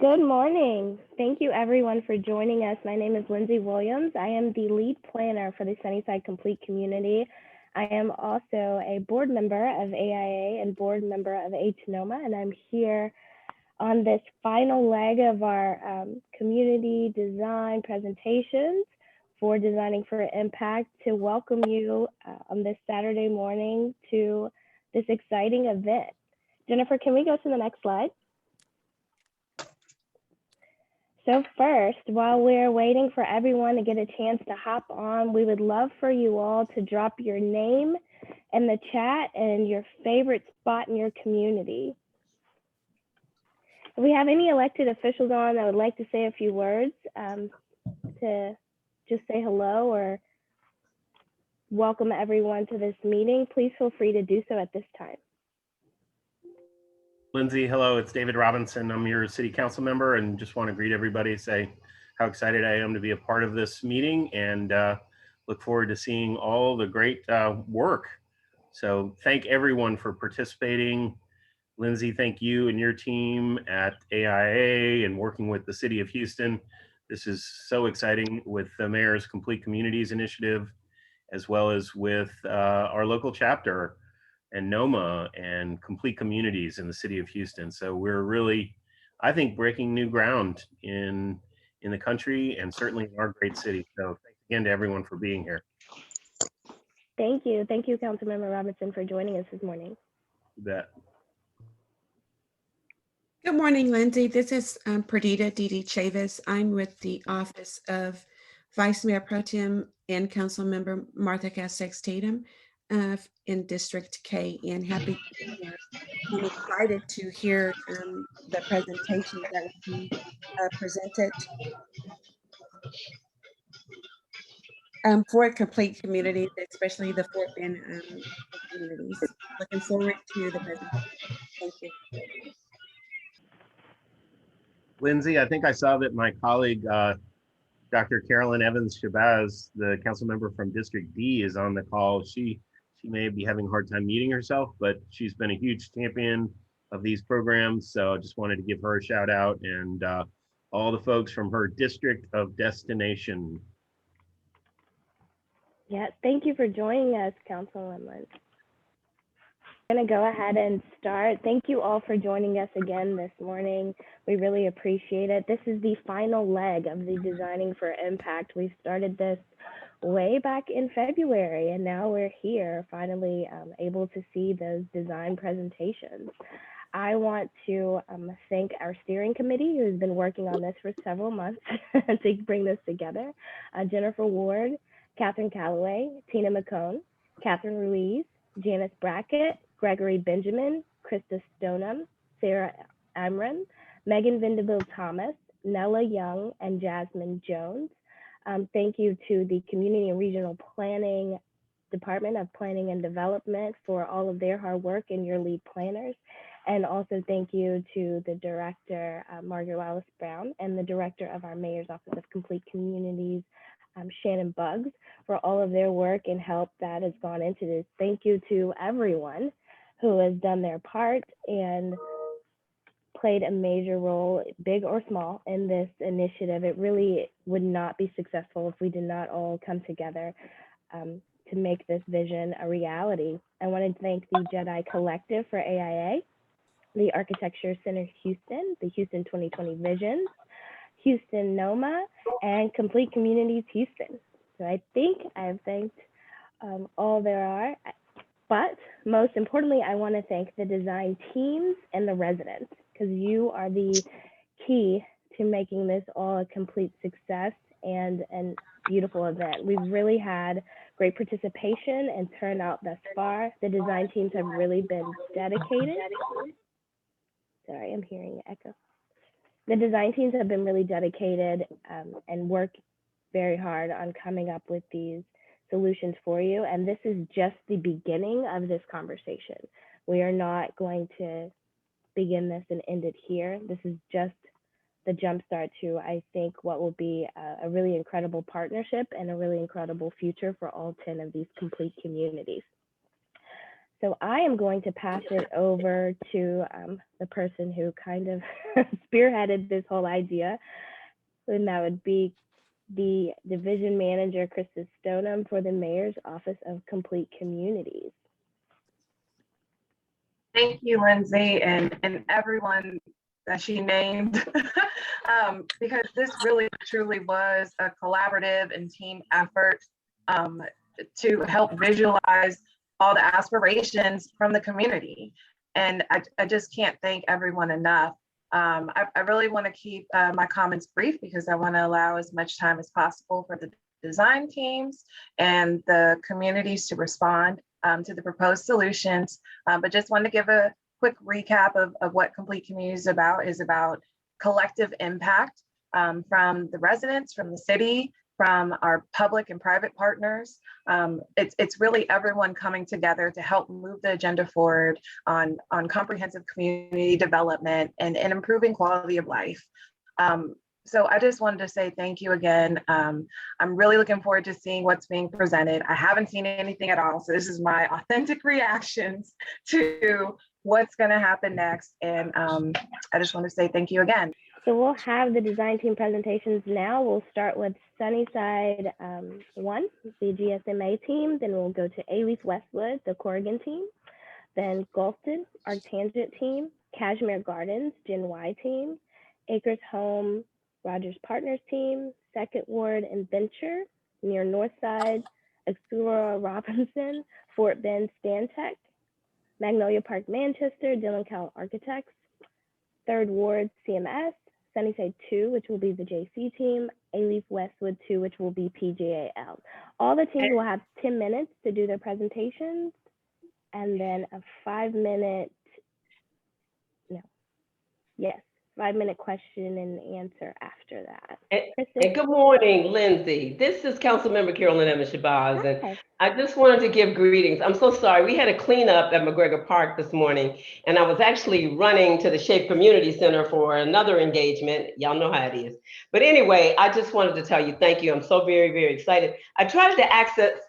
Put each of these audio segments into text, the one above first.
Good morning. Thank you everyone for joining us. My name is Lindsay Williams. I am the lead planner for the Sunnyside Complete Community. I am also a board member of AIA and board member of NOMA, and I'm here on this final leg of our community design presentations for Designing for Impact to welcome you on this Saturday morning to this exciting event. Jennifer, can we go to the next slide? So first, while we're waiting for everyone to get a chance to hop on, we would love for you all to drop your name in the chat and your favorite spot in your community. If we have any elected officials on, I would like to say a few words to just say hello or welcome everyone to this meeting. Please feel free to do so at this time. Lindsay, hello, it's David Robinson. I'm your city council member and just want to greet everybody, say how excited I am to be a part of this meeting and look forward to seeing all the great work. So thank everyone for participating. Lindsay, thank you and your team at AIA and working with the city of Houston. This is so exciting with the Mayor's Complete Communities Initiative, as well as with our local chapter and NOMA and Complete Communities in the city of Houston. So we're really, I think, breaking new ground in the country and certainly in our great city. So thanks again to everyone for being here. Thank you. Thank you, Councilmember Robinson, for joining us this morning. You bet. Good morning, Lindsay. This is Perdita Didi Chavis. I'm with the Office of Vice Mayor Pro Tem and Councilmember Martha Castex Tatum in District K, and happy to be here. I'm excited to hear the presentation that will be presented for complete communities, especially the Fort Bend communities. Looking forward to the presentation. Thank you. Lindsay, I think I saw that my colleague, Dr. Carolyn Evans-Shabazz, the council member from District D, is on the call. She may be having a hard time meeting herself, but she's been a huge champion of these programs. So I just wanted to give her a shout out and all the folks from her district of destination. Yeah, thank you for joining us, Councilwoman. I'm going to go ahead and start. Thank you all for joining us again this morning. We really appreciate it. This is the final leg of the Designing for Impact. We started this way back in February, and now we're here finally able to see those design presentations. I want to thank our steering committee who's been working on this for several months to bring this together. Jennifer Ward, Catherine Calloway, Tina McCone, Catherine Ruiz, Janice Brackett, Gregory Benjamin, Krista Stoneham, Sarah Amron, Megan Vanderbilt Thomas, Nella Young, and Jasmine Jones. Thank you to the Community and Regional Planning Department of Planning and Development for all of their hard work and your lead planners. And also thank you to the director, Margaret Wallace Brown, and the director of our Mayor's Office of Complete Communities, Shannon Buggs, for all of their work and help that has gone into this. Thank you to everyone who has done their part and played a major role, big or small, in this initiative. It really would not be successful if we did not all come together to make this vision a reality. I want to thank the Jedi Collective for AIA, the Architecture Center Houston, the Houston 2020 Visions, Houston NOMA, and Complete Communities Houston. So I think I've thanked all there are, but most importantly, I want to thank the design teams and the residents, because you are the key to making this all a complete success and a beautiful event. We've really had great participation and turnout thus far. The design teams have really been dedicated. Sorry, I'm hearing an echo. The design teams have been really dedicated and worked very hard on coming up with these solutions for you. And this is just the beginning of this conversation. We are not going to begin this and end it here. This is just the jumpstart to, I think, what will be a really incredible partnership and a really incredible future for all 10 of these complete communities. So I am going to pass it over to the person who kind of spearheaded this whole idea, and that would be the division manager, Krista Stoneham, for the Mayor's Office of Complete Communities. Thank you, Lindsay, and everyone that she named, because this really truly was a collaborative and team effort to help visualize all the aspirations from the community. And I just can't thank everyone enough. I really want to keep my comments brief because I want to allow as much time as possible for the design teams and the communities to respond to the proposed solutions. But just want to give a quick recap of what Complete Communities is about collective impact from the residents, from the city, from our public and private partners. It's really everyone coming together to help move the agenda forward on comprehensive community development and improving quality of life. So I just wanted to say thank you again. I'm really looking forward to seeing what's being presented. I haven't seen anything at all, so this is my authentic reactions to what's going to happen next. And I just want to say thank you again. So we'll have the design team presentations now. We'll start with Sunnyside 1, the GSMA team. Then we'll go to Alief Westwood, the Corgan team. Then Gulfton, Architangent team. Kashmere Gardens, Gen Y team. Acres Home, Rogers Partners team. Second Ward, Inventure, near Northside. Asakura Robinson, Fort Bend, Stantec. Magnolia Park, Manchester, Dillon Architects. Third Ward, CMS. Sunnyside 2, which will be the JC team, Alief Westwood 2, which will be PGAL. All the teams will have 10 minutes to do their presentations, and then a 5-minute, 5-minute question and answer after that. And good morning, Lindsay. This is Councilmember Carolyn Evans-Shabazz, and I just wanted to give greetings. I'm so sorry. We had a cleanup at McGregor Park this morning, and I was actually running to the Shape Community Center for another engagement. Y'all know how it is. But anyway, I just wanted to tell you thank you. I'm so very, very excited. I tried to access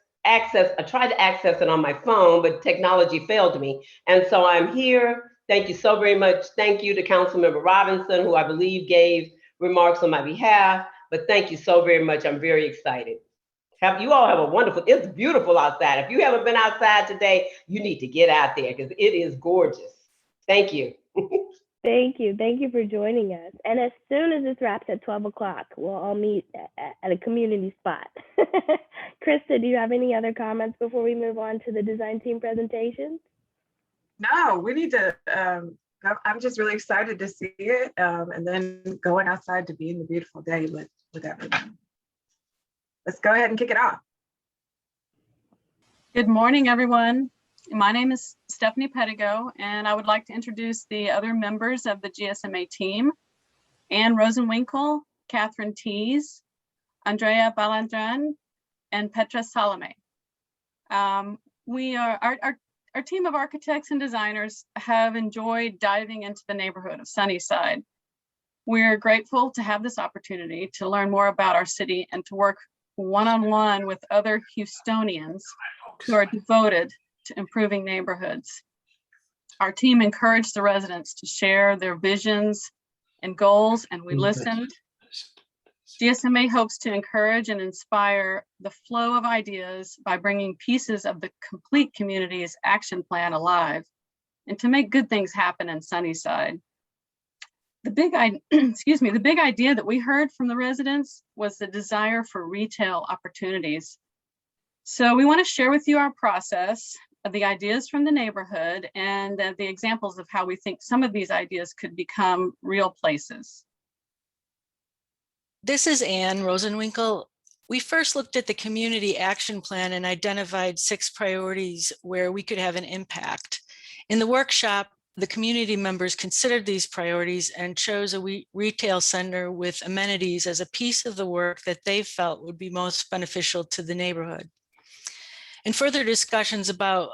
it on my phone, but technology failed me. And so I'm here. Thank you so very much. Thank you to Councilmember Robinson, who I believe gave remarks on my behalf, but thank you so very much. I'm very excited. You all have a wonderful, it's beautiful outside. If you haven't been outside today, you need to get out there because it is gorgeous. Thank you. Thank you. Thank you for joining us. And as soon as this wraps at 12 o'clock, we'll all meet at a community spot. Krista, do you have any other comments before we move on to the design team presentations? No, we need to, I'm just really excited to see it and then going outside to be in the beautiful day with everyone. Let's go ahead and kick it off. Good morning, everyone. My name is Stephanie Pettigo, and I would like to introduce the other members of the GSMA team: Anne Rosenwinkel, Catherine Tees, Andrea Balandran, and Petra Salome. Our team of architects and designers have enjoyed diving into the neighborhood of Sunnyside. We're grateful to have this opportunity to learn more about our city and to work one-on-one with other Houstonians who are devoted to improving neighborhoods. Our team encouraged the residents to share their visions and goals, and we listened. GSMA hopes to encourage and inspire the flow of ideas by bringing pieces of the Complete Communities action plan alive and to make good things happen in Sunnyside. The big idea that we heard from the residents was the desire for retail opportunities. So we want to share with you our process of the ideas from the neighborhood and the examples of how we think some of these ideas could become real places. This is Anne Rosenwinkel. We first looked at the community action plan and identified 6 priorities where we could have an impact. In the workshop, the community members considered these priorities and chose a retail center with amenities as a piece of the work that they felt would be most beneficial to the neighborhood. In further discussions about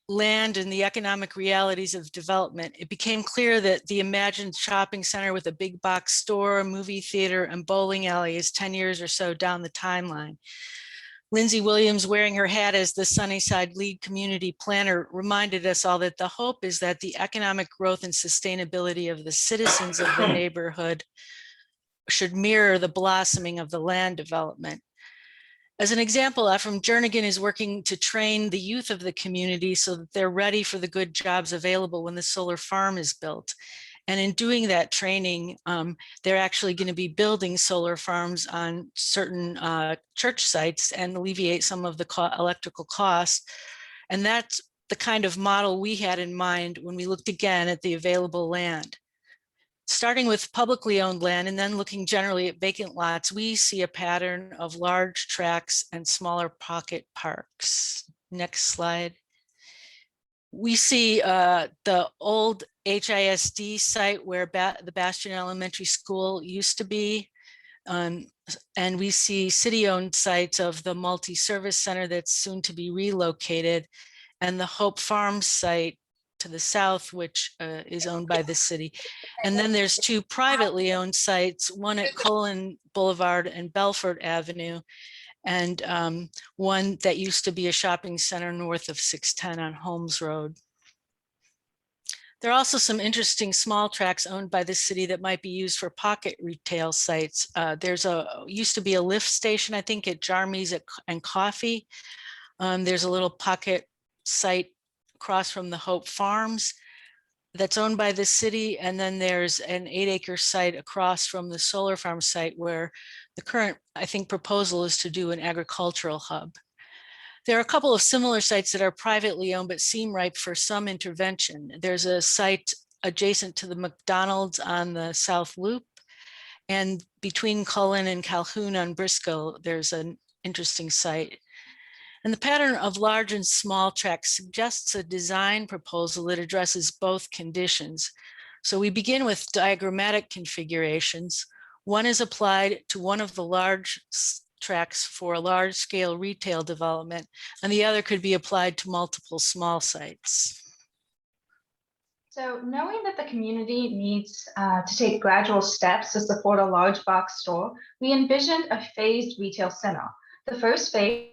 land and the economic realities of development, it became clear that the imagined shopping center with a big box store, movie theater, and bowling alley is 10 years or so down the timeline. Lindsay Williams, wearing her hat as the Sunnyside lead community planner, reminded us all that the hope is that the economic growth and sustainability of the citizens of the neighborhood should mirror the blossoming of the land development. As an example, Ephraim Jernigan is working to train the youth of the community so that they're ready for the good jobs available when the solar farm is built. And in doing that training, they're actually going to be building solar farms on certain church sites and alleviate some of the electrical costs. And that's the kind of model we had in mind when we looked again at the available land. Starting with publicly owned land and then looking generally at vacant lots, we see a pattern of large tracts and smaller pocket parks. Next slide. We see the old HISD site where the Bastion Elementary School used to be. And we see city-owned sites of the multi-service center that's soon to be relocated, and the Hope Farms site to the south, which is owned by the city. And then there's two privately owned sites, one at Cullen Boulevard and Belfort Avenue, and one that used to be a shopping center north of 610 on Holmes Road. There are also some interesting small tracts owned by the city that might be used for pocket retail sites. There's used to be a lift station, I think, at Jarmy's and Coffee. There's a little pocket site across from the Hope Farms that's owned by the city. And then there's an 8-acre site across from the solar farm site where the current, I think, proposal is to do an agricultural hub. There are a couple of similar sites that are privately owned but seem ripe for some intervention. There's a site adjacent to the McDonald's on the South Loop, and between Cullen and Calhoun on Briscoe, there's an interesting site. And the pattern of large and small tracts suggests a design proposal that addresses both conditions. So we begin with diagrammatic configurations. One is applied to one of the large tracts for a large scale retail development, and the other could be applied to multiple small sites. So knowing that the community needs to take gradual steps to support a large box store, we envisioned a phased retail center. The first phase,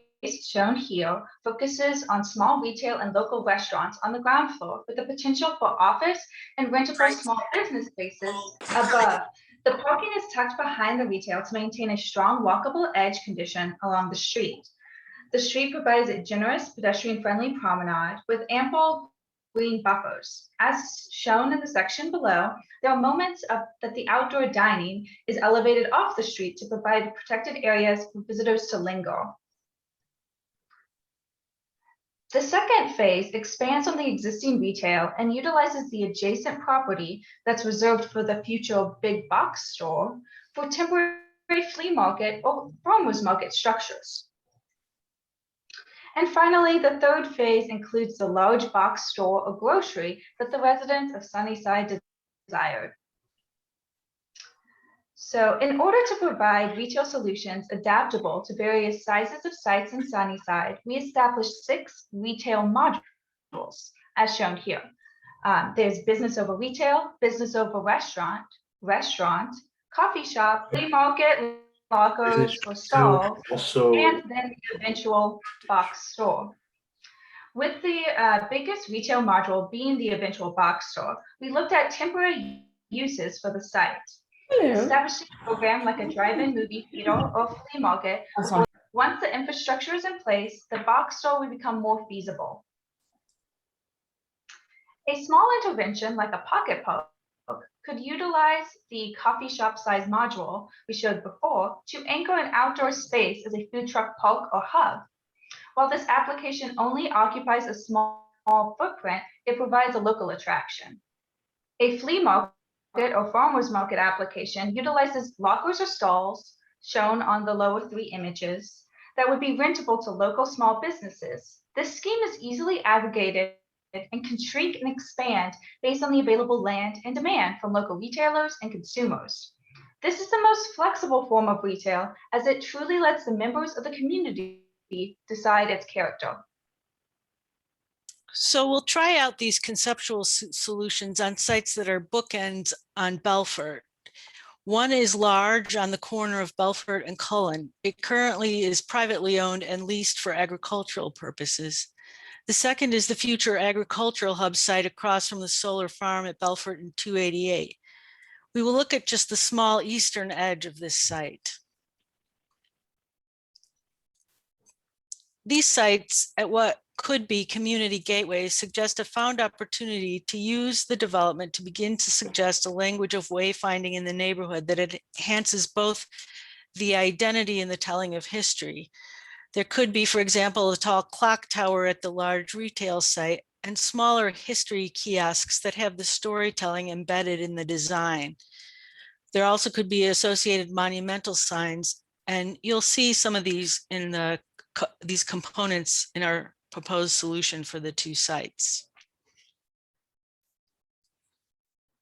shown here, focuses on small retail and local restaurants on the ground floor with the potential for office and rentable small business spaces above. The parking is tucked behind the retail to maintain a strong walkable edge condition along the street. The street provides a generous pedestrian-friendly promenade with ample green buffers. As shown in the section below, there are moments that the outdoor dining is elevated off the street to provide protected areas for visitors to linger. The second phase expands on the existing retail and utilizes the adjacent property that's reserved for the future big box store for temporary flea market or farmers market structures. And finally, the third phase includes the large box store or grocery that the residents of Sunnyside desired. So in order to provide retail solutions adaptable to various sizes of sites in Sunnyside, we established 6 retail modules, as shown here. There's business over retail, business over restaurant, coffee shop, flea market, lockers or stalls, and then the eventual box store. With the biggest retail module being the eventual box store, we looked at temporary uses for the site. Establishing a program like a drive-in movie theater or flea market. Once the infrastructure is in place, the box store will become more feasible. A small intervention like a pocket park could utilize the coffee shop size module we showed before to anchor an outdoor space as a food truck park or hub. While this application only occupies a small footprint, it provides a local attraction. A flea market or farmers market application utilizes lockers or stalls shown on the lower 3 images that would be rentable to local small businesses. This scheme is easily aggregated and can shrink and expand based on the available land and demand from local retailers and consumers. This is the most flexible form of retail as it truly lets the members of the community decide its character. So we'll try out these conceptual solutions on sites that are bookends on Belfort. One is large on the corner of Belfort and Cullen. It currently is privately owned and leased for agricultural purposes. The second is the future agricultural hub site across from the solar farm at Belfort and 288. We will look at just the small eastern edge of this site. These sites at what could be community gateways suggest a found opportunity to use the development to begin to suggest a language of wayfinding in the neighborhood that enhances both the identity and the telling of history. There could be, for example, a tall clock tower at the large retail site and smaller history kiosks that have the storytelling embedded in the design. There also could be associated monumental signs, and you'll see some of these in these components in our proposed solution for the two sites.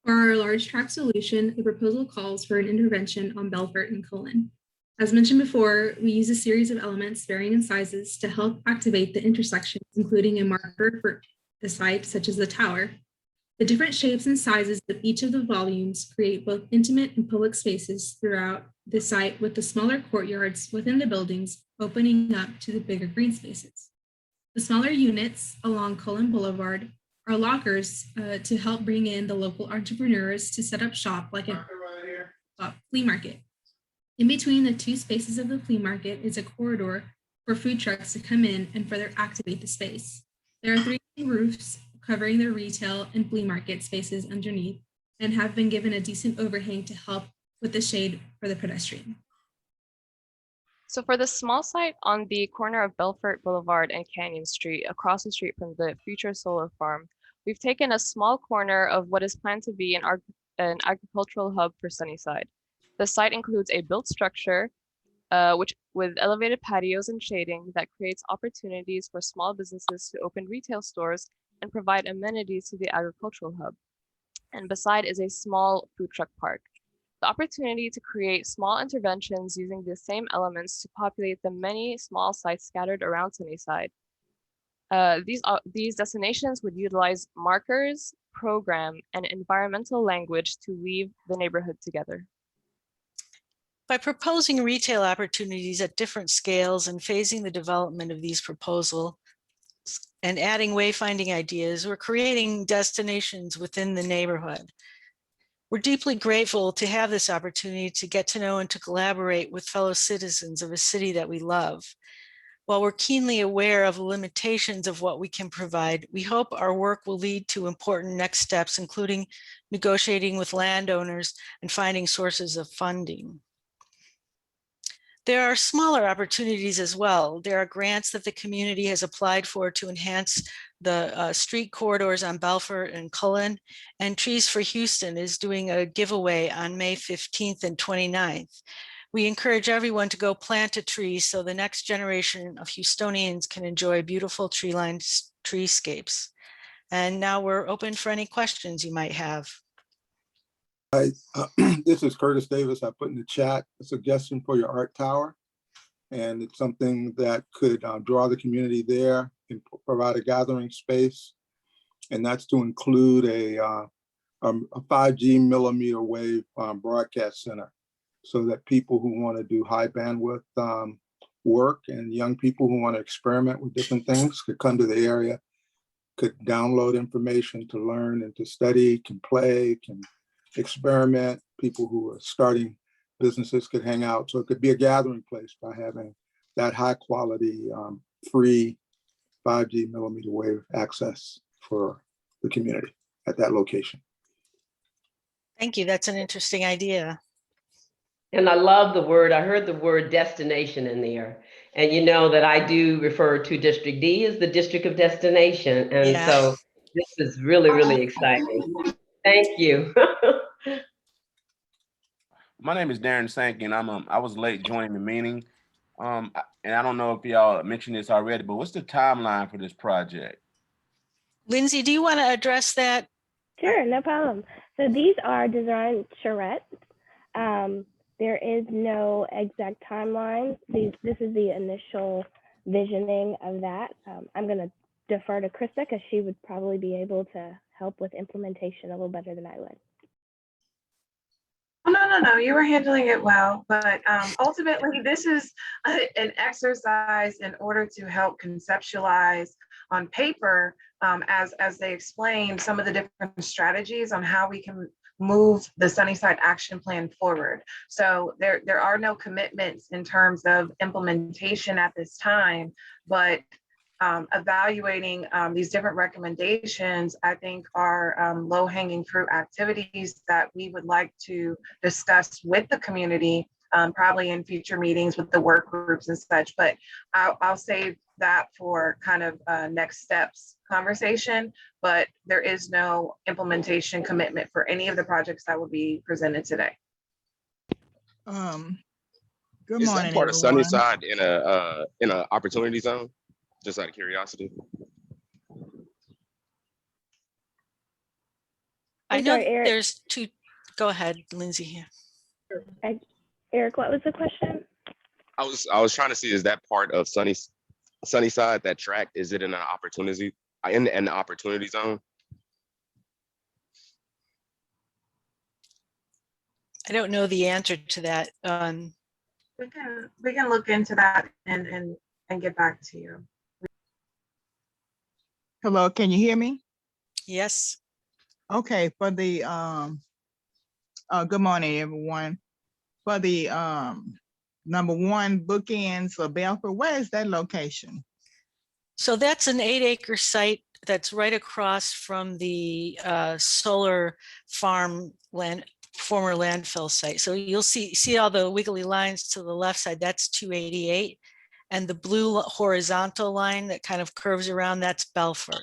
For our large tract solution, the proposal calls for an intervention on Belfort and Cullen. As mentioned before, we use a series of elements varying in sizes to help activate the intersections, including a marker for the site, such as the tower. The different shapes and sizes of each of the volumes create both intimate and public spaces throughout the site, with the smaller courtyards within the buildings opening up to the bigger green spaces. The smaller units along Cullen Boulevard are lockers to help bring in the local entrepreneurs to set up shop like a flea market. In between the two spaces of the flea market is a corridor for food trucks to come in and further activate the space. There are 3 roofs covering the retail and flea market spaces underneath and have been given a decent overhang to help with the shade for the pedestrian. So for the small site on the corner of Belfort Boulevard and Canyon Street, across the street from the future solar farm, we've taken a small corner of what is planned to be an agricultural hub for Sunnyside. The site includes a built structure with elevated patios and shading that creates opportunities for small businesses to open retail stores and provide amenities to the agricultural hub. And beside is a small food truck park. The opportunity to create small interventions using the same elements to populate the many small sites scattered around Sunnyside. These destinations would utilize markers, program, and environmental language to weave the neighborhood together. By proposing retail opportunities at different scales and phasing the development of these proposals and adding wayfinding ideas, we're creating destinations within the neighborhood. We're deeply grateful to have this opportunity to get to know and to collaborate with fellow citizens of a city that we love. While we're keenly aware of the limitations of what we can provide, we hope our work will lead to important next steps, including negotiating with landowners and finding sources of funding. There are smaller opportunities as well. There are grants that the community has applied for to enhance the street corridors on Belfort and Cullen, and Trees for Houston is doing a giveaway on May 15th and 29th. We encourage everyone to go plant a tree so the next generation of Houstonians can enjoy beautiful tree-lined treescapes. And now we're open for any questions you might have. This is Curtis Davis. I put in the chat a suggestion for your art tower, and it's something that could draw the community there and provide a gathering space, and that's to include a 5G millimeter wave broadcast center, so that people who want to do high bandwidth work and young people who want to experiment with different things could come to the area, could download information to learn and to study, can play, can experiment. People who are starting businesses could hang out. So it could be a gathering place by having that high quality, free 5G millimeter wave access for the community at that location. Thank you. That's an interesting idea. And I love the word, I heard the word destination in there. And you know that I do refer to District D as the district of destination. And Yeah. so this is really, really exciting. Thank you. My name is Darren Sankin. I was late joining the meeting. And I don't know if y'all mentioned this already, but what's the timeline for this project? Lindsay, do you want to address that? Sure, no problem. So these are design charrettes. There is no exact timeline. This is the initial visioning of that. I'm going to defer to Krista because she would probably be able to help with implementation a little better than I would. No, you were handling it well, but ultimately this is an exercise in order to help conceptualize on paper, as they explained, some of the different strategies on how we can move the Sunnyside action plan forward. So there are no commitments in terms of implementation at this time, but evaluating these different recommendations, I think are low-hanging fruit activities that we would like to discuss with the community, probably in future meetings with the work groups and such, but I'll save that for kind of next steps conversation, but there is no implementation commitment for any of the projects that will be presented today. Good Is morning, that part of everyone. Sunnyside in a opportunity zone? Just out of curiosity. I know sorry, Eric. there's two. Go ahead, Lindsay here. Eric, what was the question? I was trying to see, is that part of Sunnyside, that tract, is it in an opportunity zone? I don't know the answer to that. We can look into that and get back to you. Hello, can you hear me? Yes. Okay, for the good morning, everyone. For the number one bookends for Belfort, where is that location? So that's an 8-acre site that's right across from the solar farm land, former landfill site. So you'll see all the wiggly lines to the left side, that's 288. And the blue horizontal line that kind of curves around, that's Belfort.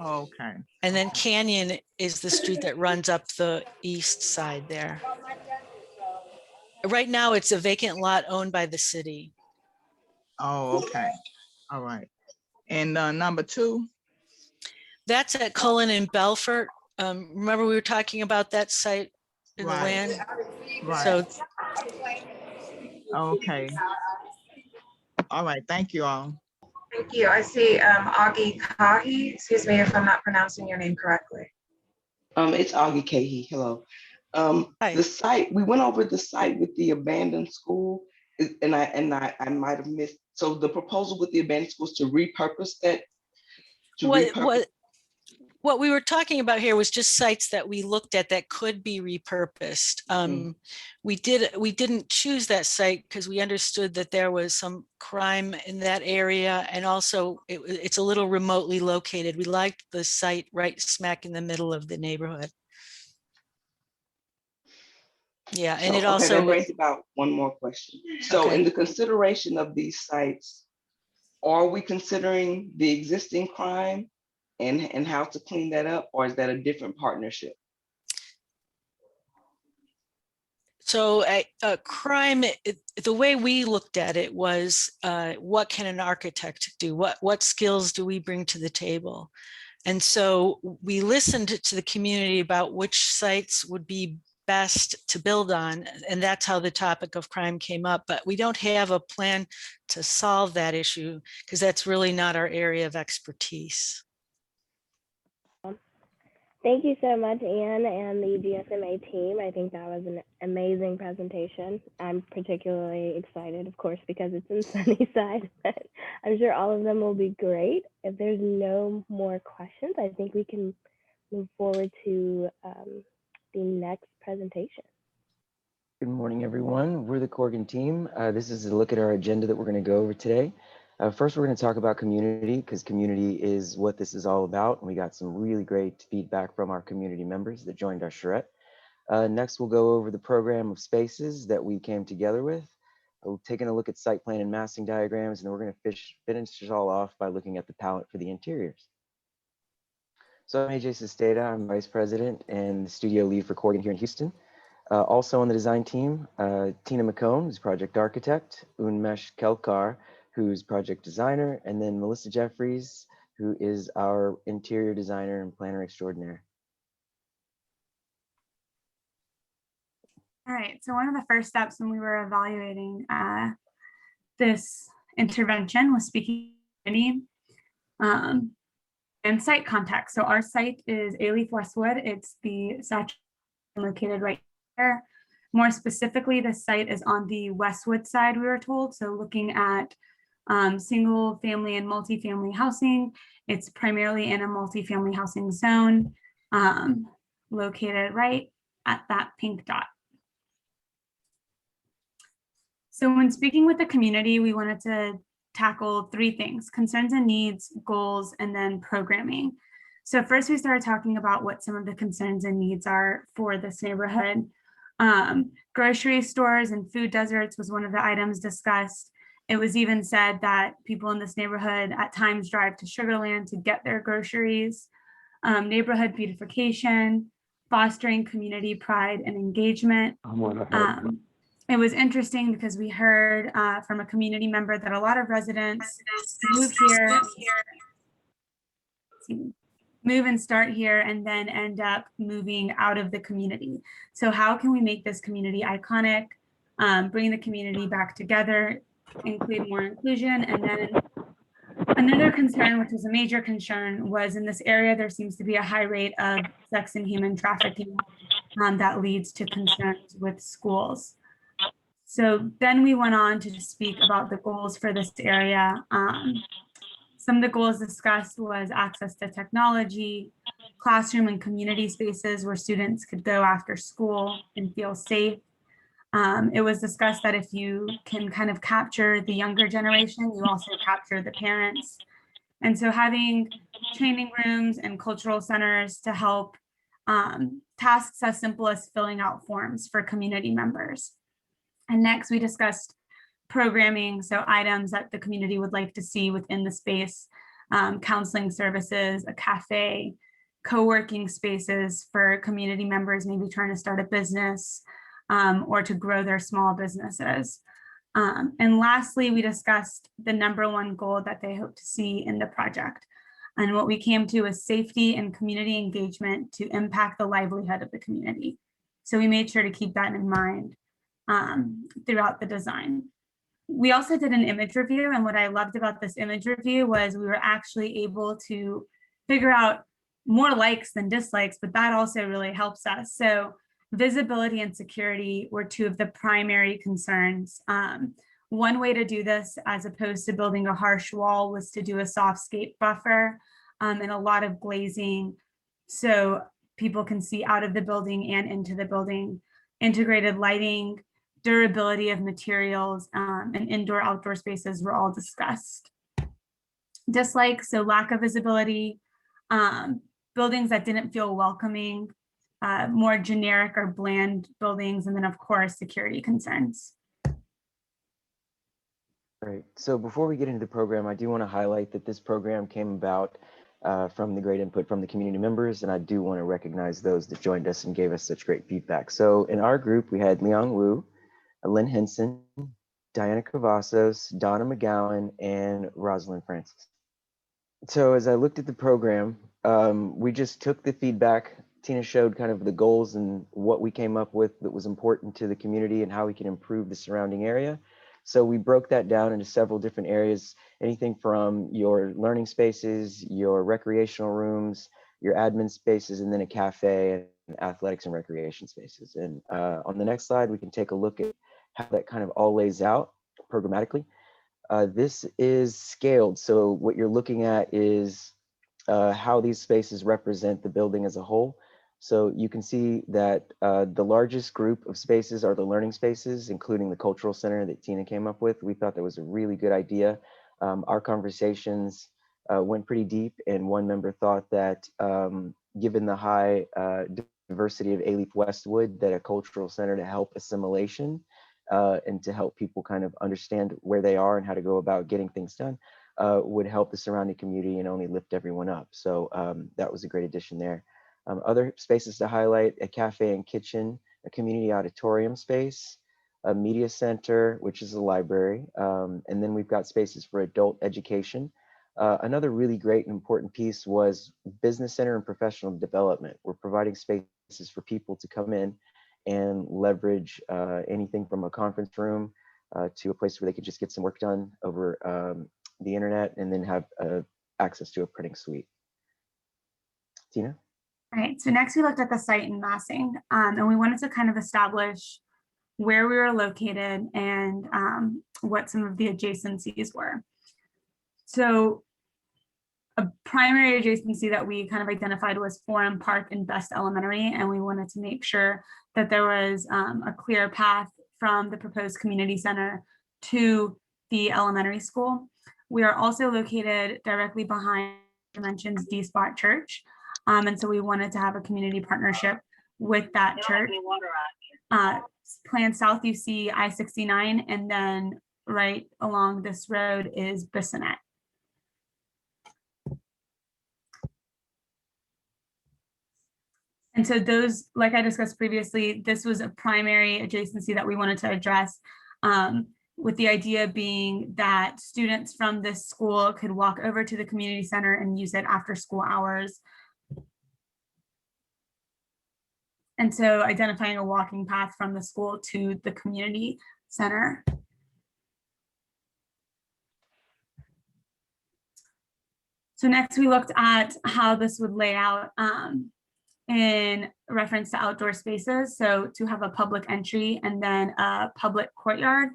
Okay. And then Canyon is the street that runs up the east side there. Right now, it's a vacant lot owned by the city. Oh, okay. All right. And number two? That's at Cullen and Belfort. Remember we were talking about that site in the land? Right. So, okay. All right, thank you all. Thank you. I see Augie Kahi. Excuse me if I'm not pronouncing your name correctly. It's Augie Kahi. Hello. The site, we went over the site with the abandoned school, and I might have missed. So the proposal with the abandoned schools to repurpose that. What we were talking about here was just sites that we looked at that could be repurposed. We didn't choose that site because we understood that there was some crime in that area, and also it's a little remotely located. We liked the site right smack in the middle of the neighborhood. Yeah, and it also that brings about one more question. So in the consideration of these sites, are we considering the existing crime and how to clean that up, or is that a different partnership? So crime, the way we looked at it was, what can an architect do? What skills do we bring to the table? And so we listened to the community about which sites would be best to build on, and that's how the topic of crime came up. But we don't have a plan to solve that issue because that's really not our area of expertise. Thank you so much, Anne and the GSMA team. I think that was an amazing presentation. I'm particularly excited, of course, because it's in Sunnyside, but I'm sure all of them will be great. If there's no more questions, I think we can move forward to the next presentation. Good morning, everyone. We're the Corgan team. This is a look at our agenda that we're going to go over today. First, we're going to talk about community, because community is what this is all about. And we got some really great feedback from our community members that joined our charrette. Next, we'll go over the program of spaces that we came together with. We're taking a look at site plan and massing diagrams, and then we're going to finish it all off by looking at the palette for the interiors. So I'm AJ Sesteda. I'm Vice President and Studio Lead for Corgan here in Houston. Also on the design team, Tina McCone, who's project architect, Unmesh Kelkar, who's project designer, and then Melissa Jeffries, who is our interior designer and planner extraordinaire. All right, so one of the first steps when we were evaluating this intervention was speaking and site context. So our site is Alief, Westwood. It's the saturated located right there. More specifically, the site is on the Westwood side, we were told. So looking at single family and multifamily housing, it's primarily in a multifamily housing zone located right at that pink dot. So when speaking with the community, we wanted to tackle three things: concerns and needs, goals, and then programming. So first we started talking about what some of the concerns and needs are for this neighborhood. Grocery stores and food deserts was one of the items discussed. It was even said that people in this neighborhood at times drive to Sugar Land to get their groceries. Neighborhood beautification, fostering community pride and engagement. It was interesting because we heard from a community member that a lot of residents move and start here and then end up moving out of the community. So how can we make this community iconic, bring the community back together, include more inclusion? And then another concern, which was a major concern, was in this area, there seems to be a high rate of sex and human trafficking that leads to concerns with schools. So then we went on to speak about the goals for this area. Some of the goals discussed was access to technology, classroom and community spaces where students could go after school and feel safe. It was discussed that if you can kind of capture the younger generation, you also capture the parents. And so having training rooms and cultural centers to help tasks as simple as filling out forms for community members. And next we discussed programming, so items that the community would like to see within the space, counseling services, a cafe, co-working spaces for community members maybe trying to start a business or to grow their small businesses. And lastly, we discussed the #1 goal that they hope to see in the project. And what we came to is safety and community engagement to impact the livelihood of the community. So we made sure to keep that in mind throughout the design. We also did an image review, and what I loved about this image review was we were actually able to figure out more likes than dislikes, but that also really helps us. So visibility and security were two of the primary concerns. One way to do this, as opposed to building a harsh wall, was to do a softscape buffer and a lot of glazing so people can see out of the building and into the building. Integrated lighting, durability of materials, and indoor-outdoor spaces were all discussed. Dislikes, so lack of visibility, buildings that didn't feel welcoming, more generic or bland buildings, and then of course, security concerns. Great. So before we get into the program, I do want to highlight that this program came about from the great input from the community members, and I do want to recognize those that joined us and gave us such great feedback. So in our group, we had Liang Wu, Lynn Henson, Diana Cavazos, Donna McGowan, and Rosalind Francis. So as I looked at the program, we just took the feedback. Tina showed kind of the goals and what we came up with that was important to the community and how we can improve the surrounding area. So we broke that down into several different areas, anything from your learning spaces, your recreational rooms, your admin spaces, and then a cafe and athletics and recreation spaces. And on the next slide, we can take a look at how that kind of all lays out programmatically. This is scaled. So what you're looking at is how these spaces represent the building as a whole. So you can see that the largest group of spaces are the learning spaces, including the cultural center that Tina came up with. We thought that was a really good idea. Our conversations went pretty deep, and one member thought that given the high diversity of Alief Westwood, that a cultural center to help assimilation and to help people kind of understand where they are and how to go about getting things done would help the surrounding community and only lift everyone up. So that was a great addition there. Other spaces to highlight: a cafe and kitchen, a community auditorium space, a media center, which is a library, and then we've got spaces for adult education. Another really great and important piece was business center and professional development. We're providing spaces for people to come in and leverage anything from a conference room to a place where they could just get some work done over the internet and then have access to a printing suite. Tina? All right, so next we looked at the site in massing, and we wanted to kind of establish where we were located, and what some of the adjacencies were. So a primary adjacency that we kind of identified was Forum Park and Best Elementary, and we wanted to make sure that there was a clear path from the proposed community center to the elementary school. We are also located directly behind Dimensions D-Spot Church, and so we wanted to have a community partnership with that church. Plan south, you see I-69, and then right along this road is Bissonnet. And so those, like I discussed previously, this was a primary adjacency that we wanted to address, with the idea being that students from this school could walk over to the community center and use it after school hours. And so identifying a walking path from the school to the community center. So next we looked at how this would lay out in reference to outdoor spaces. So to have a public entry and then a public courtyard,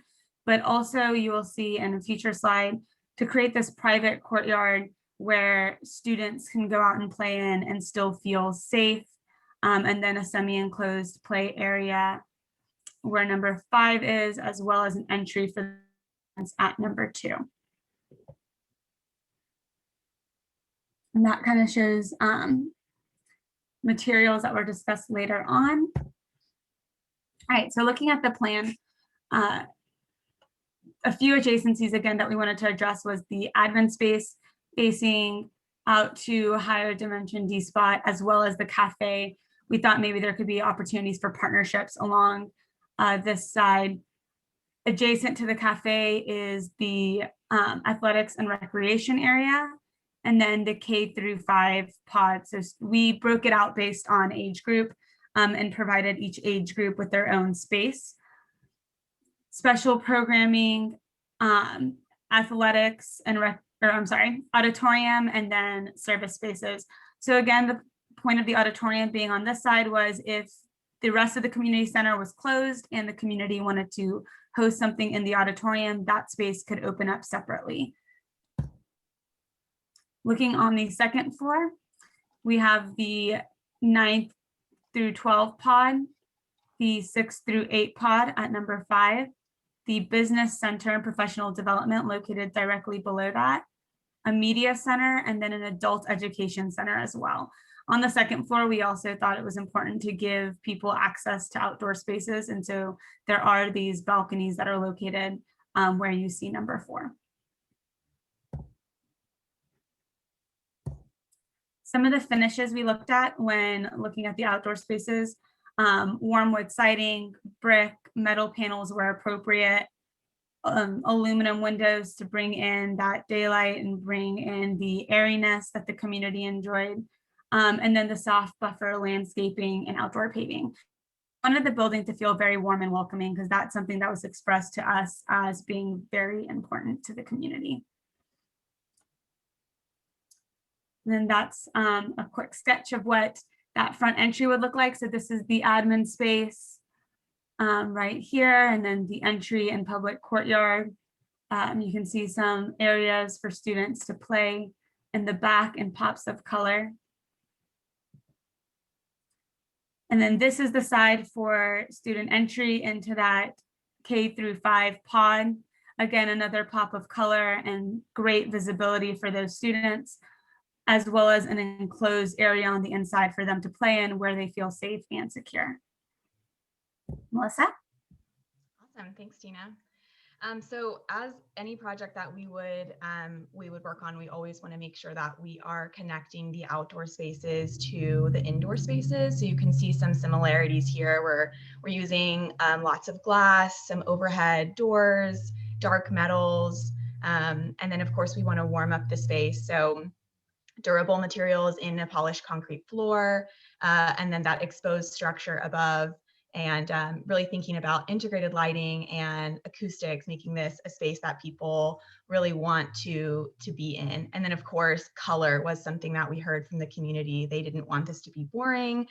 but also you will see in a future slide to create this private courtyard where students can go out and play in and still feel safe. And then a semi-enclosed play area where number 5 is, as well as an entry for at number 2. And that kind of shows materials that were discussed later on. All right, so looking at the plan, a few adjacencies again that we wanted to address was the admin space facing out to higher dimension D-Spot, as well as the cafe. We thought maybe there could be opportunities for partnerships along this side. Adjacent to the cafe is the athletics and recreation area, and then the K-5 pod. So we broke it out based on age group and provided each age group with their own space. Special programming, athletics and auditorium, and then service spaces. So again, the point of the auditorium being on this side was if the rest of the community center was closed and the community wanted to host something in the auditorium, that space could open up separately. Looking on the second floor, we have the 9th through 12 pod, the 6th through 8 pod at number 5, the business center and professional development located directly below that, a media center, and then an adult education center as well. On the second floor, we also thought it was important to give people access to outdoor spaces. And so there are these balconies that are located where you see number 4. Some of the finishes we looked at when looking at the outdoor spaces, warm wood siding, brick, metal panels were appropriate, aluminum windows to bring in that daylight and bring in the airiness that the community enjoyed, and then the soft buffer landscaping and outdoor paving. I wanted the building to feel very warm and welcoming because that's something that was expressed to us as being very important to the community. And then that's a quick sketch of what that front entry would look like. So this is the admin space right here, and then the entry and public courtyard. You can see some areas for students to play in the back in pops of color. And then this is the side for student entry into that K-5 pod. Again, another pop of color and great visibility for those students, as well as an enclosed area on the inside for them to play in where they feel safe and secure. Melissa? Awesome, thanks, Tina. So as any project that we would work on, we always want to make sure that we are connecting the outdoor spaces to the indoor spaces. So you can see some similarities here where we're using lots of glass, some overhead doors, dark metals, and then of course we want to warm up the space. So durable materials in a polished concrete floor, and then that exposed structure above, and really thinking about integrated lighting and acoustics, making this a space that people really want to be in. And then of course, color was something that we heard from the community. They didn't want this to be boring.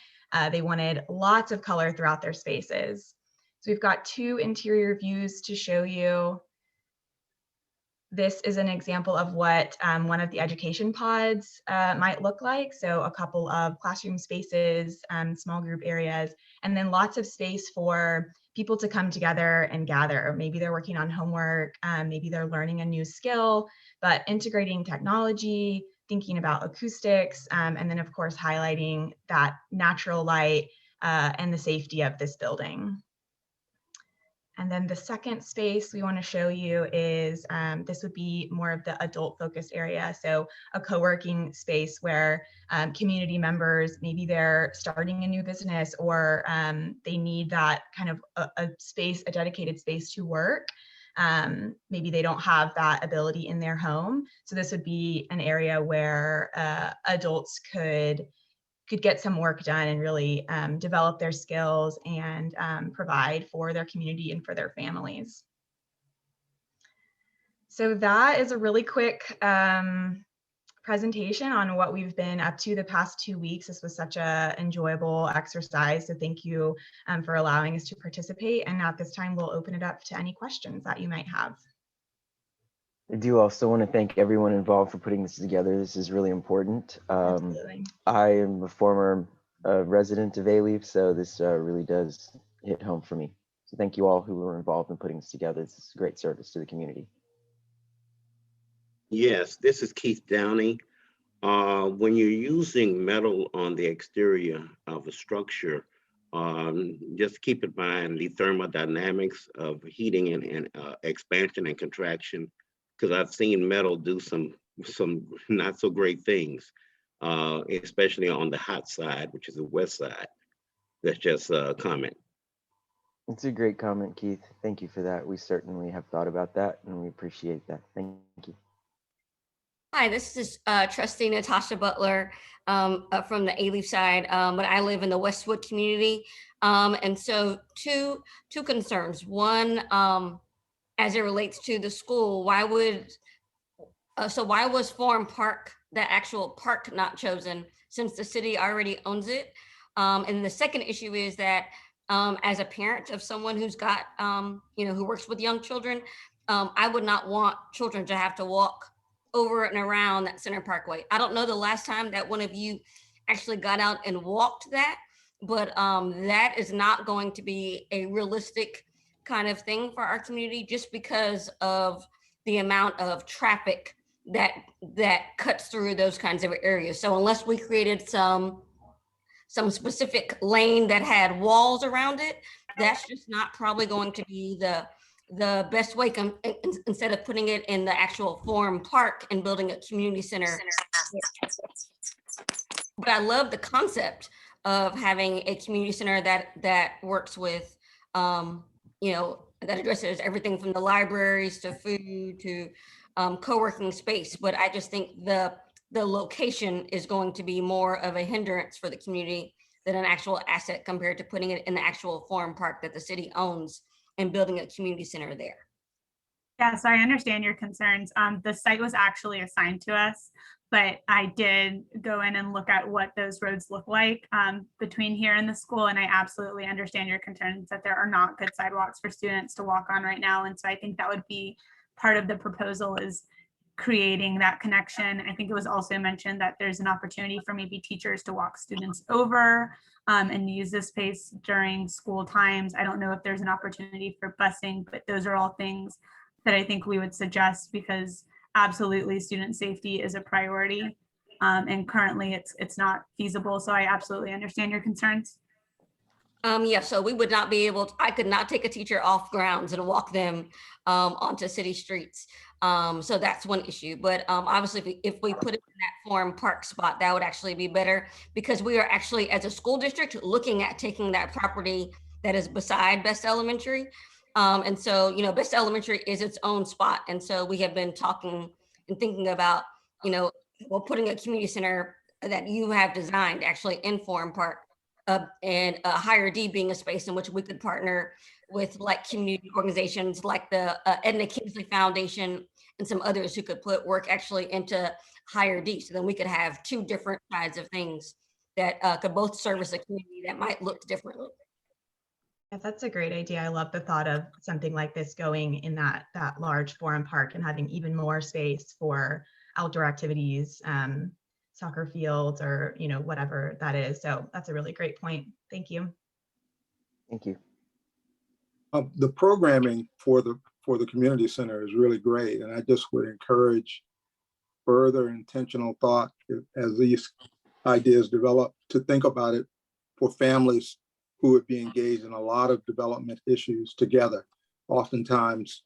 They wanted lots of color throughout their spaces. So we've got two interior views to show you. This is an example of what one of the education pods might look like. So a couple of classroom spaces, small group areas, and then lots of space for people to come together and gather. Maybe they're working on homework, maybe they're learning a new skill, but integrating technology, thinking about acoustics, and then of course highlighting that natural light and the safety of this building. And then the second space we want to show you is, this would be more of the adult focused area. So a co-working space where community members, maybe they're starting a new business or they need that kind of a space, a dedicated space to work. Maybe they don't have that ability in their home. So this would be an area where adults could get some work done and really develop their skills and provide for their community and for their families. So that is a really quick presentation on what we've been up to the past 2 weeks. This was such an enjoyable exercise. So thank you for allowing us to participate. And at this time, we'll open it up to any questions that you might have. I do also want to thank everyone involved for putting this together. This is really important. I am a former resident of Alief, so this really does hit home for me. So thank you all who were involved in putting this together. This is a great service to the community. Yes, this is Keith Downey. When you're using metal on the exterior of a structure, just keep in mind the thermodynamics of heating and expansion and contraction, because I've seen metal do some not so great things, especially on the hot side, which is the west side. That's just a comment. It's a great comment, Keith. Thank you for that. We certainly have thought about that and we appreciate that. Thank you. Hi, this is trustee Natasha Butler from the Alief side, but I live in the Westwood community. And so two concerns. One, as it relates to the school, why was Forum Park, the actual park, not chosen since the city already owns it? And the second issue is that as a parent of someone who's got, who works with young children, I would not want children to have to walk over and around that Center Parkway. I don't know the last time that one of you actually got out and walked that, but that is not going to be a realistic kind of thing for our community just because of the amount of traffic that cuts through those kinds of areas. So unless we created some specific lane that had walls around it, that's just not probably going to be the best way instead of putting it in the actual Forum Park and building a community center. But I love the concept of having a community center that works with, that addresses everything from the libraries to food to co-working space. But I just think the location is going to be more of a hindrance for the community than an actual asset compared to putting it in the actual Forum Park that the city owns and building a community center there. Yeah, so I understand your concerns. The site was actually assigned to us, but I did go in and look at what those roads look like between here and the school. And I absolutely understand your concerns that there are not good sidewalks for students to walk on right now. And so I think that would be part of the proposal, is creating that connection. I think it was also mentioned that there's an opportunity for maybe teachers to walk students over and use this space during school times. I don't know if there's an opportunity for busing, but those are all things that I think we would suggest, because absolutely student safety is a priority. And currently it's not feasible. So I absolutely understand your concerns. Yeah, so we would not be able to, I could not take a teacher off grounds and walk them onto city streets. So that's one issue. But obviously, if we put it in that Forum Park spot, that would actually be better, because we are actually, as a school district, looking at taking that property that is beside Best Elementary. And so, Best Elementary is its own spot. And so we have been talking and thinking about, putting a community center that you have designed actually in Forum Park. And Higher D being a space in which we could partner with like community organizations like the Edna Kingsley Foundation and some others who could put work actually into Higher D. So then we could have two different sides of things that could both service a community that might look differently. Yeah, that's a great idea. I love the thought of something like this going in that large forum park and having even more space for outdoor activities, soccer fields, or whatever that is. So that's a really great point. Thank you. Thank you. The programming for the community center is really great, and I just would encourage further intentional thought as these ideas develop to think about it for families who would be engaged in a lot of development issues together. Oftentimes,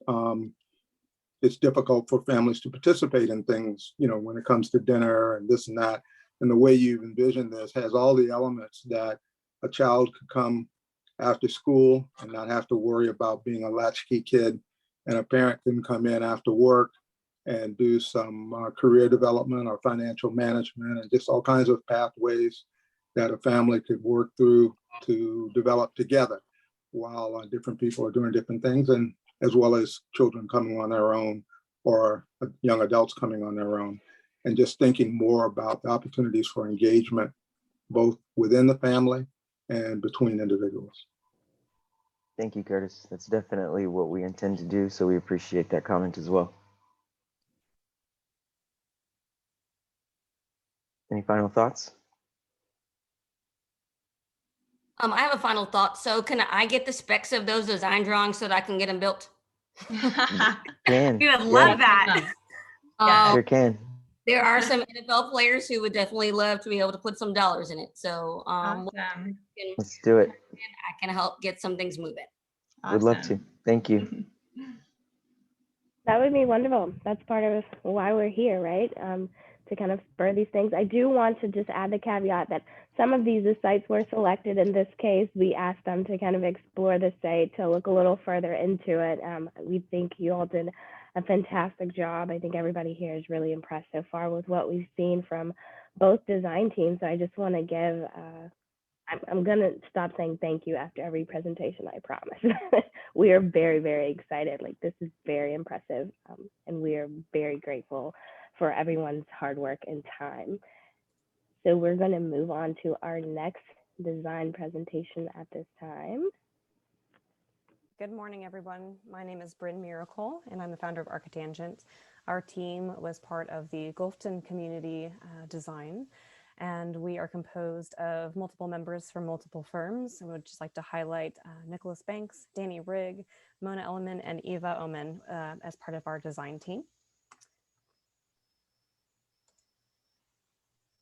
it's difficult for families to participate in things, when it comes to dinner and this and that. And the way you've envisioned this has all the elements that a child could come after school and not have to worry about being a latchkey kid, and a parent can come in after work and do some career development or financial management, and just all kinds of pathways that a family could work through to develop together while different people are doing different things, and as well as children coming on their own or young adults coming on their own, and just thinking more about the opportunities for engagement, both within the family and between individuals. Thank you, Curtis. That's definitely what we intend to do, so we appreciate that comment as well. Any final thoughts? I have a final thought. So can I get the specs of those design drawings so that I can get them built? Can. We would love that. Sure can. There are some NFL players who would definitely love to be able to put some dollars in it. So awesome. Let's do it. I can help get some things moving. Awesome. We'd love to. Thank you. That would be wonderful. That's part of why we're here, right? To kind of spur these things. I do want to just add the caveat that some of these sites were selected. In this case, we asked them to kind of explore the site, to look a little further into it. We think you all did a fantastic job. I think everybody here is really impressed so far with what we've seen from both design teams. So I just want to give, I'm going to stop saying thank you after every presentation, I promise. We are very, very excited. Like, this is very impressive. And we are very grateful for everyone's hard work and time. So we're going to move on to our next design presentation at this time. Good morning, everyone. My name is Bryn Miracle, and I'm the founder of Architangent. Our team was part of the Gulfton community design, and we are composed of multiple members from multiple firms. I would just like to highlight Nicholas Banks, Danny Rigg, Mona Elliman, and Eva Oman as part of our design team.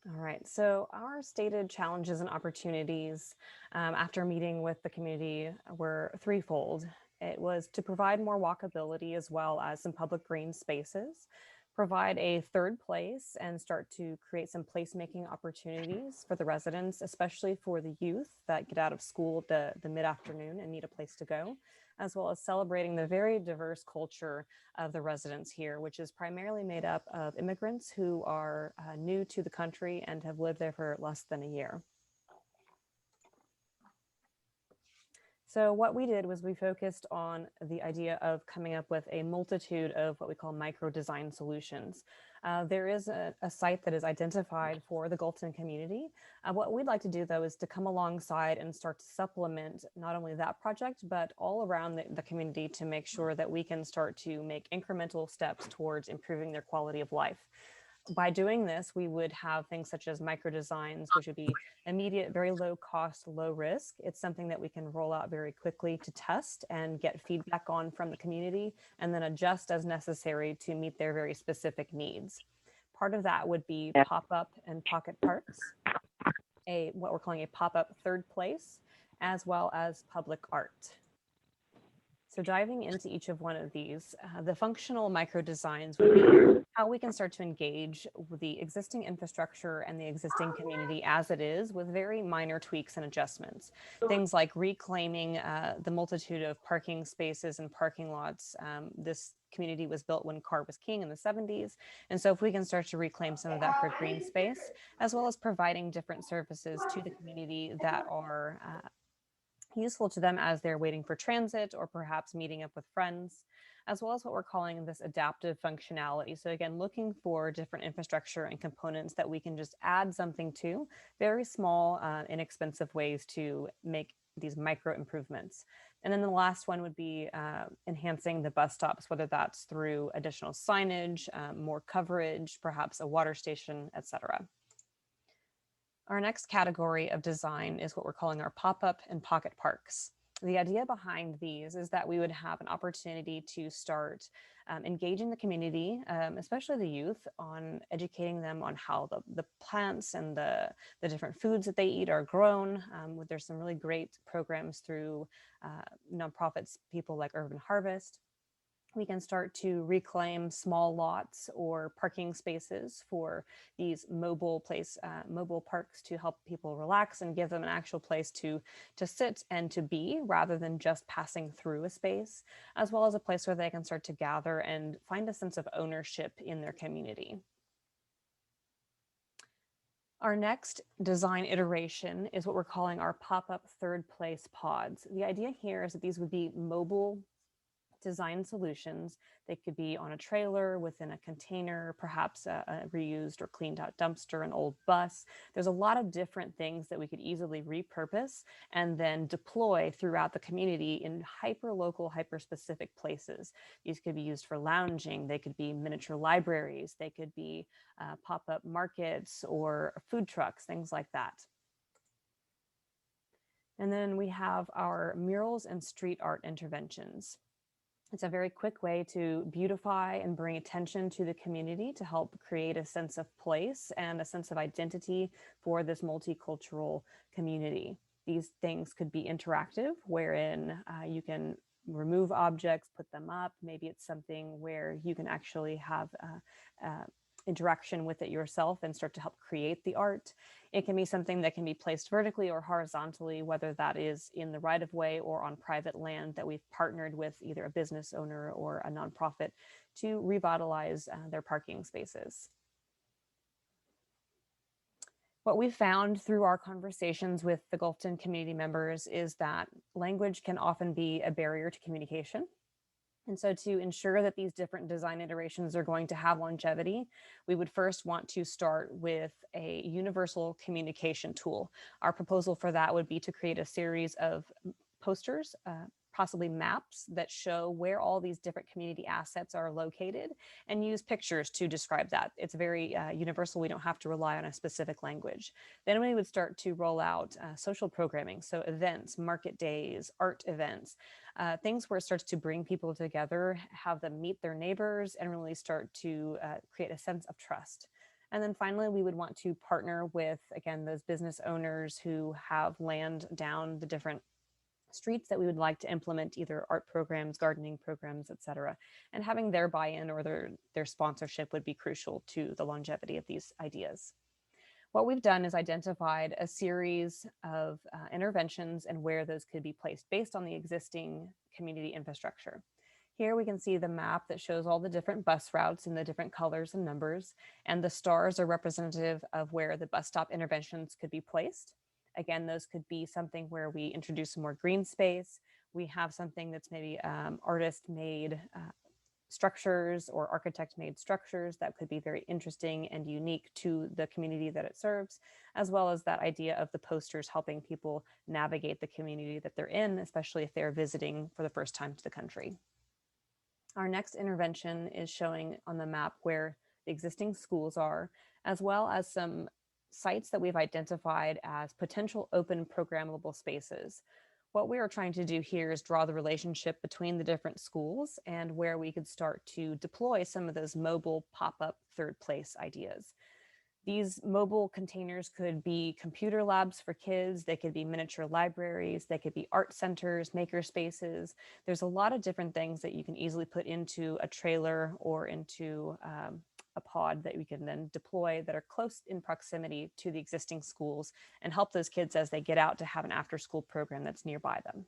All right, so our stated challenges and opportunities after meeting with the community were threefold. It was to provide more walkability as well as some public green spaces, provide a third place and start to create some placemaking opportunities for the residents, especially for the youth that get out of school the mid-afternoon and need a place to go, as well as celebrating the very diverse culture of the residents here, which is primarily made up of immigrants who are new to the country and have lived there for less than a year. So what we did was we focused on the idea of coming up with a multitude of what we call micro design solutions. There is a site that is identified for the Gulfton community. What we'd like to do, though, is to come alongside and start to supplement not only that project, but all around the community to make sure that we can start to make incremental steps towards improving their quality of life. By doing this, we would have things such as micro designs, which would be immediate, very low cost, low risk. It's something that we can roll out very quickly to test and get feedback on from the community, and then adjust as necessary to meet their very specific needs. Part of that would be pop-up and pocket parks, what we're calling a pop-up third place, as well as public art. So diving into each of one of these, the functional micro designs would be how we can start to engage with the existing infrastructure and the existing community as it is, with very minor tweaks and adjustments. Things like reclaiming the multitude of parking spaces and parking lots. This community was built when car was king in the 70s. And so if we can start to reclaim some of that for green space, as well as providing different services to the community that are useful to them as they're waiting for transit or perhaps meeting up with friends, as well as what we're calling this adaptive functionality. So again, looking for different infrastructure and components that we can just add something to, very small, inexpensive ways to make these micro improvements. And then the last one would be enhancing the bus stops, whether that's through additional signage, more coverage, perhaps a water station, etc. Our next category of design is what we're calling our pop-up and pocket parks. The idea behind these is that we would have an opportunity to start engaging the community, especially the youth, on educating them on how the plants and the different foods that they eat are grown. There's some really great programs through nonprofits, people like Urban Harvest. We can start to reclaim small lots or parking spaces for these mobile parks to help people relax and give them an actual place to sit and to be, rather than just passing through a space, as well as a place where they can start to gather and find a sense of ownership in their community. Our next design iteration is what we're calling our pop-up third place pods. The idea here is that these would be mobile design solutions. They could be on a trailer, within a container, perhaps a reused or cleaned out dumpster, an old bus. There's a lot of different things that we could easily repurpose and then deploy throughout the community in hyper-local, hyper-specific places. These could be used for lounging. They could be miniature libraries. They could be pop-up markets or food trucks, things like that. And then we have our murals and street art interventions. It's a very quick way to beautify and bring attention to the community to help create a sense of place and a sense of identity for this multicultural community. These things could be interactive, wherein you can remove objects, put them up. Maybe it's something where you can actually have interaction with it yourself and start to help create the art. It can be something that can be placed vertically or horizontally, whether that is in the right of way or on private land that we've partnered with either a business owner or a nonprofit to revitalize their parking spaces. What we found through our conversations with the Gulfton community members is that language can often be a barrier to communication. And so to ensure that these different design iterations are going to have longevity, we would first want to start with a universal communication tool. Our proposal for that would be to create a series of posters, possibly maps that show where all these different community assets are located, and use pictures to describe that. It's very universal. We don't have to rely on a specific language. Then we would start to roll out social programming, so events, market days, art events, things where it starts to bring people together, have them meet their neighbors, and really start to create a sense of trust. And then finally, we would want to partner with, again, those business owners who have land down the different streets that we would like to implement either art programs, gardening programs, etc. And having their buy-in or their sponsorship would be crucial to the longevity of these ideas. What we've done is identified a series of interventions and where those could be placed based on the existing community infrastructure. Here we can see the map that shows all the different bus routes in the different colors and numbers, and the stars are representative of where the bus stop interventions could be placed. Again, those could be something where we introduce some more green space. We have something that's maybe artist-made structures or architect-made structures that could be very interesting and unique to the community that it serves, as well as that idea of the posters helping people navigate the community that they're in, especially if they're visiting for the first time to the country. Our next intervention is showing on the map where the existing schools are, as well as some sites that we've identified as potential open programmable spaces. What we are trying to do here is draw the relationship between the different schools and where we could start to deploy some of those mobile pop-up third place ideas. These mobile containers could be computer labs for kids, they could be miniature libraries, they could be art centers, maker spaces. There's a lot of different things that you can easily put into a trailer or into a pod that we can then deploy that are close in proximity to the existing schools and help those kids as they get out to have an after-school program that's nearby them.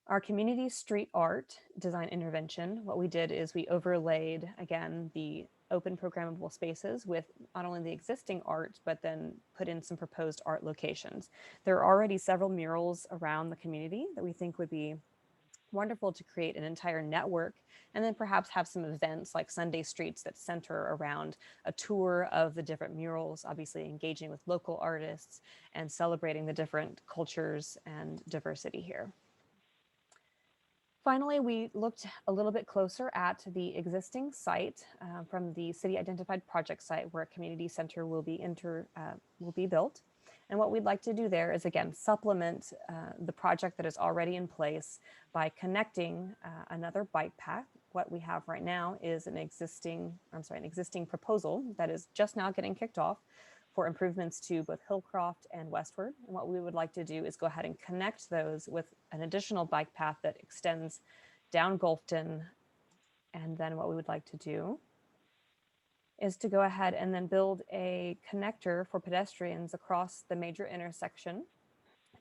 Our community street art design intervention, what we did is we overlaid, again, the open programmable spaces with not only the existing art, but then put in some proposed art locations. There are already several murals around the community that we think would be wonderful to create an entire network and then perhaps have some events like Sunday Streets that center around a tour of the different murals, obviously engaging with local artists and celebrating the different cultures and diversity here. Finally, we looked a little bit closer at the existing site from the city identified project site where a community center will be built. And what we'd like to do there is, again, supplement the project that is already in place by connecting another bike path. What we have right now is an existing proposal that is just now getting kicked off for improvements to both Hillcroft and Westwood. And what we would like to do is go ahead and connect those with an additional bike path that extends down Gulfton. And then what we would like to do is to go ahead and then build a connector for pedestrians across the major intersection,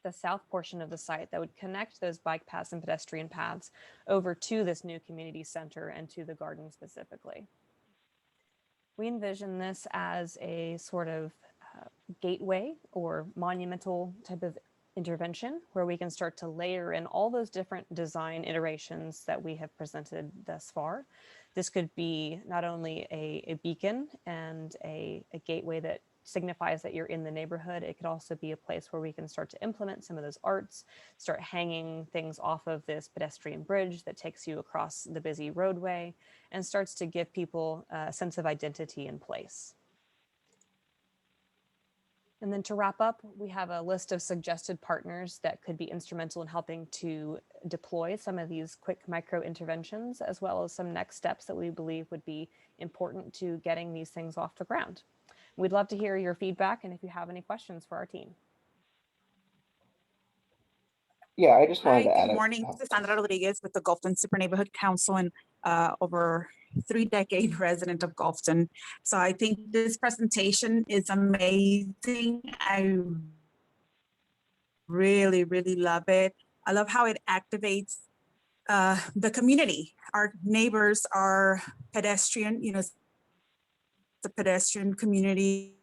the south portion of the site, that would connect those bike paths and pedestrian paths over to this new community center and to the garden specifically. We envision this as a sort of gateway or monumental type of intervention where we can start to layer in all those different design iterations that we have presented thus far. This could be not only a beacon and a gateway that signifies that you're in the neighborhood, it could also be a place where we can start to implement some of those arts, start hanging things off of this pedestrian bridge that takes you across the busy roadway and starts to give people a sense of identity in place. And then to wrap up, we have a list of suggested partners that could be instrumental in helping to deploy some of these quick micro interventions, as well as some next steps that we believe would be important to getting these things off the ground. We'd love to hear your feedback and if you have any questions for our team. Yeah, I just wanted Hi, to add good morning. This is Sandra Rodriguez with the Gulfton Super Neighborhood Council and over 3-decade resident of Gulfton. So I think this presentation is amazing. I really, really love it. I love how it activates the community. Our neighbors are pedestrian, you know, the pedestrian community.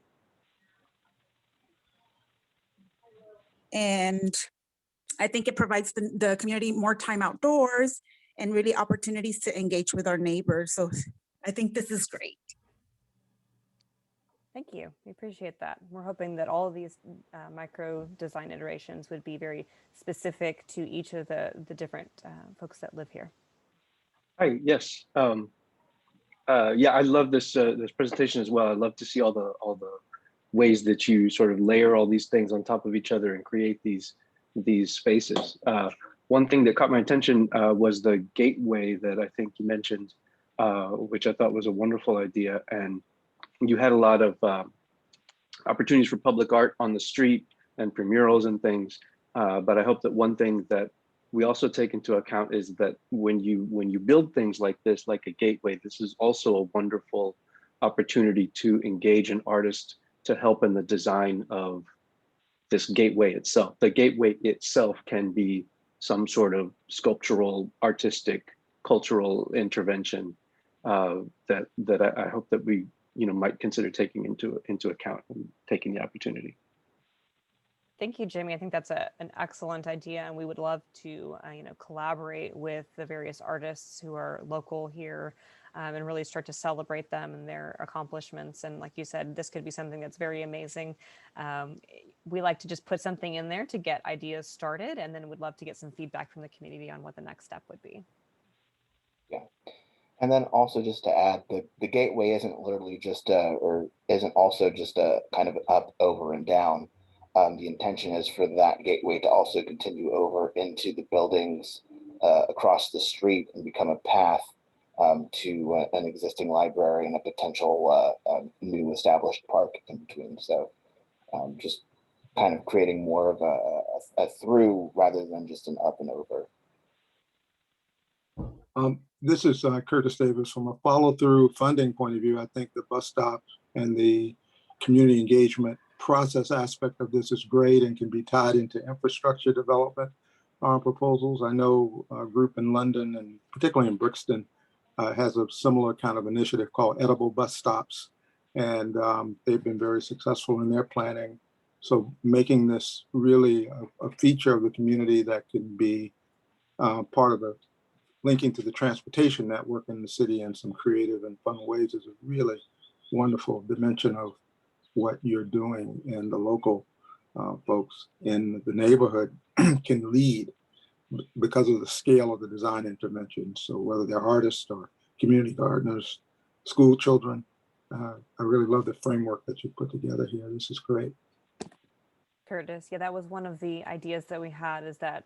And I think it provides the community more time outdoors and really opportunities to engage with our neighbors. So I think this is great. Thank you. We appreciate that. We're hoping that all of these micro design iterations would be very specific to each of the different folks that live here. Hi, yes. Yeah, I love this this presentation as well. I love to see all the ways that you sort of layer all these things on top of each other and create these spaces. One thing that caught my attention was the gateway that I think you mentioned, which I thought was a wonderful idea. And you had a lot of opportunities for public art on the street and for murals and things. But I hope that one thing that we also take into account is that when you build things like this, like a gateway, this is also a wonderful opportunity to engage an artist to help in the design of this gateway itself. The gateway itself can be some sort of sculptural, artistic, cultural intervention that I hope that we might consider taking into account and taking the opportunity. Thank you, Jamie. I think that's an excellent idea, and we would love to collaborate with the various artists who are local here and really start to celebrate them and their accomplishments. And like you said, this could be something that's very amazing. We like to just put something in there to get ideas started, and then would love to get some feedback from the community on what the next step would be. Yeah. And then also just to add, the gateway isn't literally just or isn't also just a kind of up, over, and down. The intention is for that gateway to also continue over into the buildings across the street and become a path to an existing library and a potential new established park in between. So just kind of creating more of a through rather than just an up and over. This is Curtis Davis. From a follow-through funding point of view, I think the bus stop and the community engagement process aspect of this is great and can be tied into infrastructure development proposals. I know a group in London and particularly in Brixton has a similar kind of initiative called Edible Bus Stops, and they've been very successful in their planning. So making this really a feature of the community that can be part of the linking to the transportation network in the city in some creative and fun ways is a really wonderful dimension of what you're doing, and the local folks in the neighborhood can lead because of the scale of the design intervention. So whether they're artists or community gardeners, school children, I really love the framework that you put together here. This is great. Curtis, yeah, that was one of the ideas that we had, is that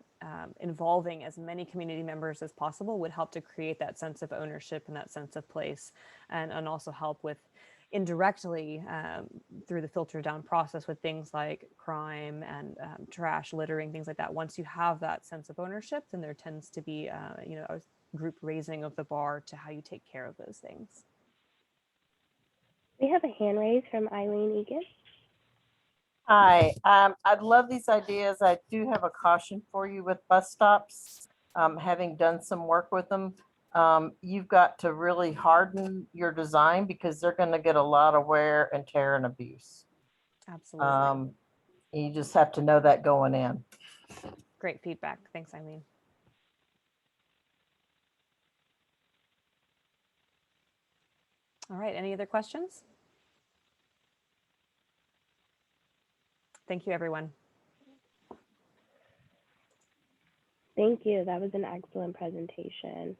involving as many community members as possible would help to create that sense of ownership and that sense of place, and also help with indirectly through the filter down process with things like crime and trash, littering, things like that. Once you have that sense of ownership, then there tends to be you know, a group raising of the bar to how you take care of those things. We have a hand raised from Eileen Egan. Hi, I'd love these ideas. I do have a caution for you with bus stops. Having done some work with them, you've got to really harden your design because they're going to get a lot of wear and tear and abuse. Absolutely. You just have to know that going in. Great feedback. Thanks, Eileen. All right, any other questions? Thank you, everyone. Thank you. That was an excellent presentation.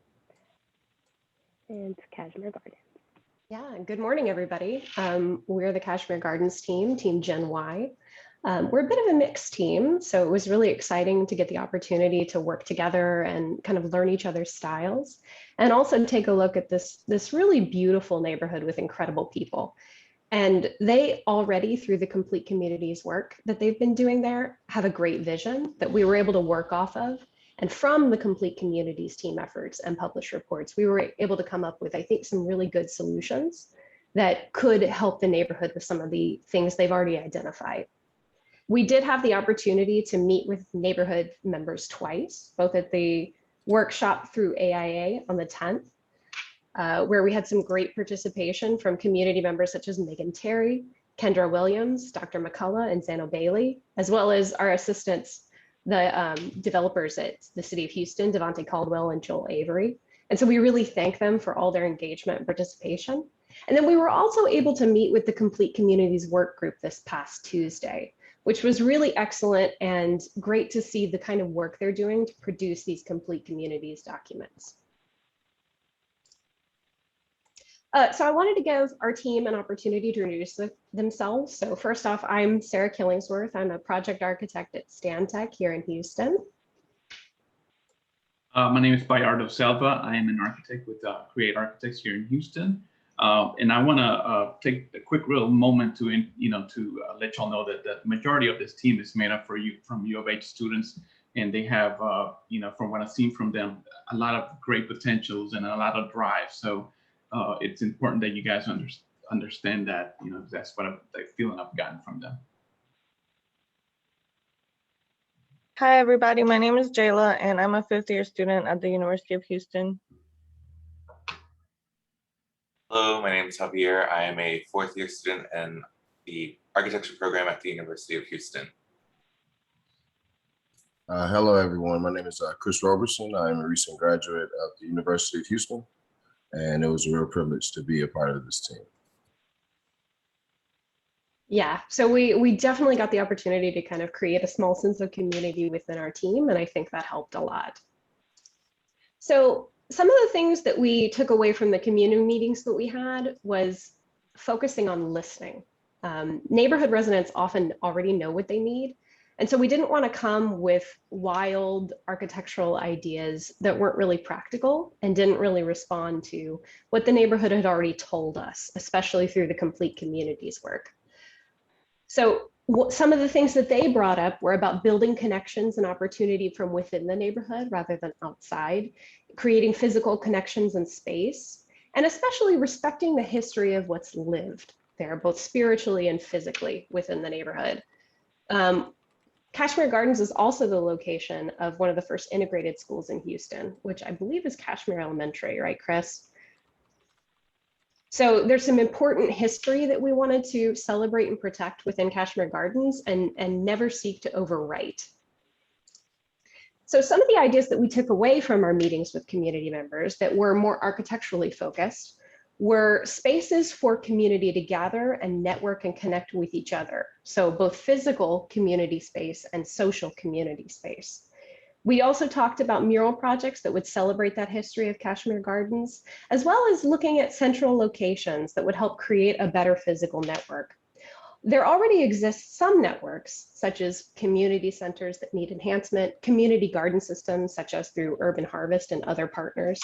And Kashmere Gardens. Yeah, good morning, everybody. We're the Kashmere Gardens team, Team Gen Y. We're a bit of a mixed team, so it was really exciting to get the opportunity to work together and kind of learn each other's styles, and also take a look at this really beautiful neighborhood with incredible people. And they already, through the Complete Communities work that they've been doing there, have a great vision that we were able to work off of. And from the Complete Communities team efforts and published reports, we were able to come up with, I think, some really good solutions that could help the neighborhood with some of the things they've already identified. We did have the opportunity to meet with neighborhood members twice, both at the workshop through AIA on the 10th, where we had some great participation from community members such as Megan Terry, Kendra Williams, Dr. McCullough, and Zano Bailey, as well as our assistants, the developers at the City of Houston, Devontae Caldwell and Joel Avery. And so we really thank them for all their engagement and participation. And then we were also able to meet with the Complete Communities work group this past Tuesday, which was really excellent and great to see the kind of work they're doing to produce these Complete Communities documents. So I wanted to give our team an opportunity to introduce themselves. So first off, I'm Sarah Killingsworth. I'm a project architect at Stantec here in Houston. My name is Bayardo Selva. I am an architect with Create Architects here in Houston. And I want to take a quick little moment to, let y'all know that the majority of this team is made up from U of H students. And they have, from what I've seen from them, a lot of great potentials and a lot of drive. So it's important that you guys understand that, that's what the feeling I've gotten from them. Hi, everybody. My name is Jayla, and I'm a fifth-year student at the University of Houston. Hello, my name is Javier. I am a fourth-year student in the architecture program at the University of Houston. Hello, everyone. My name is Chris Robertson. I am a recent graduate of the University of Houston, and it was a real privilege to be a part of this team. Yeah, so we definitely got the opportunity to kind of create a small sense of community within our team, and I think that helped a lot. So some of the things that we took away from the community meetings that we had was focusing on listening. Neighborhood residents often already know what they need, and so we didn't want to come with wild architectural ideas that weren't really practical and didn't really respond to what the neighborhood had already told us, especially through the Complete Communities work. So some of the things that they brought up were about building connections and opportunity from within the neighborhood rather than outside, creating physical connections and space, and especially respecting the history of what's lived there, both spiritually and physically within the neighborhood. Kashmere Gardens is also the location of one of the first integrated schools in Houston, which I believe is Kashmere Elementary, right, Chris? So there's some important history that we wanted to celebrate and protect within Kashmere Gardens and never seek to overwrite. So some of the ideas that we took away from our meetings with community members that were more architecturally focused were spaces for community to gather and network and connect with each other. So both physical community space and social community space. We also talked about mural projects that would celebrate that history of Kashmere Gardens, as well as looking at central locations that would help create a better physical network. There already exist some networks, such as community centers that need enhancement, community garden systems, such as through Urban Harvest and other partners,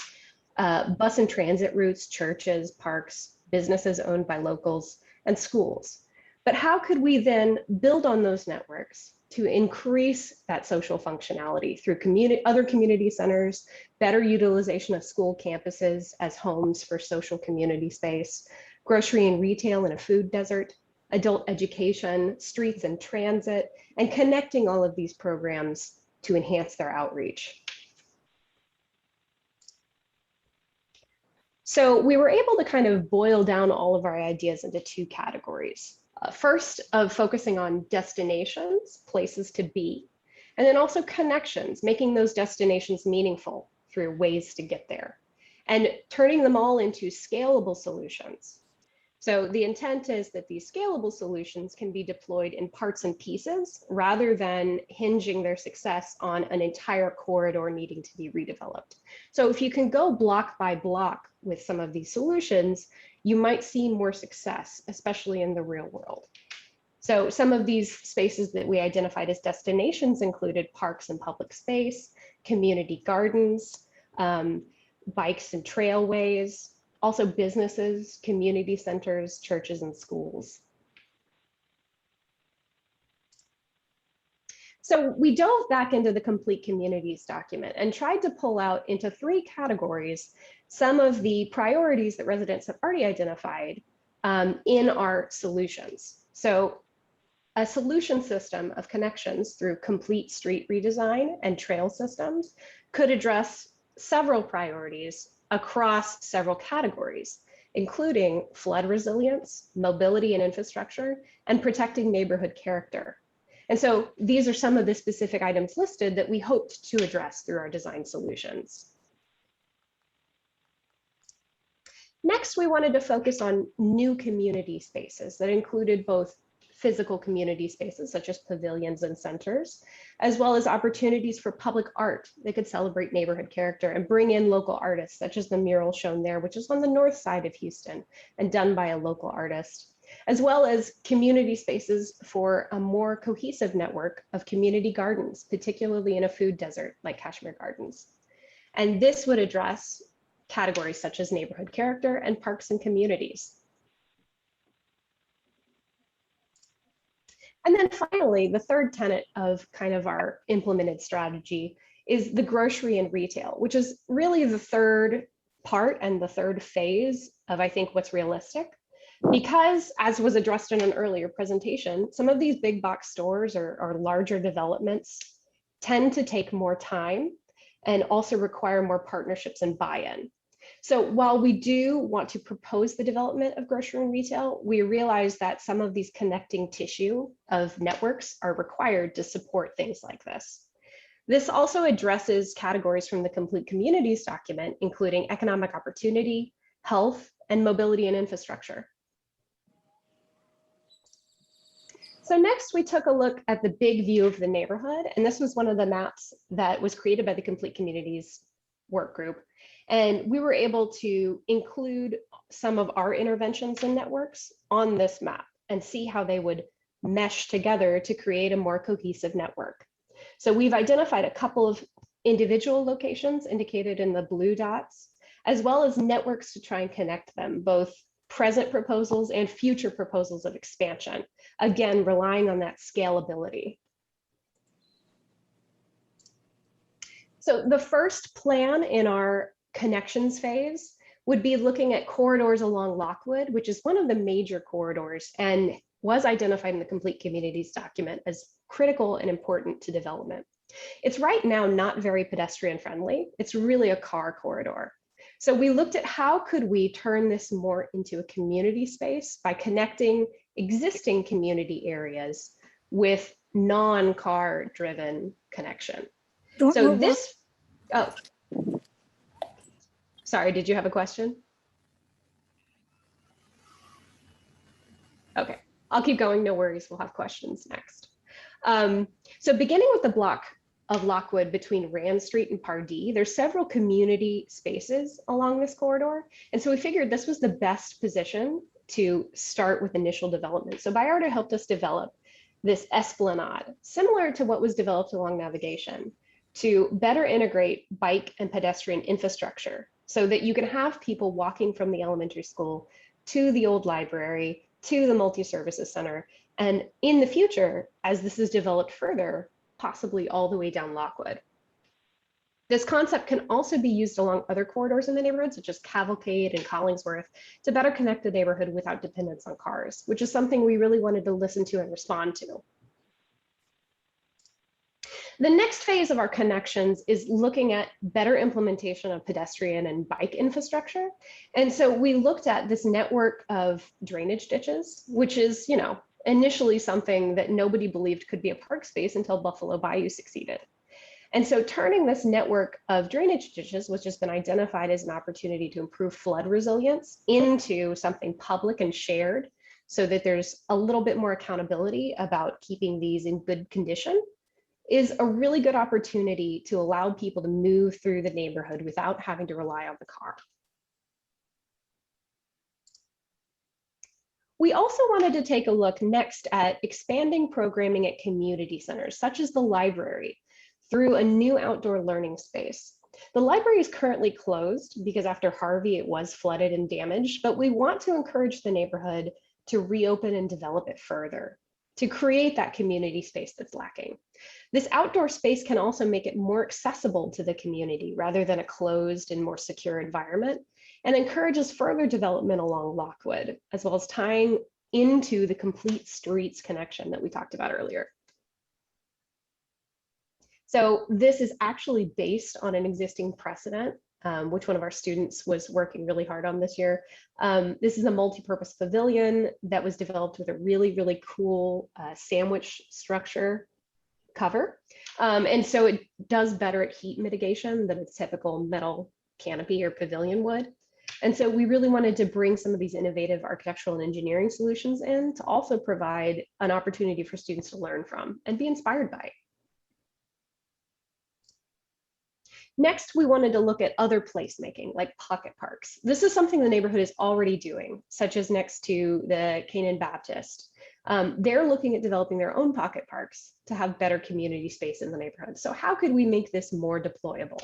bus and transit routes, churches, parks, businesses owned by locals, and schools. But how could we then build on those networks to increase that social functionality through other community centers, better utilization of school campuses as homes for social community space, grocery and retail in a food desert, adult education, streets and transit, and connecting all of these programs to enhance their outreach. So we were able to kind of boil down all of our ideas into two categories. First, of focusing on destinations, places to be, and then also connections, making those destinations meaningful through ways to get there, and turning them all into scalable solutions. So the intent is that these scalable solutions can be deployed in parts and pieces rather than hinging their success on an entire corridor needing to be redeveloped. So if you can go block by block with some of these solutions, you might see more success, especially in the real world. So some of these spaces that we identified as destinations included parks and public space, community gardens, bikes and trailways, also businesses, community centers, churches, and schools. So we dove back into the Complete Communities document and tried to pull out into three categories some of the priorities that residents have already identified in our solutions. So a solution system of connections through complete street redesign and trail systems could address several priorities across several categories, including flood resilience, mobility and infrastructure, and protecting neighborhood character. And so these are some of the specific items listed that we hoped to address through our design solutions. Next, we wanted to focus on new community spaces that included both physical community spaces such as pavilions and centers, as well as opportunities for public art that could celebrate neighborhood character and bring in local artists, such as the mural shown there, which is on the north side of Houston and done by a local artist, as well as community spaces for a more cohesive network of community gardens, particularly in a food desert like Kashmere Gardens. And this would address categories such as neighborhood character and parks and communities. And then finally, the third tenet of kind of our implemented strategy is the grocery and retail, which is really the third part and the third phase of, I think, what's realistic. Because, as was addressed in an earlier presentation, some of these big box stores or larger developments tend to take more time and also require more partnerships and buy-in. So while we do want to propose the development of grocery and retail, we realize that some of these connecting tissue of networks are required to support things like this. This also addresses categories from the Complete Communities document, including economic opportunity, health, and mobility and infrastructure. So next, we took a look at the big view of the neighborhood, and this was one of the maps that was created by the Complete Communities work group. And we were able to include some of our interventions and networks on this map and see how they would mesh together to create a more cohesive network. So we've identified a couple of individual locations indicated in the blue dots, as well as networks to try and connect them, both present proposals and future proposals of expansion, again, relying on that scalability. So the first plan in our connections phase would be looking at corridors along Lockwood, which is one of the major corridors and was identified in the Complete Communities document as critical and important to development. It's right now not very pedestrian friendly. It's really a car corridor. So we looked at how could we turn this more into a community space by connecting existing community areas with non-car driven connection. So this, oh, sorry, did you have a question? Okay, I'll keep going, no worries, we'll have questions next. So beginning with the block of Lockwood between Rand Street and Pardee, there's several community spaces along this corridor. And so we figured this was the best position to start with initial development. So Bayardo helped us develop this esplanade, similar to what was developed along Navigation, to better integrate bike and pedestrian infrastructure so that you can have people walking from the elementary school to the old library, to the multi-services center. And in the future, as this is developed further, possibly all the way down Lockwood. This concept can also be used along other corridors in the neighborhood, such as Cavalcade and Collingsworth, to better connect the neighborhood without dependence on cars, which is something we really wanted to listen to and respond to. The next phase of our connections is looking at better implementation of pedestrian and bike infrastructure. And so we looked at this network of drainage ditches, which is, you know, initially something that nobody believed could be a park space until Buffalo Bayou succeeded. And so turning this network of drainage ditches, which has been identified as an opportunity to improve flood resilience, into something public and shared so that there's a little bit more accountability about keeping these in good condition, is a really good opportunity to allow people to move through the neighborhood without having to rely on the car. We also wanted to take a look next at expanding programming at community centers, such as the library, through a new outdoor learning space. The library is currently closed because after Harvey, it was flooded and damaged, but we want to encourage the neighborhood to reopen and develop it further, to create that community space that's lacking. This outdoor space can also make it more accessible to the community rather than a closed and more secure environment, and encourages further development along Lockwood, as well as tying into the complete streets connection that we talked about earlier. So this is actually based on an existing precedent, which one of our students was working really hard on this year. This is a multi-purpose pavilion that was developed with a really, really cool sandwich structure cover. And so it does better at heat mitigation than a typical metal canopy or pavilion would. And so we really wanted to bring some of these innovative architectural and engineering solutions in to also provide an opportunity for students to learn from and be inspired by. Next, we wanted to look at other placemaking, like pocket parks. This is something the neighborhood is already doing, such as next to the Canaan Baptist. They're looking at developing their own pocket parks to have better community space in the neighborhood. So how could we make this more deployable?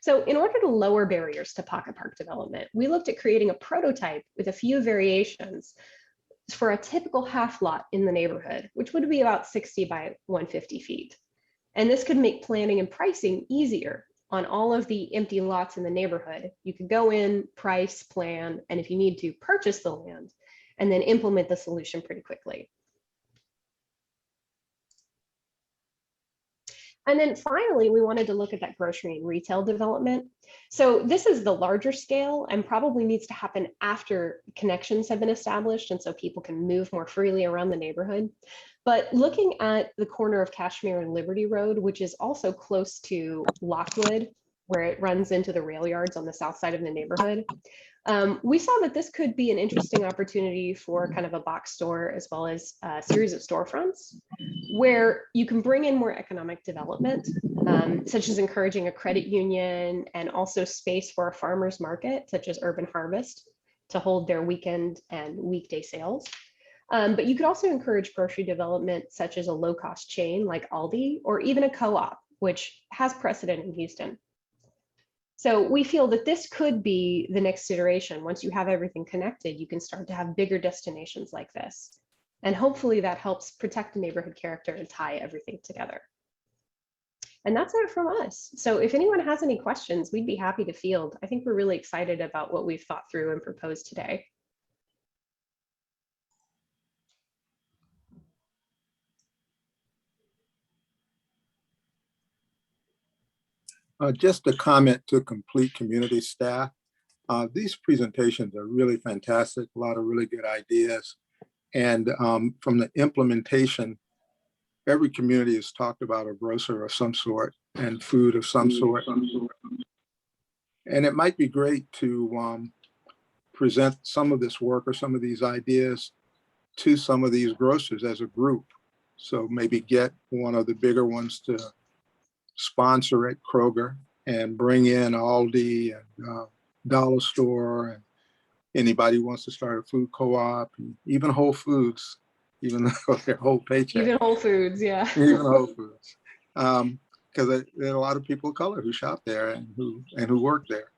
So in order to lower barriers to pocket park development, we looked at creating a prototype with a few variations for a typical half lot in the neighborhood, which would be about 60 by 150 feet. And this could make planning and pricing easier on all of the empty lots in the neighborhood. You could go in, price, plan, and if you need to, purchase the land, and then implement the solution pretty quickly. And then finally, we wanted to look at that grocery and retail development. So this is the larger scale and probably needs to happen after connections have been established, and so people can move more freely around the neighborhood. But looking at the corner of Kashmere and Liberty Road, which is also close to Lockwood, where it runs into the rail yards on the south side of the neighborhood, we saw that this could be an interesting opportunity for kind of a box store as well as a series of storefronts where you can bring in more economic development, such as encouraging a credit union and also space for a farmer's market, such as Urban Harvest, to hold their weekend and weekday sales. But you could also encourage grocery development, such as a low-cost chain like Aldi, or even a co-op, which has precedent in Houston. So we feel that this could be the next iteration. Once you have everything connected, you can start to have bigger destinations like this. And hopefully that helps protect the neighborhood character and tie everything together. And that's it from us. So if anyone has any questions, we'd be happy to field. I think we're really excited about what we've thought through and proposed today. Just a comment to complete community staff. These presentations are really fantastic, a lot of really good ideas. And from the implementation, every community has talked about a grocer of some sort. and food of some sort. And it might be great to present some of this work or some of these ideas to some of these grocers as a group. So maybe get one of the bigger ones to sponsor it, Kroger, and bring in Aldi and Dollar Store, and anybody who wants to start a food co-op, and even Whole Foods, even though their whole paycheck. Even Whole Foods, yeah. Even Whole Foods. Because there are a lot of people of color who shop there and who work there.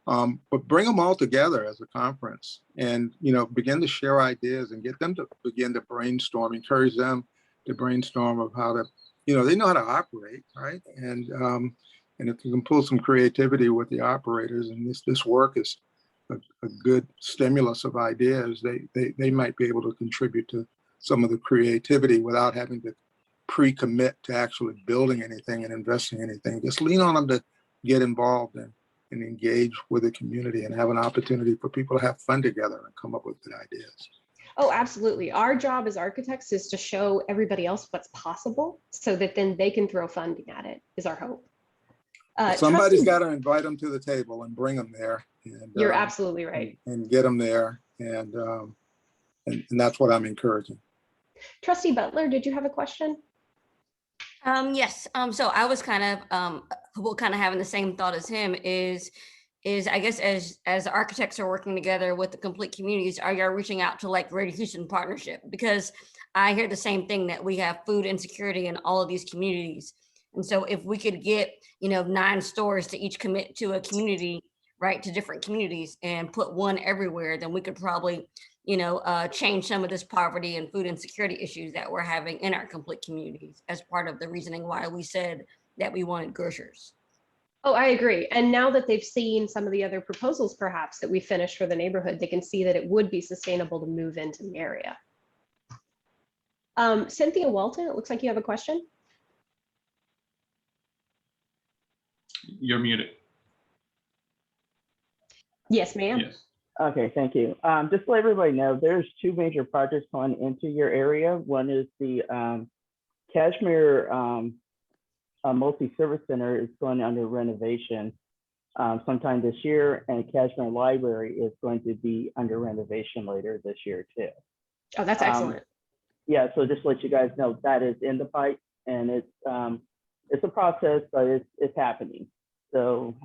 But bring them all together as a conference and, begin to share ideas and get them to begin to brainstorm, encourage them to brainstorm of how to, they know how to operate, right? And if you can pull some creativity with the operators, and this work is a good stimulus of ideas, they might be able to contribute to some of the creativity without having to pre-commit to actually building anything and investing anything. Just lean on them to get involved and engage with the community and have an opportunity for people to have fun together and come up with good ideas. Oh, absolutely. Our job as architects is to show everybody else what's possible so that then they can throw funding at it, is our hope. Somebody's got to invite them to the table and bring them there. And, you're absolutely right. And get them there. And that's what I'm encouraging. Trustee Butler, did you have a question? Yes. So I was kind of having the same thought as him is I guess as architects are working together with the complete communities, are y'all reaching out to like Greater Houston Partnership? Because I hear the same thing, that we have food insecurity in all of these communities. And so if we could get, 9 stores to each commit to a community, right, to different communities and put one everywhere, then we could probably, change some of this poverty and food insecurity issues that we're having in our complete communities as part of the reasoning why we said that we wanted grocers. Oh, I agree. And now that they've seen some of the other proposals, perhaps that we finished for the neighborhood, they can see that it would be sustainable to move into the area. Cynthia Walton, it looks like you have a question. You're muted. Yes, ma'am. Yes. Okay, thank you. Just to let everybody know, there's 2 major projects going into your area. One is the Kashmere Multi-Service Center is going under renovation sometime this year, and Kashmere Library is going to be under renovation later this year too. Oh, that's excellent. Yeah, so just to let you guys know, that is in the pipe, and it's a process, but it's happening. So,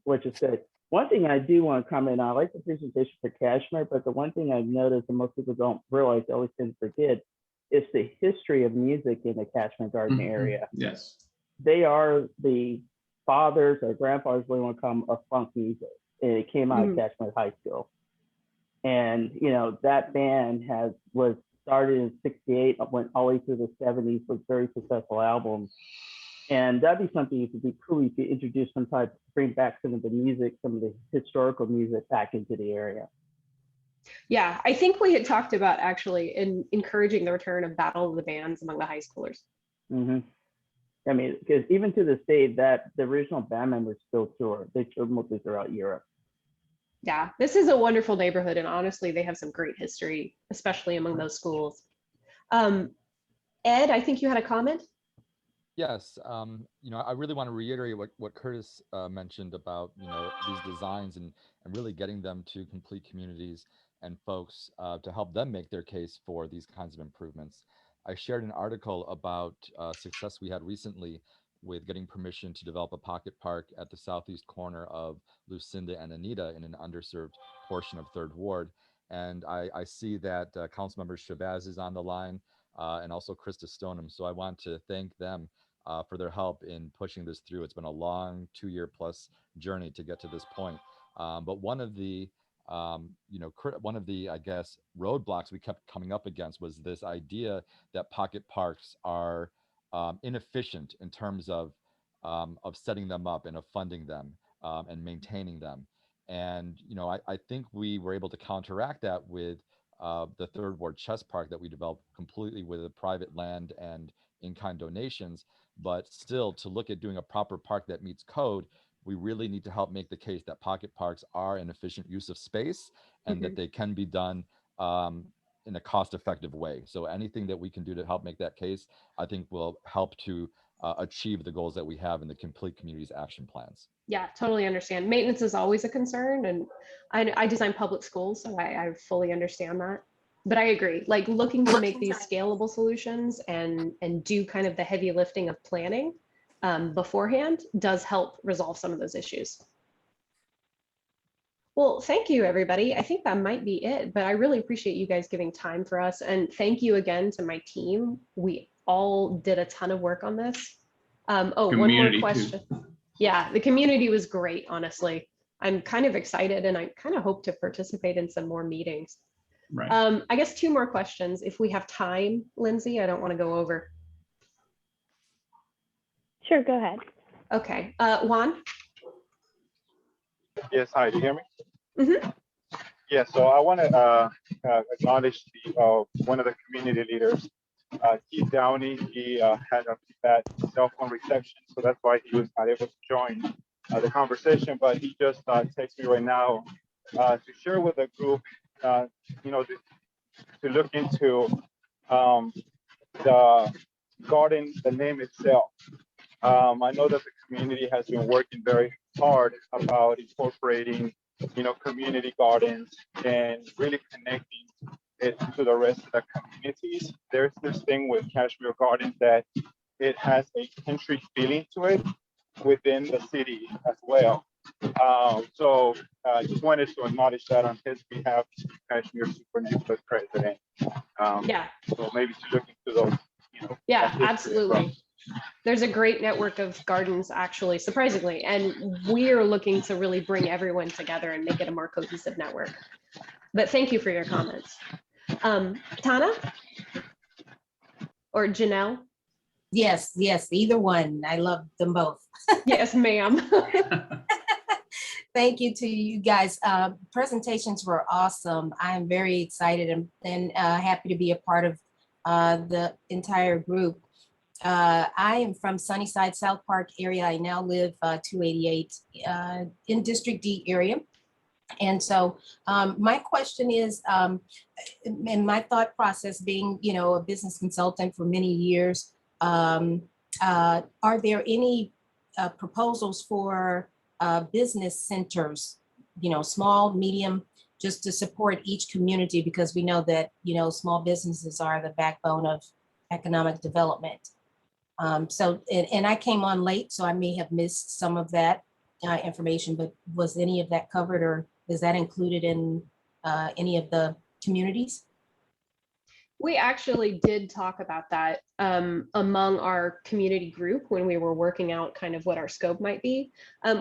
which is good. One thing I do want to comment on, I like the presentation for Kashmere, but the one thing I've noticed and most people don't realize, they always tend to forget, is the history of music in the Kashmere Garden area. Yes. They are the fathers or grandfathers, what you want to call them, of funk music. And it came out of Kashmere High School. And, that band was started in '68, went all the way through the '70s with very successful albums. And that'd be something you could be cool if you introduce some type, bring back some of the music, some of the historical music back into the area. Yeah, I think we had talked about actually encouraging the return of Battle of the Bands among the high schoolers. Mm-hmm. I mean, because even to this day, that the original band members still tour. They tour mostly throughout Europe. Yeah, this is a wonderful neighborhood, and honestly, they have some great history, especially among those schools. Ed, I think you had a comment. Yes, I really want to reiterate what Curtis mentioned about these designs and really getting them to complete communities and folks to help them make their case for these kinds of improvements. I shared an article about success we had recently with getting permission to develop a pocket park at the southeast corner of Lucinda and Anita in an underserved portion of 3rd Ward. And I see that Councilmember Shabazz is on the line and also Krista Stoneham. So I want to thank them for their help in pushing this through. It's been a long 2-year plus journey to get to this point. But one of the, I guess, roadblocks we kept coming up against was this idea that pocket parks are inefficient in terms of setting them up and of funding them and maintaining them. And, I think we were able to counteract that with the 3rd Ward Chess Park that we developed completely with a private land and in-kind donations. But still, to look at doing a proper park that meets code, we really need to help make the case that pocket parks are an efficient use of space and that they can be done in a cost-effective way. So anything that we can do to help make that case, I think will help to achieve the goals that we have in the complete communities action plans. Yeah, totally understand. Maintenance is always a concern, and I design public schools, so I fully understand that. But I agree, like looking to make these scalable solutions and do kind of the heavy lifting of planning beforehand does help resolve some of those issues. Well, thank you, everybody. I think that might be it, but I really appreciate you guys giving time for us. And thank you again to my team. We all did a ton of work on this. Oh, one more question. Yeah, the community was great, honestly. I'm kind of excited and I kind of hope to participate in some more meetings. Right. I guess 2 more questions if we have time, Lindsay. I don't want to go over. Sure, go ahead. Okay, Juan? Yes, hi, do you hear me? Mm-hmm. Yeah, so I want to acknowledge the one of the community leaders, Keith Downey. He had a bad cell phone reception, so that's why he was not able to join the conversation. But he just texted me right now to share with the group, you know, to look into the garden, the name itself. I know that the community has been working very hard about incorporating, you know, community gardens and really connecting it to the rest of the communities. There's this thing with Kashmere Gardens that it has a country feeling to it within the city as well. So I just wanted to acknowledge that on his behalf, Kashmere Super Neighborhood President. Yeah. So maybe to look into those, you know. Yeah, absolutely. There's a great network of gardens, actually, surprisingly, and we're looking to really bring everyone together and make it a more cohesive network. But thank you for your comments. Tana or Janelle? Yes, either one. I love them both. Yes, ma'am. Thank you to you guys. Presentations were awesome. I am very excited and happy to be a part of the entire group. I am from Sunnyside, South Park area. I now live 288 in District D area. And so my question is, in my thought process being, you know, a business consultant for many years, are there any proposals for business centers, you know, small, medium, just to support each community, because we know that, you know, small businesses are the backbone of economic development. So, and I came on late, so I may have missed some of that information, but was any of that covered, or is that included in any of the communities? We actually did talk about that among our community group when we were working out kind of what our scope might be.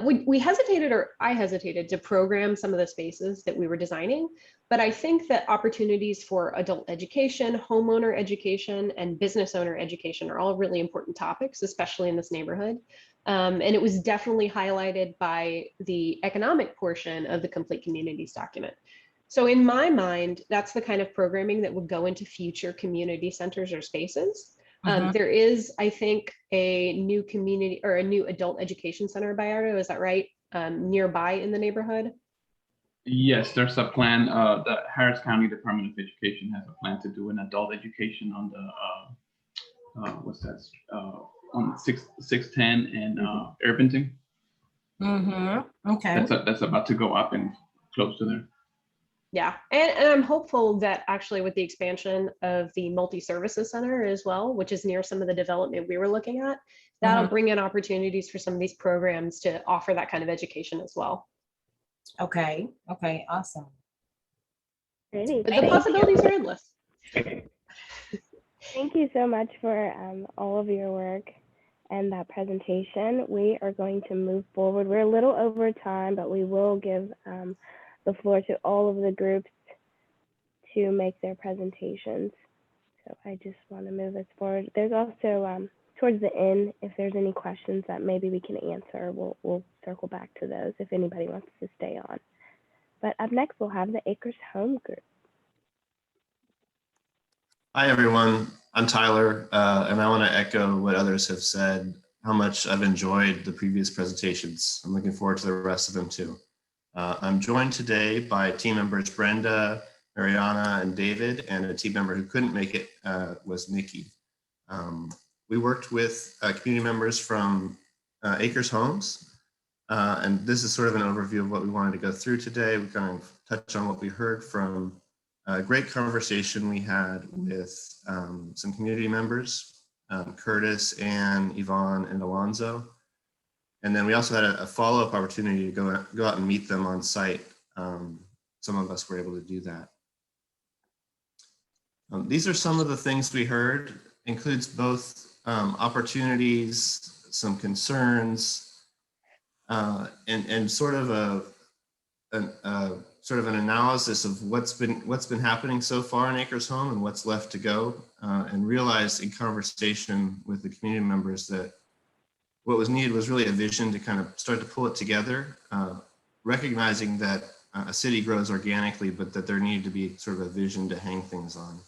We hesitated, or I hesitated, to program some of the spaces that we were designing, but I think that opportunities for adult education, homeowner education, and business owner education are all really important topics, especially in this neighborhood. And it was definitely highlighted by the economic portion of the Complete Communities document. So in my mind, that's the kind of programming that would go into future community centers or spaces. There is, I think, a new community or a new adult education center, Bayardo, is that right? Nearby in the neighborhood? Yes, there's a plan. The Harris County Department of Education has a plan to do an adult education on the, what's that? On 610 and Irvington. Okay. That's about to go up and close to there. Yeah, and I'm hopeful that actually with the expansion of the multi-services center as well, which is near some of the development we were looking at, that'll bring in opportunities for some of these programs to offer that kind of education as well. Okay, awesome. Ready. But the possibilities are endless. Thank you so much for all of your work and that presentation. We are going to move forward. We're a little over time, but we will give the floor to all of the groups to make their presentations. So I just want to move us forward. There's also towards the end, if there's any questions that maybe we can answer, we'll circle back to those if anybody wants to stay on. But up next, we'll have the Acres Home Group. Hi, everyone. I'm Tyler, and I want to echo what others have said, how much I've enjoyed the previous presentations. I'm looking forward to the rest of them too. I'm joined today by team members Brenda, Mariana, and David, and a team member who couldn't make it was Nikki. we worked with community members from Acres Homes. And this is sort of an overview of what we wanted to go through today. We kind of touch on what we heard from a great conversation we had with some community members, Curtis, Ann, Yvonne, and Alonzo. And then we also had a follow-up opportunity to go out and meet them on site. Some of us were able to do that. These are some of the things we heard. Includes both opportunities, some concerns, and sort of an analysis of what's been happening so far in Acres Home and what's left to go, and realized in conversation with the community members that what was needed was really a vision to kind of start to pull it together, recognizing that a city grows organically, but that there needed to be sort of a vision to hang things on.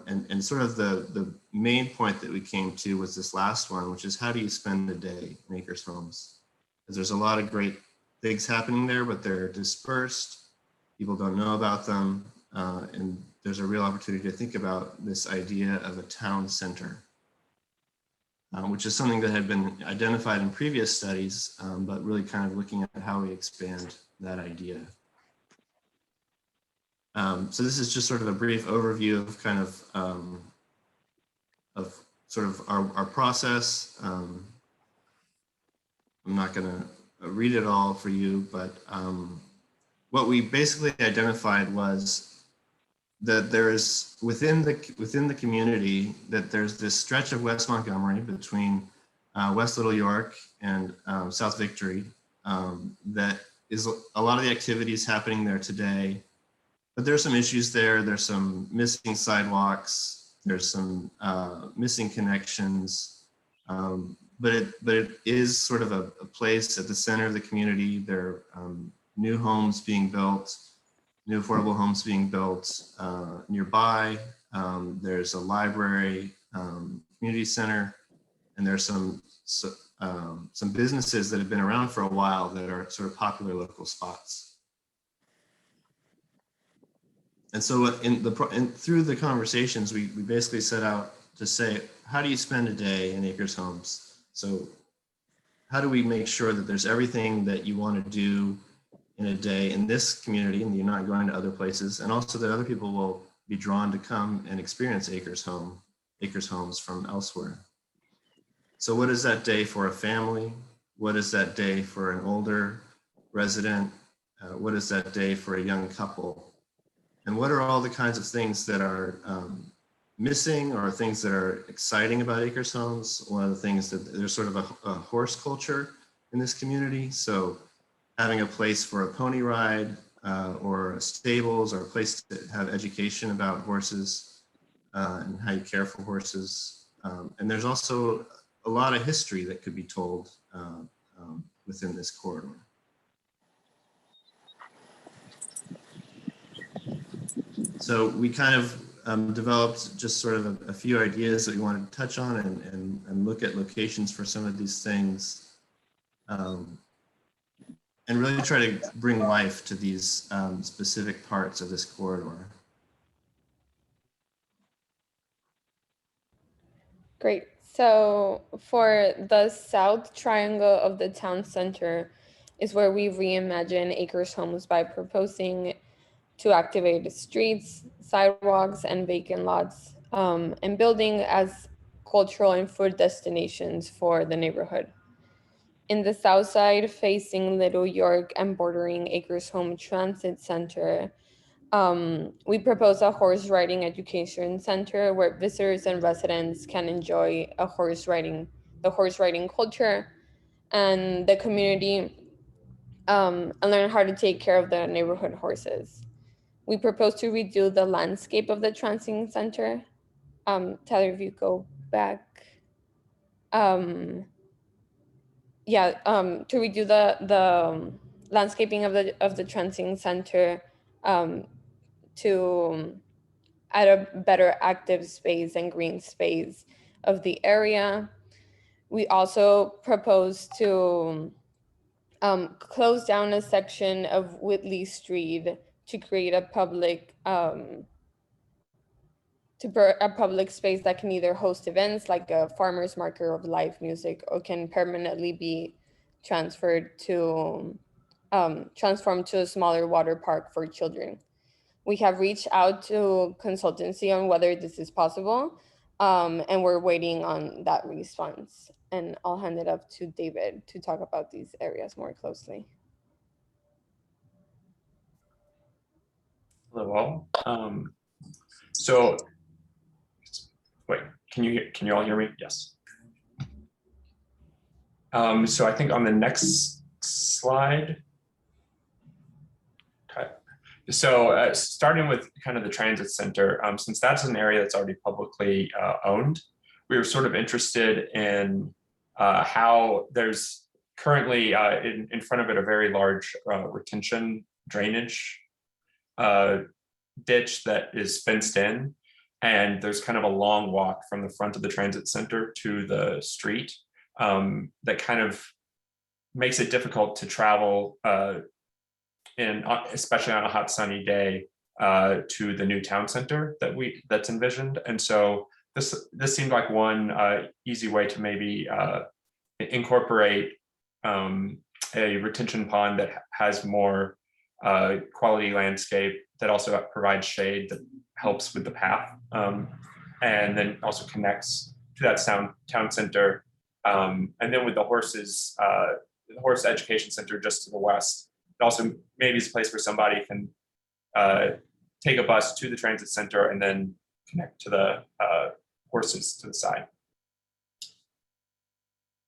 And sort of the main point that we came to was this last one, which is how do you spend a day in Acres Homes? Because there's a lot of great things happening there, but they're dispersed. People don't know about them. And there's a real opportunity to think about this idea of a town center, which is something that had been identified in previous studies, but really kind of looking at how we expand that idea. So this is just sort of a brief overview of kind of our process. I'm not going to read it all for you, but what we basically identified was that there is within the community that there's this stretch of West Montgomery between West Little York and South Victory that is a lot of the activities happening there today. But there's some issues there. There's some missing sidewalks. There's some missing connections. But it is sort of a place at the center of the community. There are new homes being built, new affordable homes being built nearby. There's a library, community center, and there's some businesses that have been around for a while that are sort of popular local spots. And so through the conversations, we basically set out to say, how do you spend a day in Acres Homes? So how do we make sure that there's everything that you want to do in a day in this community and you're not going to other places, and also that other people will be drawn to come and experience Acres Homes from elsewhere. So what is that day for a family? What is that day for an older resident? What is that day for a young couple? And what are all the kinds of things that are missing or things that are exciting about Acres Homes? One of the things that there's sort of a horse culture in this community. So having a place for a pony ride or stables or a place to have education about horses and how you care for horses. And there's also a lot of history that could be told within this corridor. So we kind of developed just sort of a few ideas that we wanted to touch on and look at locations for some of these things and really try to bring life to these specific parts of this corridor. Great. So for the south triangle of the town center is where we reimagine Acres Homes by proposing to activate streets, sidewalks, and vacant lots, and building as cultural and food destinations for the neighborhood. In the south side, facing Little York and bordering Acres Home Transit Center, we propose a horse riding education center where visitors and residents can enjoy the horse riding culture and the community, and learn how to take care of the neighborhood horses. We propose to redo the landscape of the transit center. Tyler, if you go back. To redo the landscaping of the transit center to add a better active space and green space of the area. We also propose to close down a section of Whitley Street to create a public a public space that can either host events like a farmer's market of live music, or can permanently be transferred to transformed to a smaller water park for children. We have reached out to consultancy on whether this is possible, and we're waiting on that response. And I'll hand it up to David to talk about these areas more closely. Hello all. So wait, can you all hear me? Yes. So I think on the next slide. So starting with kind of the transit center, since that's an area that's already publicly owned, we were sort of interested in how there's currently in front of it a very large retention drainage ditch that is fenced in. And there's kind of a long walk from the front of the transit center to the street that kind of makes it difficult to travel especially on a hot sunny day to the new town center that's envisioned. And so this seemed like one easy way to maybe incorporate a retention pond that has more quality landscape, that also provides shade that helps with the path, and then also connects to that town center. And then with the horses, the horse education center just to the west, it also maybe is a place where somebody can take a bus to the transit center and then connect to the horses to the side.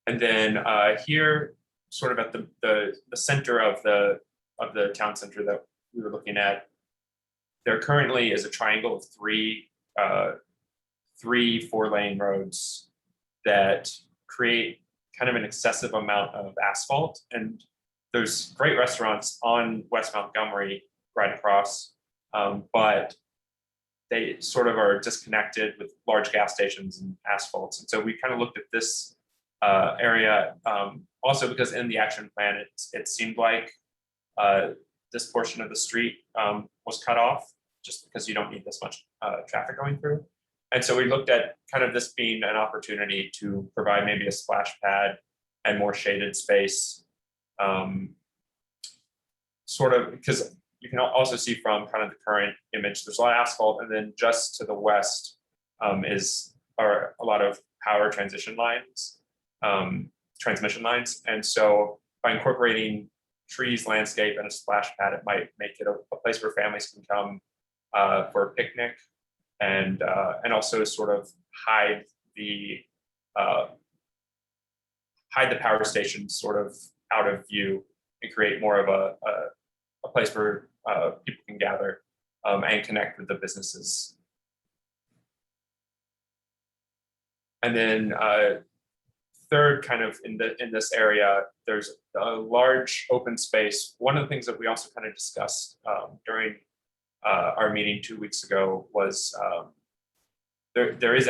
And then here, sort of at the center of the town center that we were looking at, there currently is a triangle of three 4-lane roads that create kind of an excessive amount of asphalt. And there's great restaurants on West Montgomery right across, but they sort of are disconnected with large gas stations and asphalts. And so we kind of looked at this area also because in the action plan, it seemed like this portion of the street was cut off just because you don't need this much traffic going through. And so we looked at kind of this being an opportunity to provide maybe a splash pad and more shaded space, sort of, because you can also see from kind of the current image, there's a lot of asphalt, and then just to the west are a lot of power transmission lines. And so by incorporating trees, landscape, and a splash pad, it might make it a place where families can come for a picnic, and also sort of hide the power station sort of out of view and create more of a place where people can gather and connect with the businesses. And then third, kind of in this area, there's a large open space. One of the things that we also kind of discussed during our meeting 2 weeks ago was there's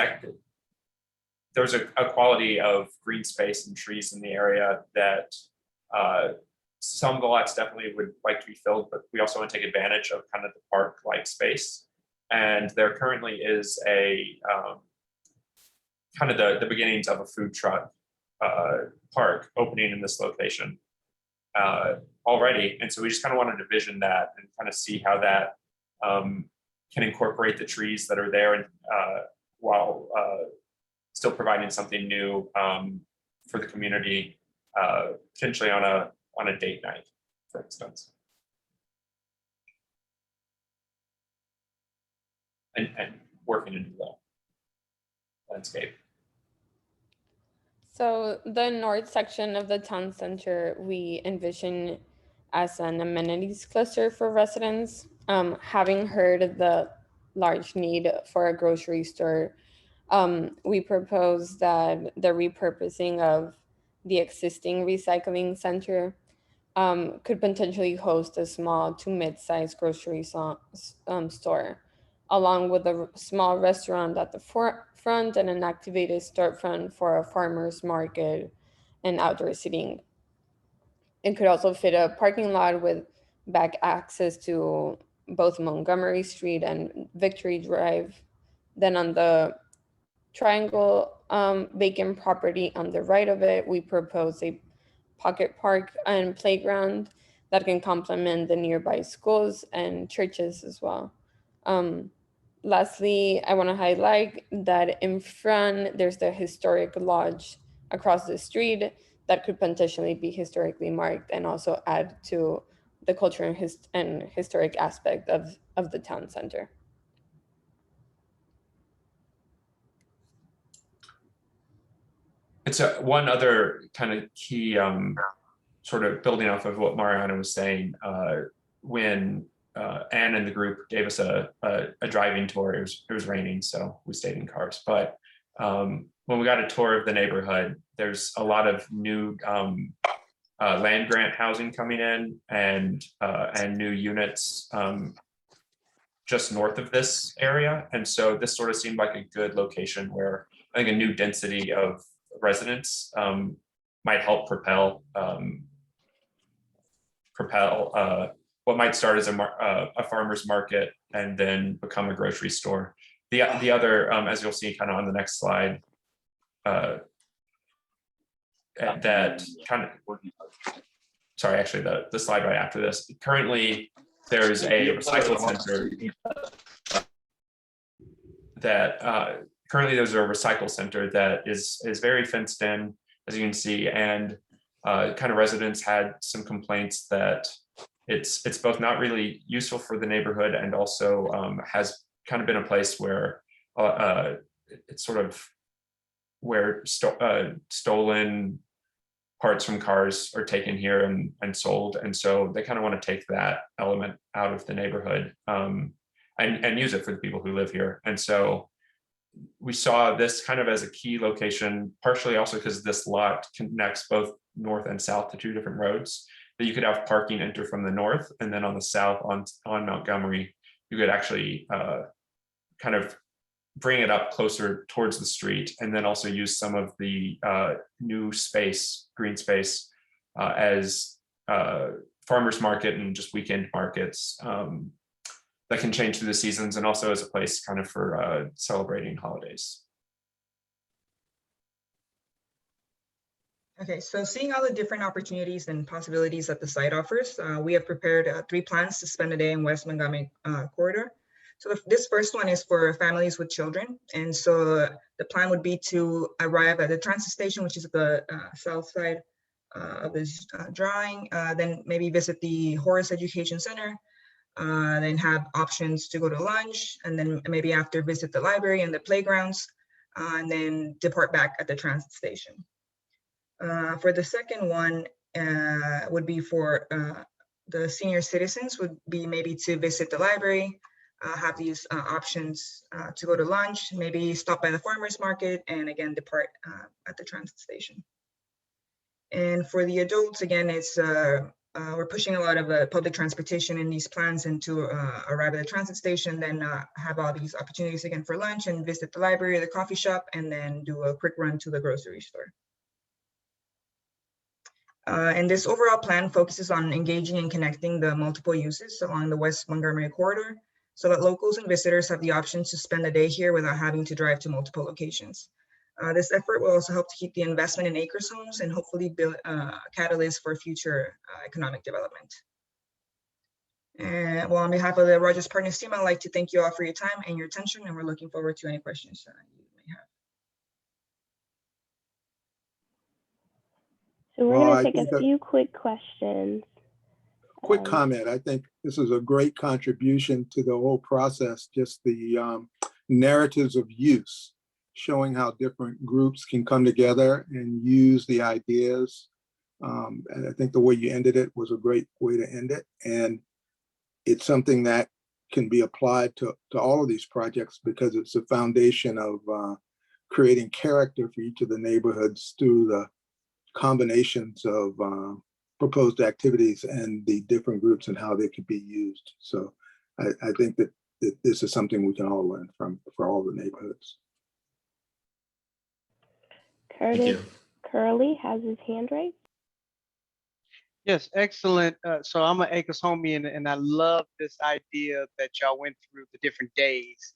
a quality of green space and trees in the area that some of the lots definitely would like to be filled, but we also want to take advantage of kind of the park-like space. And there currently is a kind of the beginnings of a food truck park opening in this location already. And so we just kind of wanted to vision that and kind of see how that can incorporate the trees that are there, and while still providing something new for the community, potentially on a date night, for instance. And working into the landscape. So the north section of the town center, we envision as an amenities cluster for residents. Having heard of the large need for a grocery store, we propose that the repurposing of the existing recycling center could potentially host a small to mid-sized grocery store, along with a small restaurant at the front and an activated storefront for a farmer's market and outdoor seating. It could also fit a parking lot with back access to both Montgomery Street and Victory Drive Then on the triangle vacant property on the right of it, we propose a pocket park and playground that can complement the nearby schools and churches as well. Lastly, I want to highlight that in front, there's the historic lodge across the street that could potentially be historically marked and also add to the cultural and historic aspect of the town center. It's one other kind of key, sort of building off of what Mariana was saying, when Anne and the group gave us a driving tour. It was raining, so we stayed in cars. But when we got a tour of the neighborhood, there's a lot of new land grant housing coming in and new units just north of this area. And so this sort of seemed like a good location where I think a new density of residents might help propel what might start as a farmer's market and then become a grocery store. The other, as you'll see kind of on the next slide, that kind of, sorry, actually the slide right after this. Currently, there's a recycle center that is very fenced in, as you can see, and kind of residents had some complaints that it's both not really useful for the neighborhood and also has kind of been a place where it's sort of where stolen parts from cars are taken here and sold. And so they kind of want to take that element out of the neighborhood and use it for the people who live here. And so we saw this kind of as a key location, partially also because this lot connects both north and south to two different roads, that you could have parking enter from the north, and then on the south on Montgomery, you could actually kind of bring it up closer towards the street, and then also use some of the new space, green space, as farmers market and just weekend markets that can change through the seasons, and also as a place kind of for celebrating holidays. Okay, so seeing all the different opportunities and possibilities that the site offers, we have prepared 3 plans to spend a day in West Montgomery corridor. So this first one is for families with children. And so the plan would be to arrive at the transit station, which is at the south side of this drawing, then maybe visit the Horace Education Center, then have options to go to lunch, and then maybe after visit the library and the playgrounds, and then depart back at the transit station. For the second one would be for the senior citizens, would be maybe to visit the library, have these options to go to lunch, maybe stop by the farmer's market, and again, depart at the transit station. And for the adults, again, it's we're pushing a lot of public transportation in these plans, and to arrive at the transit station, then have all these opportunities again for lunch and visit the library or the coffee shop, and then do a quick run to the grocery store. And this overall plan focuses on engaging and connecting the multiple uses along the West Montgomery corridor, so that locals and visitors have the option to spend a day here without having to drive to multiple locations. This effort will also help to keep the investment in acres homes and hopefully build a catalyst for future economic development. And well, on behalf of the Rogers Partners team, I'd like to thank you all for your time and your attention, and we're looking forward to any questions you may have. So we're going to take a few quick questions. Quick comment. I think this is a great contribution to the whole process, just the narratives of use, showing how different groups can come together and use the ideas. And I think the way you ended it was a great way to end it. And it's something that can be applied to all of these projects, because it's a foundation of creating character for each of the neighborhoods through the combinations of proposed activities and the different groups and how they could be used. So I think that this is something we can all learn from for all the neighborhoods. Curtis Curley has his hand raised. Yes, excellent. So I'm an Acres homie, and I love this idea that y'all went through the different days.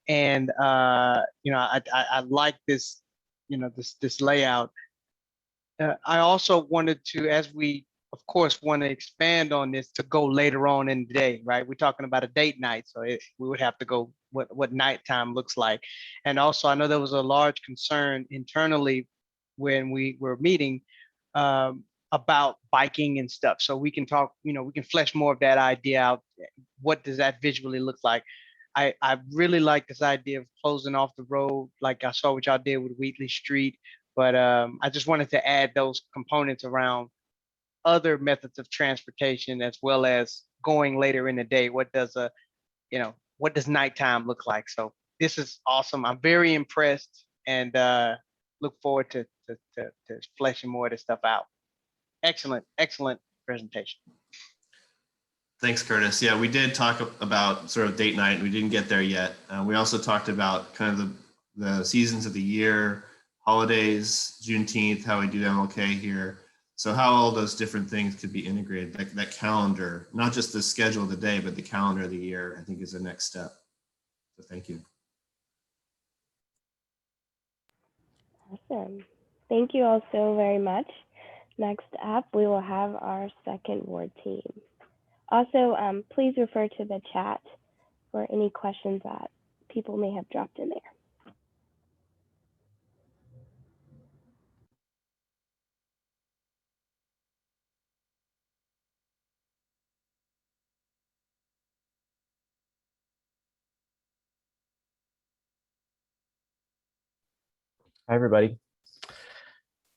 And I like this, this layout. I also wanted to, as we of course want to expand on this, to go later on in the day, right? We're talking about a date night, so we would have to go what nighttime looks like. And also, I know there was a large concern internally when we were meeting about biking and stuff. So we can talk, we can flesh more of that idea out. What does that visually look like? I really like this idea of closing off the road, like I saw what y'all did with Wheatley Street. But I just wanted to add those components around other methods of transportation, as well as going later in the day. What does what does nighttime look like? So this is awesome. I'm very impressed, and look forward to fleshing more of this stuff out. Excellent presentation. Thanks, Curtis. Yeah, we did talk about sort of date night. We didn't get there yet. We also talked about kind of the seasons of the year, holidays, Juneteenth, how we do MLK here. So how all those different things could be integrated, that calendar, not just the schedule of the day, but the calendar of the year, I think is the next step. So thank you. Awesome. Thank you all so very much. Next up, we will have our second ward team. Also, please refer to the chat for any questions that people may have dropped in there. Hi, everybody.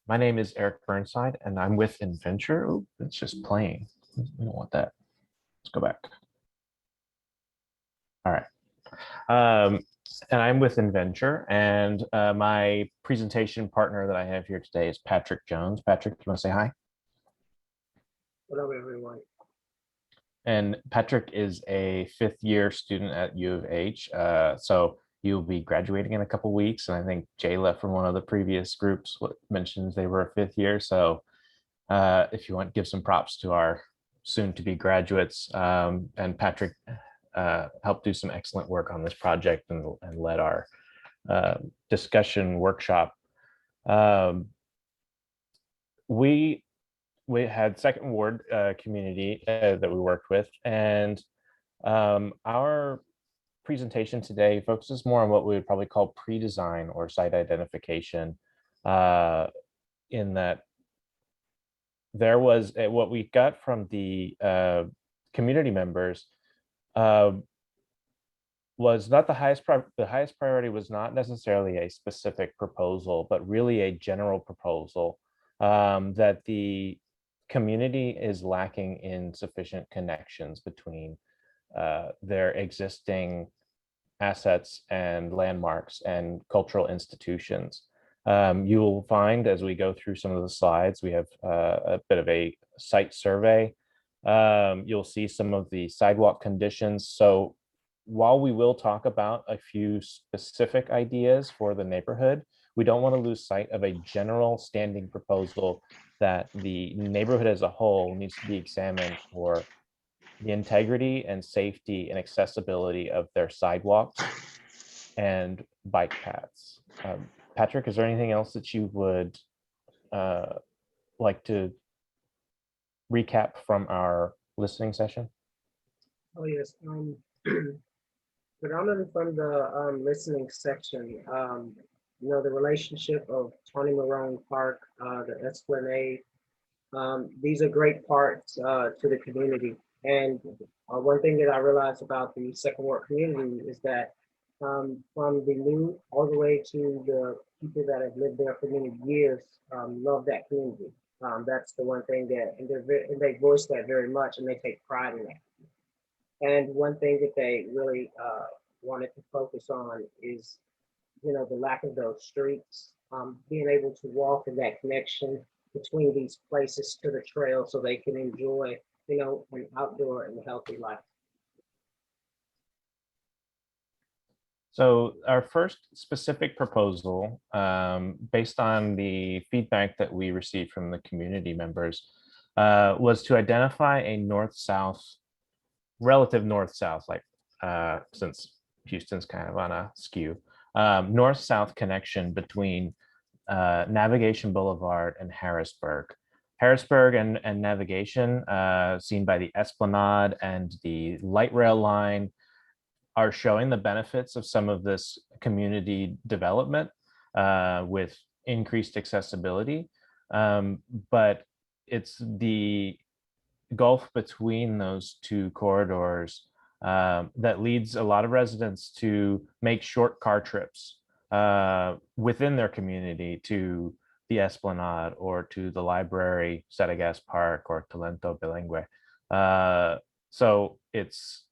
My name is Eric Burnside, and I'm with Inventure. Oh, it's just playing. We don't want that. Let's go back. All right. And I'm with Inventure, and my presentation partner that I have here today is Patrick Jones. Patrick, do you want to say hi? Hello, everyone. And Patrick is a 5th year student at U of H. So you'll be graduating in a couple weeks. And I think Jayla from one of the previous groups mentions they were a 5th year. So if you want, give some props to our soon to be graduates. And Patrick helped do some excellent work on this project and led our discussion workshop. We had second ward community that we worked with, and our presentation today focuses more on what we would probably call pre-design or site identification, in that there was what we got from the community members was not the highest priority was not necessarily a specific proposal, but really a general proposal that the community is lacking in sufficient connections between their existing assets and landmarks and cultural institutions. You will find as we go through some of the slides, we have a bit of a site survey. You'll see some of the sidewalk conditions. So while we will talk about a few specific ideas for the neighborhood, we don't want to lose sight of a general standing proposal that the neighborhood as a whole needs to be examined for the integrity and safety and accessibility of their sidewalks and bike paths. Patrick, is there anything else that you would like to recap from our listening session? Oh, yes. Predominantly from the listening section, the relationship of Tony Marone Park, the Esplanade, these are great parts to the community. And one thing that I realized about the second ward community is that from the new all the way to the people that have lived there for many years, love that community. That's the one thing that, and they voice that very much, and they take pride in that. And one thing that they really wanted to focus on is, the lack of those streets, being able to walk in that connection between these places to the trail so they can enjoy, an outdoor and healthy life. So our first specific proposal, based on the feedback that we received from the community members, was to identify a north-south, relative north-south, like since Houston's kind of on a skew. North-south connection between Navigation Boulevard and Harrisburg. Harrisburg and Navigation, seen by the Esplanade and the light rail line, are showing the benefits of some of this community development with increased accessibility. But it's the gulf between those two corridors that leads a lot of residents to make short car trips within their community to the Esplanade or to the library, Setagas Park, or Talento Bilingüe. So it's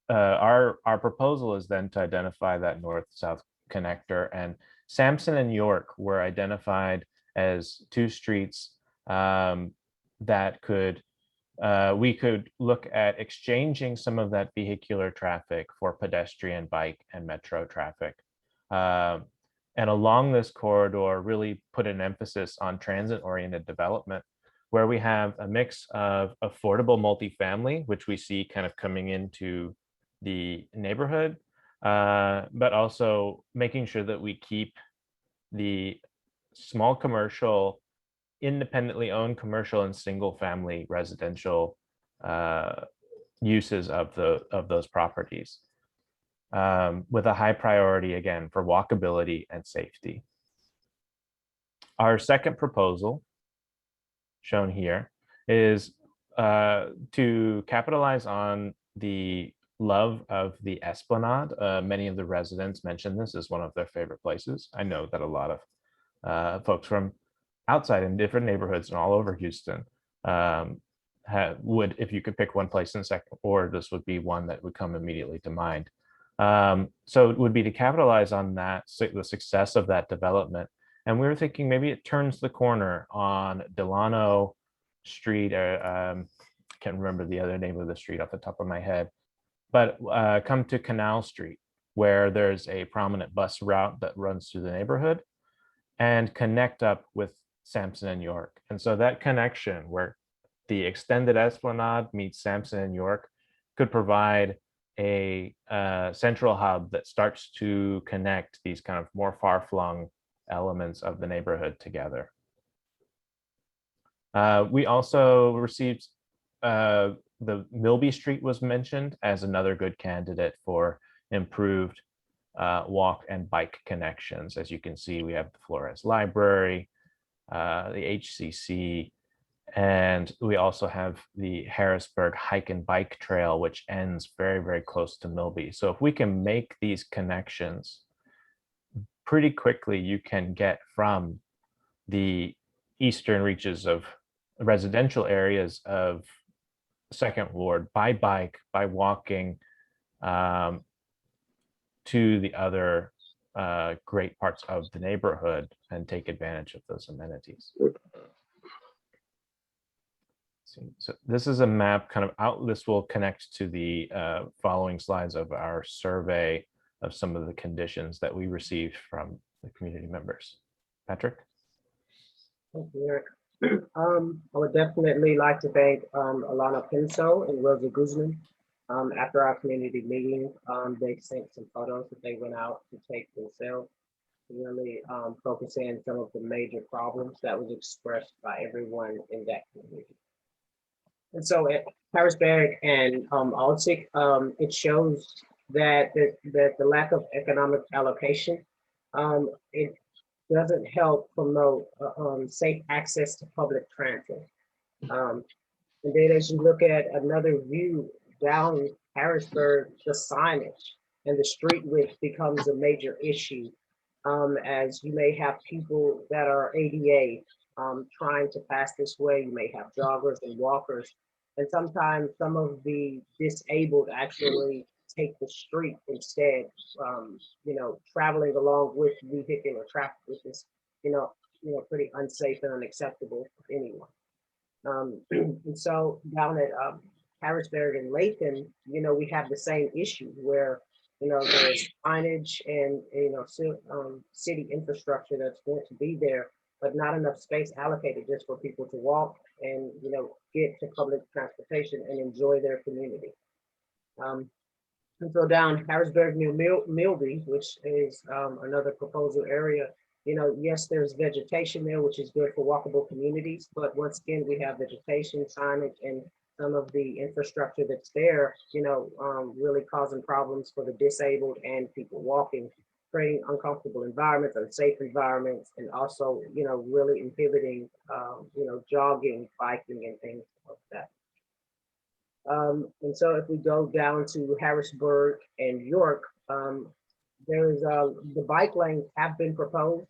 our proposal is then to identify that north-south connector, and Sampson and York were identified as two streets that could we could look at exchanging some of that vehicular traffic for pedestrian, bike, and metro traffic. And along this corridor, really put an emphasis on transit-oriented development, where we have a mix of affordable multifamily, which we see kind of coming into the neighborhood, but also making sure that we keep the small commercial, independently owned commercial and single family residential uses of those properties, with a high priority again for walkability and safety. Our second proposal, shown here, is to capitalize on the love of the Esplanade. Many of the residents mentioned this as one of their favorite places. I know that a lot of folks from outside in different neighborhoods and all over Houston would, if you could pick one place in the second, or this would be one that would come immediately to mind. So it would be to capitalize on that, the success of that development. And we were thinking maybe it turns the corner on Delano Street. I can't remember the other name of the street off the top of my head, but come to Canal Street, where there's a prominent bus route that runs through the neighborhood, and connect up with Sampson and York. And so that connection where the extended Esplanade meets Sampson and York could provide a central hub that starts to connect these kind of more far-flung elements of the neighborhood together. We also received the Milby Street was mentioned as another good candidate for improved walk and bike connections. As you can see, we have the Flores Library, the HCC, and we also have the Harrisburg Hike and Bike Trail, which ends very, very close to Milby. So if we can make these connections pretty quickly, you can get from the eastern reaches of residential areas of Second Ward by bike, by walking, to the other great parts of the neighborhood and take advantage of those amenities. So this is a map kind of out. This will connect to the following slides of our survey of some of the conditions that we received from the community members. Patrick? Thank you, Eric. I would definitely like to thank Alana Pinso and Rosa Guzman. After our community meeting, they sent some photos that they went out to take themselves, really focusing on some of the major problems that was expressed by everyone in that community. And so at Harrisburg and Altic, it shows that the lack of economic allocation, it doesn't help promote safe access to public transit. And then as you look at another view down Harrisburg, the signage and the street width becomes a major issue, as you may have people that are ADA trying to pass this way. You may have joggers and walkers, and sometimes some of the disabled actually take the street instead, traveling along with vehicular traffic, which is, pretty unsafe and unacceptable for anyone. And so down at Harrisburg and Lathan, we have the same issue where, there's signage and, city infrastructure that's going to be there, but not enough space allocated just for people to walk and, get to public transportation and enjoy their community. And so down Harrisburg near Milby, which is another proposal area, yes, there's vegetation there, which is good for walkable communities. But once again, we have vegetation, signage, and some of the infrastructure that's there, really causing problems for the disabled and people walking, creating uncomfortable environments, unsafe environments, and also, really inhibiting, jogging, biking, and things like that. And so if we go down to Harrisburg and York, there's the bike lanes have been proposed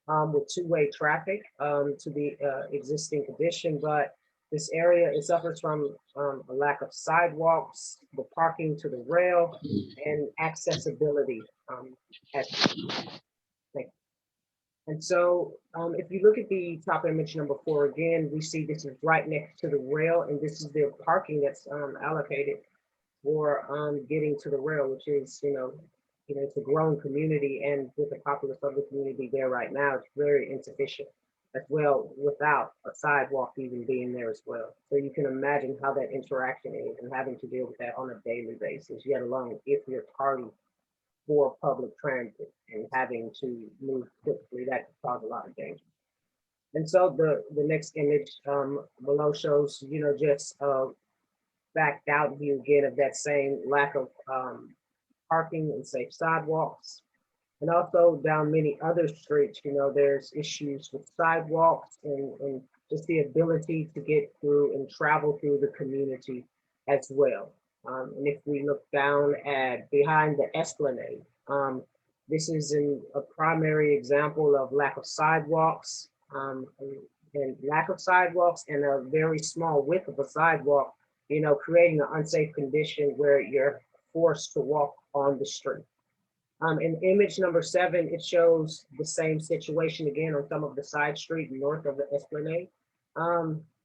with two-way traffic to the existing condition, but this area, it suffers from a lack of sidewalks, the parking to the rail, and accessibility. And so if you look at the top image number 4 again, we see this is right next to the rail, and this is the parking that's allocated for getting to the rail, which is, it's a growing community, and with the populace of the community there right now, it's very insufficient as well, without a sidewalk even being there as well. So you can imagine how that interaction is and having to deal with that on a daily basis, yet alone if you're tardy for public transit and having to move quickly, that could cause a lot of danger. And so the next image below shows, just a backed out view again of that same lack of parking and safe sidewalks. And also down many other streets, there's issues with sidewalks and just the ability to get through and travel through the community as well. And if we look down at behind the Esplanade, this is a primary example of lack of sidewalks and lack of sidewalks and a very small width of a sidewalk, creating an unsafe condition where you're forced to walk on the street. In image number 7, it shows the same situation again on some of the side street north of the Esplanade.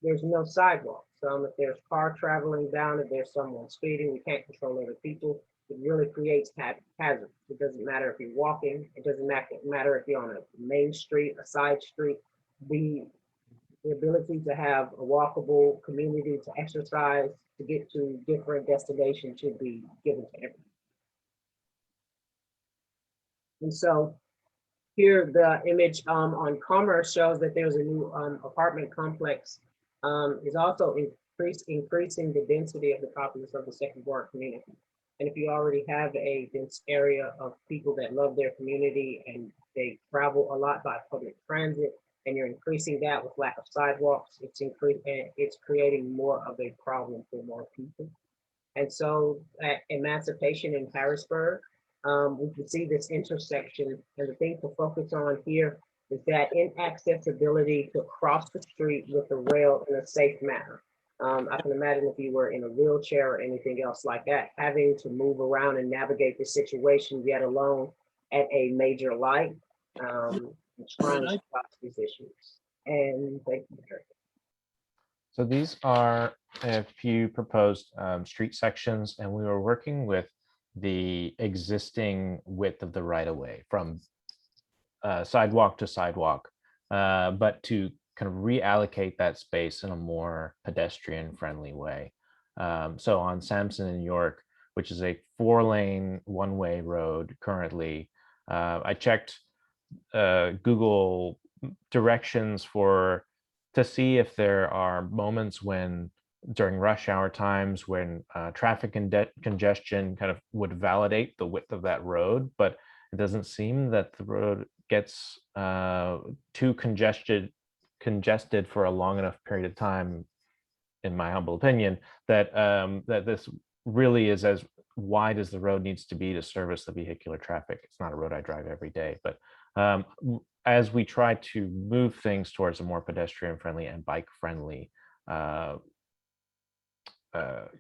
There's no sidewalks. If there's car traveling down, if there's someone speeding, we can't control other people. It really creates hazards. It doesn't matter if you're walking. It doesn't matter if you're on a main street, a side street. The ability to have a walkable community to exercise, to get to different destinations should be given to everyone. And so here the image on Commerce shows that there's a new apartment complex is also increasing the density of the populace of the second ward community. And if you already have a dense area of people that love their community and they travel a lot by public transit, and you're increasing that with lack of sidewalks, it's creating more of a problem for more people. And so at Emancipation in Harrisburg, we can see this intersection, and the thing to focus on here is that inaccessibility to cross the street with the rail in a safe manner. I can imagine if you were in a wheelchair or anything else like that, having to move around and navigate the situation, yet alone at a major light, trying to spot these issues. And thank you. So these are a few proposed street sections, and we were working with the existing width of the right-of-way from sidewalk to sidewalk, but to kind of reallocate that space in a more pedestrian-friendly way. So on Sampson and York, which is a 4-lane one-way road currently, I checked Google directions to see if there are moments when during rush hour times when traffic congestion kind of would validate the width of that road, but it doesn't seem that the road gets too congested for a long enough period of time, in my humble opinion, that that this really is as wide as the road needs to be to service the vehicular traffic. It's not a road I drive every day, but as we try to move things towards a more pedestrian-friendly and bike-friendly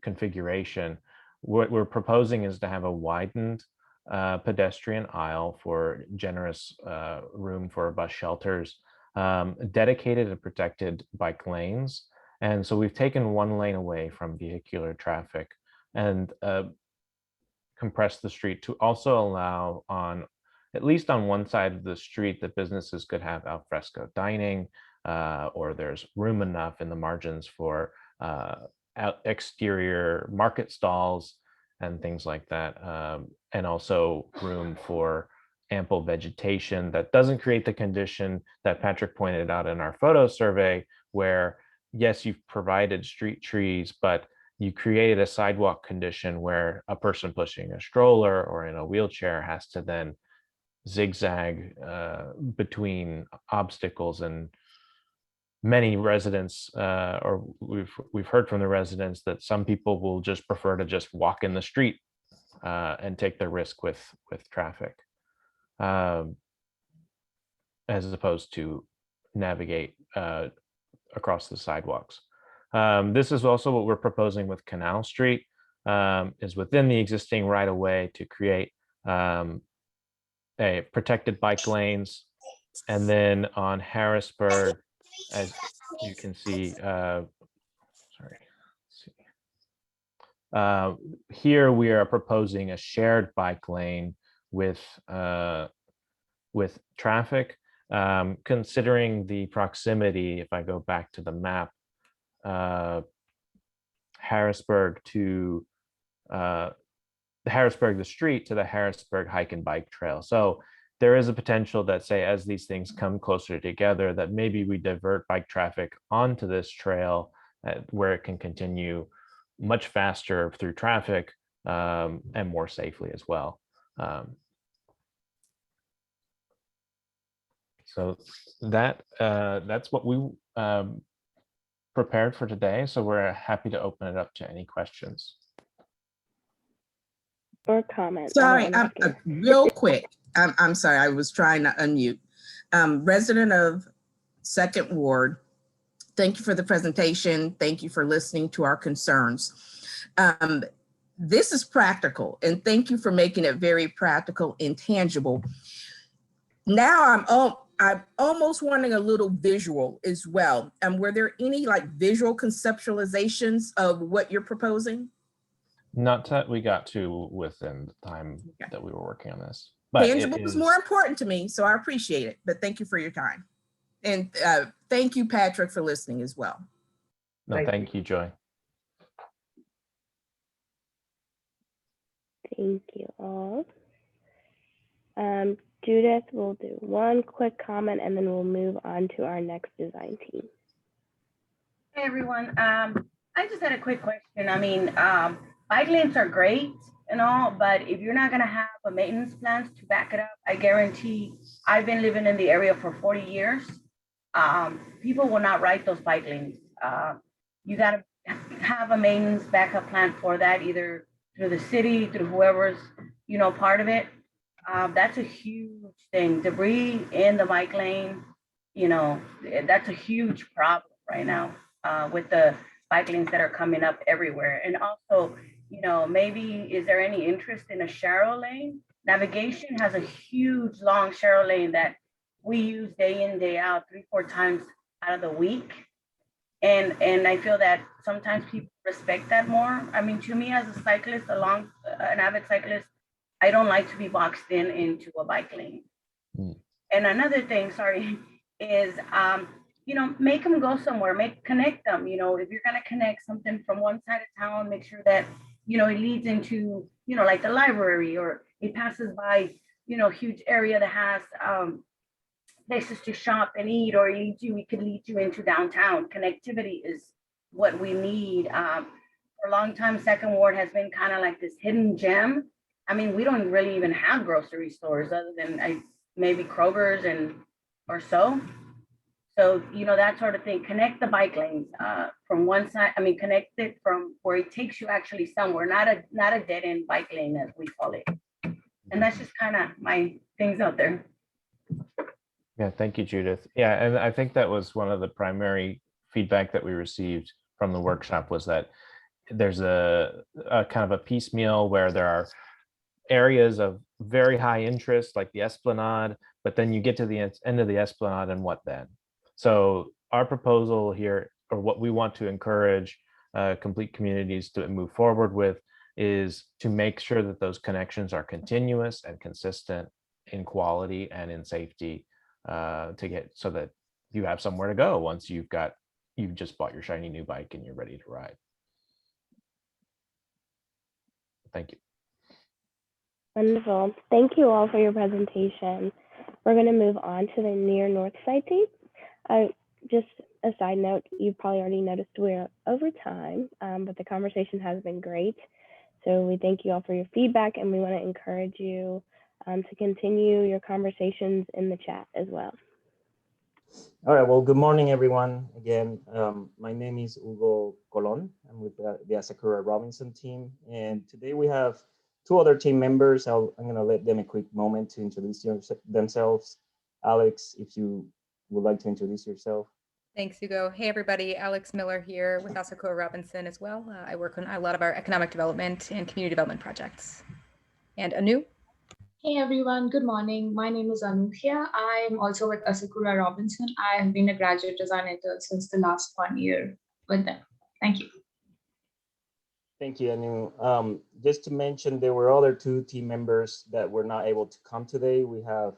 configuration, what we're proposing is to have a widened pedestrian aisle for generous room for bus shelters, dedicated and protected bike lanes. And so we've taken one lane away from vehicular traffic and compressed the street to also allow at least on one side of the street that businesses could have al fresco dining, or there's room enough in the margins for exterior market stalls, and things like that, and also room for ample vegetation that doesn't create the condition that Patrick pointed out in our photo survey, where yes, you've provided street trees, but you created a sidewalk condition where a person pushing a stroller or in a wheelchair has to then zigzag between obstacles. And many residents, or we've heard from the residents that some people will just prefer to just walk in the street and take the risk with traffic, as opposed to navigate across the sidewalks. This is also what we're proposing with Canal Street, is within the existing right-of-way to create a protected bike lanes. And then on Harrisburg, as you can see, here we are proposing a shared bike lane with traffic, considering the proximity. If I go back to the map, Harrisburg to Harrisburg, the street, to the Harrisburg hike and bike trail. So there is a potential that, say, as these things come closer together, that maybe we divert bike traffic onto this trail where it can continue much faster through traffic and more safely as well. So that's what we prepared for today. So we're happy to open it up to any questions or comments. Sorry, real quick. I'm sorry, I was trying to unmute. Resident of Second Ward, thank you for the presentation. Thank you for listening to our concerns. This is practical, and thank you for making it very practical and tangible. Now I'm almost wanting a little visual as well. Were there any like visual conceptualizations of what you're proposing? Not that we got to within the time that we were working on this. But tangible is more important to me, so I appreciate it. But thank you for your time. And thank you, Patrick, for listening as well. No, thank you, Joy. Thank you all. Judith will do one quick comment and then we'll move on to our next design team. Hey everyone, I just had a quick question. I mean, bike lanes are great and all, but if you're not gonna have a maintenance plan to back it up, I guarantee, I've been living in the area for 40 years. People will not ride those bike lanes. You gotta have a maintenance backup plan for that, either through the city, through whoever's, part of it. That's a huge thing. Debris in the bike lane, that's a huge problem right now with the bike lanes that are coming up everywhere. And also, maybe is there any interest in a Sharrow lane? Navigation has a huge long Sharrow lane that we use day in, day out, 3-4 times out of the week. And I feel that sometimes people respect that more. I mean, to me as a cyclist, an avid cyclist, I don't like to be boxed into a bike lane. And another thing, sorry, is, make them go somewhere, connect them. If you're gonna connect something from one side of town, make sure that, it leads into, like the library, or it passes by, huge area that has places to shop and eat, or we could lead you into downtown. Connectivity is what we need. For a long time, Second Ward has been kind of like this hidden gem. I mean, we don't really even have grocery stores other than maybe Kroger's or so. So, that sort of thing. Connect the bike lanes from one side. I mean, connect it from where it takes you actually somewhere, not a dead end bike lane as we call it. And that's just kind of my things out there. Yeah, thank you, Judith. Yeah, and I think that was one of the primary feedback that we received from the workshop, was that there's a kind of a piecemeal where there are areas of very high interest, like the Esplanade, but then you get to the end of the Esplanade, and what then? So our proposal here, or what we want to encourage complete communities to move forward with, is to make sure that those connections are continuous and consistent in quality and in safety, to get so that you have somewhere to go once you've just bought your shiny new bike and you're ready to ride. Thank you. Wonderful. Thank you all for your presentation. We're going to move on to the near Northside team. Just a side note, you probably already noticed we're over time, but the conversation has been great. So we thank you all for your feedback, and we want to encourage you to continue your conversations in the chat as well. All right, well, good morning, everyone. Again, my name is Hugo Colon. I'm with the Asakura Robinson team. And today we have two other team members. I'm going to let them a quick moment to introduce themselves. Alex, if you would like to introduce yourself. Thanks, Hugo. Hey, everybody. Alex Miller here with Asakura Robinson as well. I work on a lot of our economic development and community development projects. And Anu? Hey everyone, good morning. My name is Anushya. I'm also with Asakura Robinson. I have been a graduate design intern since the last 1 year with them. Thank you. Thank you, Anu. Just to mention, there were other two team members that were not able to come today. We have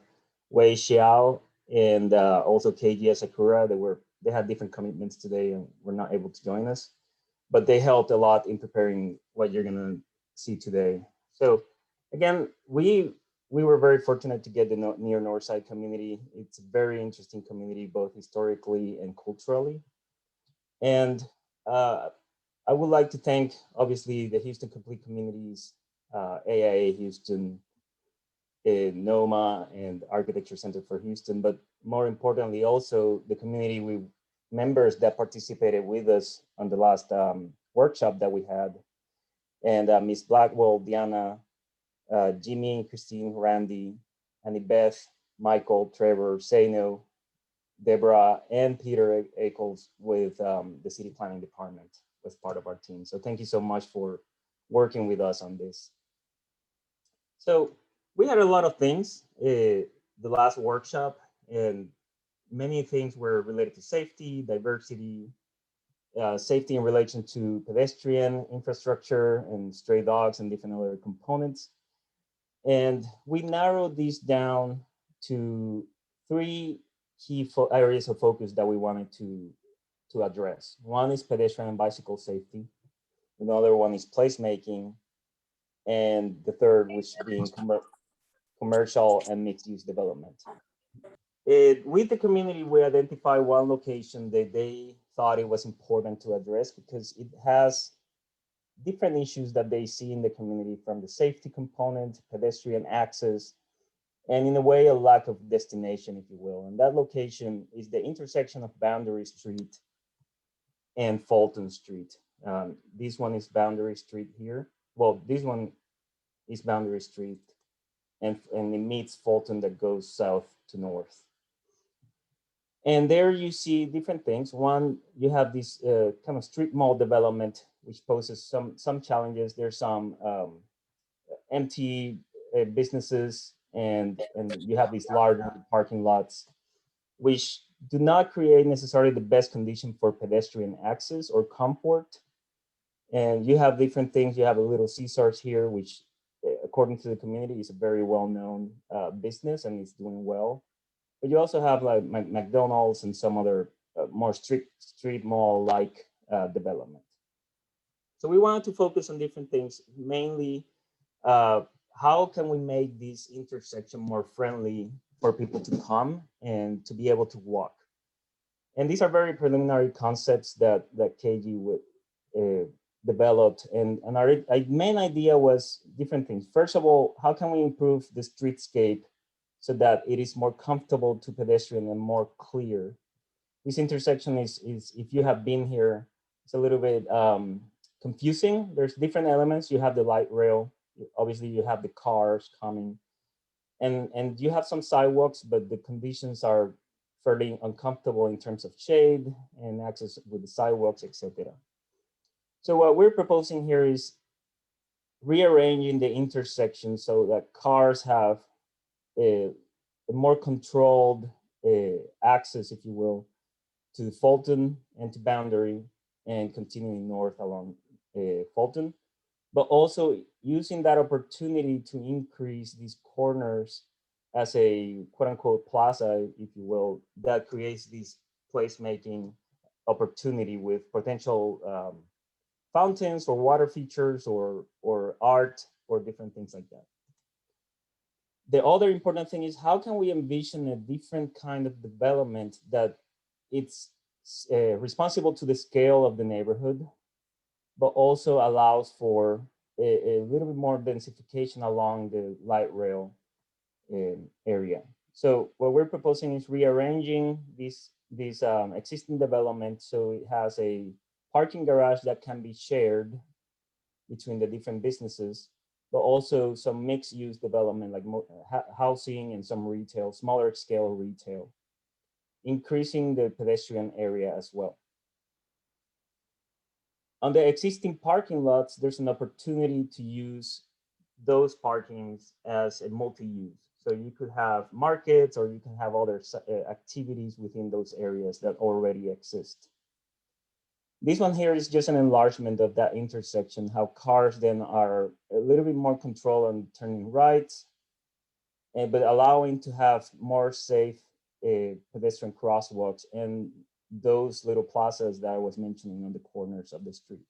Wei Xiao and also KG Asakura. They had different commitments today and were not able to join us, but they helped a lot in preparing what you're gonna see today. So again, we were very fortunate to get the near Northside community. It's a very interesting community, both historically and culturally. And I would like to thank, obviously, the Houston Complete Communities, AIA Houston, NOMA, and Architecture Center for Houston, but more importantly, also the community members that participated with us on the last workshop that we had. And Ms. Blackwell, Diana, Jimmy, Christine, Randy, Annie Beth, Michael, Trevor, Sano, Deborah, and Peter Ackles with the City Planning Department as part of our team. So thank you so much for working with us on this. So we had a lot of things the last workshop, and many things were related to safety, diversity, safety in relation to pedestrian infrastructure and stray dogs and different other components. And we narrowed these down to three key areas of focus that we wanted to address. One is pedestrian and bicycle safety. Another one is placemaking. And the third, which being commercial and mixed use development. With the community, we identified one location that they thought it was important to address because it has different issues that they see in the community, from the safety component, pedestrian access, and in a way, a lack of destination, if you will. And that location is the intersection of Boundary Street and Fulton Street. This one is Boundary Street here. Well, this one is Boundary Street, and it meets Fulton that goes south to north. And there you see different things. One, you have this kind of street mall development, which poses some challenges. There's some empty businesses, and you have these large parking lots, which do not create necessarily the best condition for pedestrian access or comfort. And you have different things. You have a Little Caesars here, which according to the community is a very well-known business and it's doing well. But you also have like McDonald's and some other more street mall-like development. So we wanted to focus on different things, mainly how can we make this intersection more friendly for people to come and to be able to walk. And these are very preliminary concepts that KG developed. And our main idea was different things. First of all, how can we improve the streetscape so that it is more comfortable to pedestrian and more clear? This intersection is if you have been here, it's a little bit confusing. There's different elements. You have the light rail. Obviously, you have the cars coming. And you have some sidewalks, but the conditions are fairly uncomfortable in terms of shade and access with the sidewalks, etc. So what we're proposing here is rearranging the intersection so that cars have a more controlled access, if you will, to Fulton and to Boundary and continuing north along Fulton, but also using that opportunity to increase these corners as a quote unquote plaza, if you will, that creates this placemaking opportunity with potential fountains or water features or art or different things like that. The other important thing is how can we envision a different kind of development that it's responsible to the scale of the neighborhood, but also allows for a little bit more densification along the light rail area. So what we're proposing is rearranging this existing development so it has a parking garage that can be shared between the different businesses, but also some mixed use development like housing and some retail, smaller scale retail, increasing the pedestrian area as well. On the existing parking lots, there's an opportunity to use those parkings as a multi-use. So you could have markets or you can have other activities within those areas that already exist. This one here is just an enlargement of that intersection, how cars then are a little bit more control on turning right, but allowing to have more safe pedestrian crosswalks and those little plazas that I was mentioning on the corners of the street.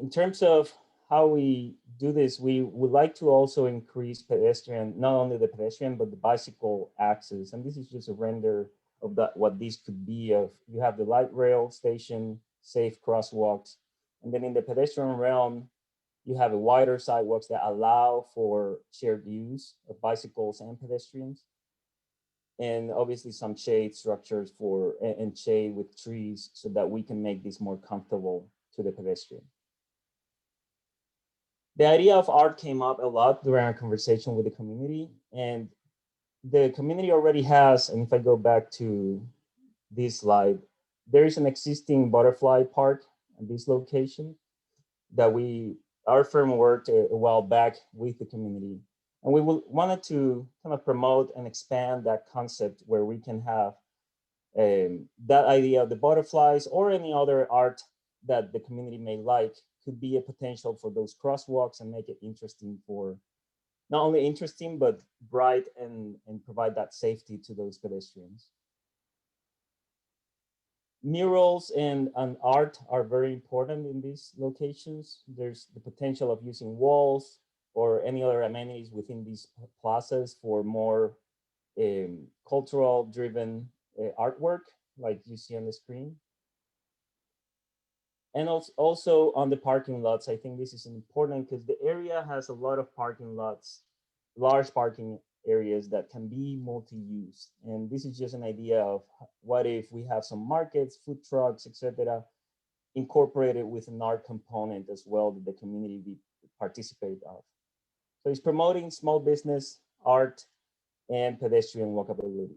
In terms of how we do this, we would like to also increase pedestrian, not only the pedestrian, but the bicycle access. And this is just a render of that, what this could be of. You have the light rail station, safe crosswalks. And then in the pedestrian realm, you have a wider sidewalks that allow for shared use of bicycles and pedestrians. And obviously some shade structures and shade with trees so that we can make this more comfortable to the pedestrian. The idea of art came up a lot during our conversation with the community, and the community already has, and if I go back to this slide, there is an existing butterfly park at this location that our firm worked a while back with the community. And we wanted to kind of promote and expand that concept where we can have that idea of the butterflies or any other art that the community may like could be a potential for those crosswalks and make it interesting for, not only interesting, but bright and provide that safety to those pedestrians. Murals and art are very important in these locations. There's the potential of using walls or any other amenities within these plazas for more cultural driven artwork like you see on the screen. And also on the parking lots, I think this is important because the area has a lot of parking lots, large parking areas that can be multi-use. And this is just an idea of what if we have some markets, food trucks, etc., incorporated with an art component as well that the community participate of. So it's promoting small business, art, and pedestrian walkability.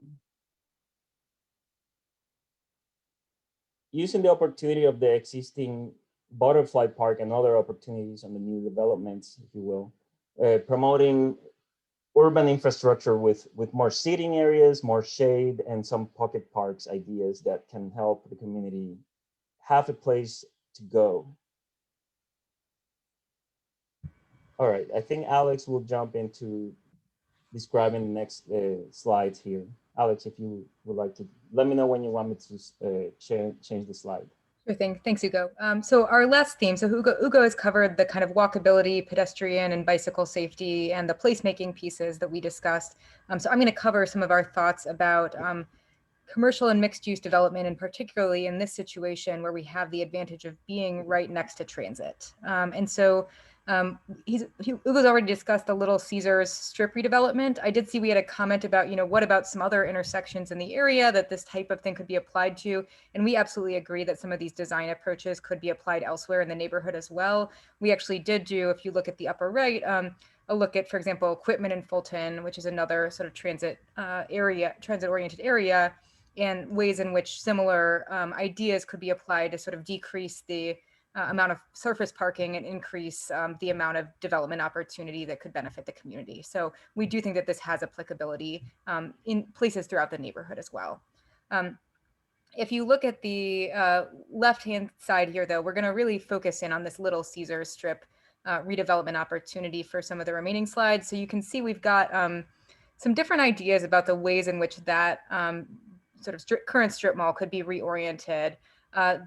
Using the opportunity of the existing butterfly park and other opportunities on the new developments, if you will, promoting urban infrastructure with more seating areas, more shade, and some pocket parks ideas that can help the community have a place to go. All right, I think Alex will jump into describing the next slides here. Alex, if you would like to, let me know when you want me to change the slide. Sure thing. Thanks, Hugo. So our last theme, so Hugo has covered the kind of walkability, pedestrian and bicycle safety and the placemaking pieces that we discussed. So I'm going to cover some of our thoughts about commercial and mixed use development, and particularly in this situation where we have the advantage of being right next to transit. And so Hugo's already discussed the Little Caesars strip redevelopment. I did see we had a comment about, what about some other intersections in the area that this type of thing could be applied to? And we absolutely agree that some of these design approaches could be applied elsewhere in the neighborhood as well. We actually did do, if you look at the upper right, a look at, for example, Equipment in Fulton, which is another sort of transit-oriented area, and ways in which similar ideas could be applied to sort of decrease the amount of surface parking and increase the amount of development opportunity that could benefit the community. So we do think that this has applicability in places throughout the neighborhood as well. If you look at the left-hand side here, though, we're going to really focus in on this Little Caesars strip redevelopment opportunity for some of the remaining slides. So you can see we've got some different ideas about the ways in which that sort of current strip mall could be reoriented.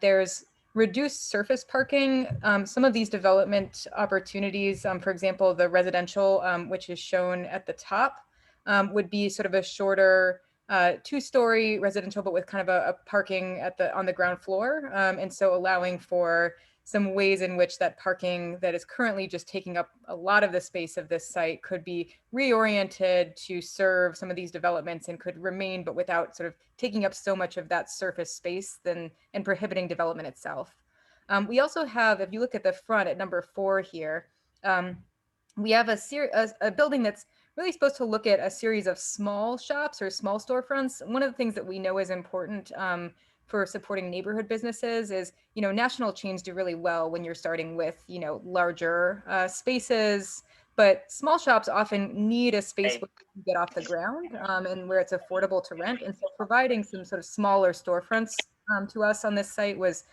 There's reduced surface parking. Some of these development opportunities, for example, the residential, which is shown at the top, would be sort of a shorter 2-story residential, but with kind of a parking on the ground floor. And so allowing for some ways in which that parking that is currently just taking up a lot of the space of this site could be reoriented to serve some of these developments and could remain, but without sort of taking up so much of that surface space and prohibiting development itself. We also have, if you look at the front at number 4 here, we have a building that's really supposed to look at a series of small shops or small storefronts. One of the things that we know is important for supporting neighborhood businesses is, national chains do really well when you're starting with, larger spaces, but small shops often need a space where you can get off the ground and where it's affordable to rent. And so providing some sort of smaller storefronts to us on this site was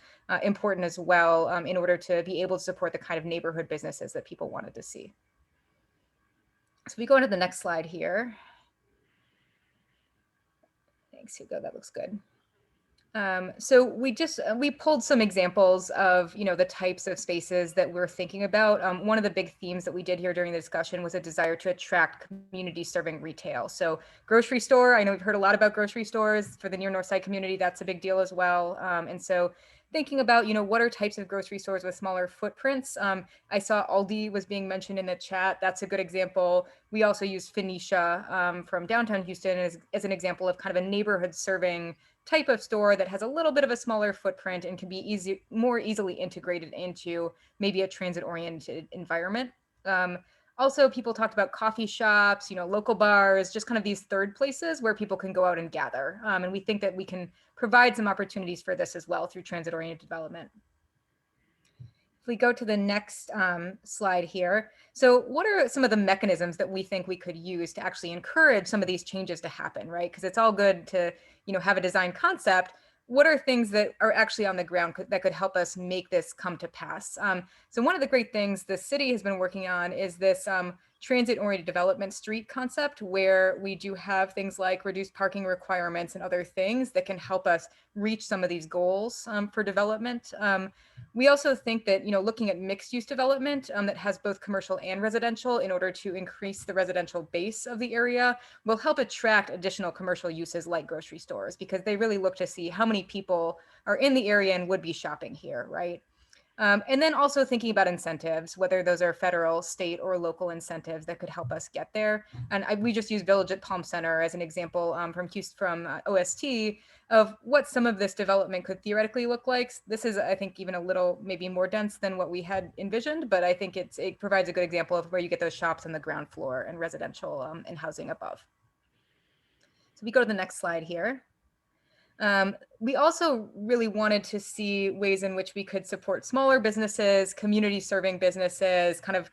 important as well in order to be able to support the kind of neighborhood businesses that people wanted to see. So we go into the next slide here. Thanks, Hugo, that looks good. So we pulled some examples of, the types of spaces that we're thinking about. One of the big themes that we did here during the discussion was a desire to attract community serving retail. So grocery store, I know we've heard a lot about grocery stores for the near Northside community. That's a big deal as well. And so thinking about, what are types of grocery stores with smaller footprints. I saw Aldi was being mentioned in the chat. That's a good example. We also used Phoenicia from downtown Houston as an example of kind of a neighborhood serving type of store that has a little bit of a smaller footprint and can be more easily integrated into maybe a transit-oriented environment. Also, people talked about coffee shops, local bars, just kind of these third places where people can go out and gather. And we think that we can provide some opportunities for this as well through transit-oriented development. If we go to the next slide here. So what are some of the mechanisms that we think we could use to actually encourage some of these changes to happen, right? Because it's all good to, have a design concept. What are things that are actually on the ground that could help us make this come to pass? So one of the great things the city has been working on is this transit-oriented development street concept, where we do have things like reduced parking requirements and other things that can help us reach some of these goals for development. We also think that, looking at mixed-use development that has both commercial and residential in order to increase the residential base of the area will help attract additional commercial uses like grocery stores, because they really look to see how many people are in the area and would be shopping here, right? And then also thinking about incentives, whether those are federal, state, or local incentives that could help us get there. And we just used Village at Palm Center as an example from OST of what some of this development could theoretically look like. This is, I think, even a little maybe more dense than what we had envisioned, but I think it provides a good example of where you get those shops on the ground floor and residential and housing above. So we go to the next slide here. We also really wanted to see ways in which we could support smaller businesses, community serving businesses, kind of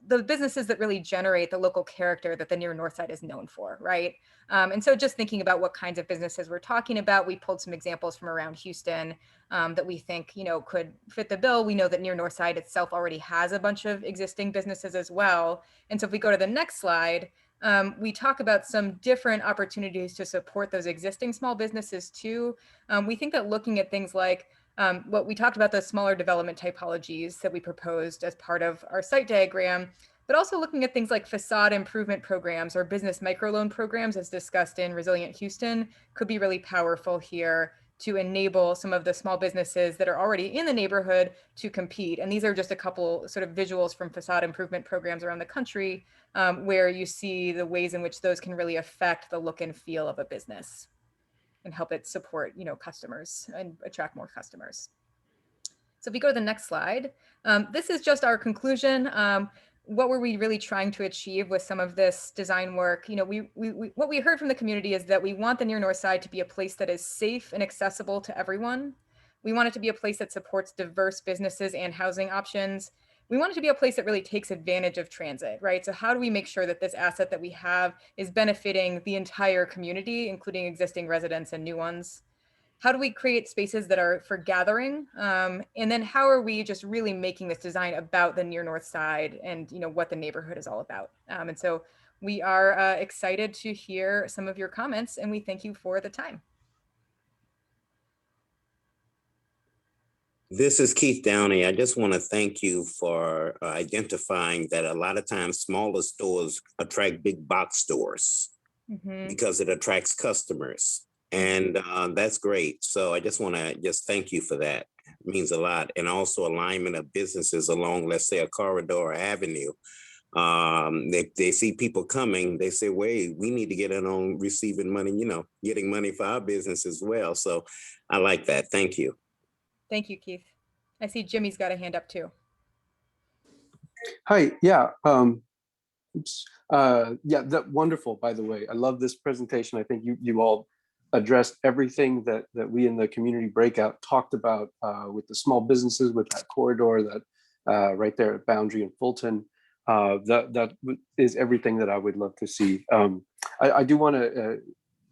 the businesses that really generate the local character that the near Northside is known for, right? And so just thinking about what kinds of businesses we're talking about, we pulled some examples from around Houston that we think, could fit the bill. We know that near Northside itself already has a bunch of existing businesses as well. And so if we go to the next slide, we talk about some different opportunities to support those existing small businesses too. We think that looking at things like what we talked about, the smaller development typologies that we proposed as part of our site diagram, but also looking at things like facade improvement programs or business microloan programs as discussed in Resilient Houston could be really powerful here to enable some of the small businesses that are already in the neighborhood to compete. And these are just a couple sort of visuals from facade improvement programs around the country where you see the ways in which those can really affect the look and feel of a business and help it support, customers and attract more customers. So if we go to the next slide, this is just our conclusion. What were we really trying to achieve with some of this design work? What we heard from the community is that we want the near Northside to be a place that is safe and accessible to everyone. We want it to be a place that supports diverse businesses and housing options. We want it to be a place that really takes advantage of transit, right? So how do we make sure that this asset that we have is benefiting the entire community, including existing residents and new ones? How do we create spaces that are for gathering? And then how are we just really making this design about the near Northside and what the neighborhood is all about? And so we are excited to hear some of your comments, and we thank you for the time. This is Keith Downey. I just want to thank you for identifying that a lot of times smaller stores attract big box stores because it attracts customers. And that's great. So I just want to just thank you for that. It means a lot. And also alignment of businesses along, let's say, a corridor or avenue. They see people coming, they say, wait, we need to get in on receiving money, you know, getting money for our business as well. So I like that. Thank you. Thank you, Keith. I see Jimmy's got a hand up too. Hi, yeah. That wonderful, by the way. I love this presentation. I think you all addressed everything that we in the community breakout talked about with the small businesses, with that corridor that right there at Boundary and Fulton. That is everything that I would love to see. I do want to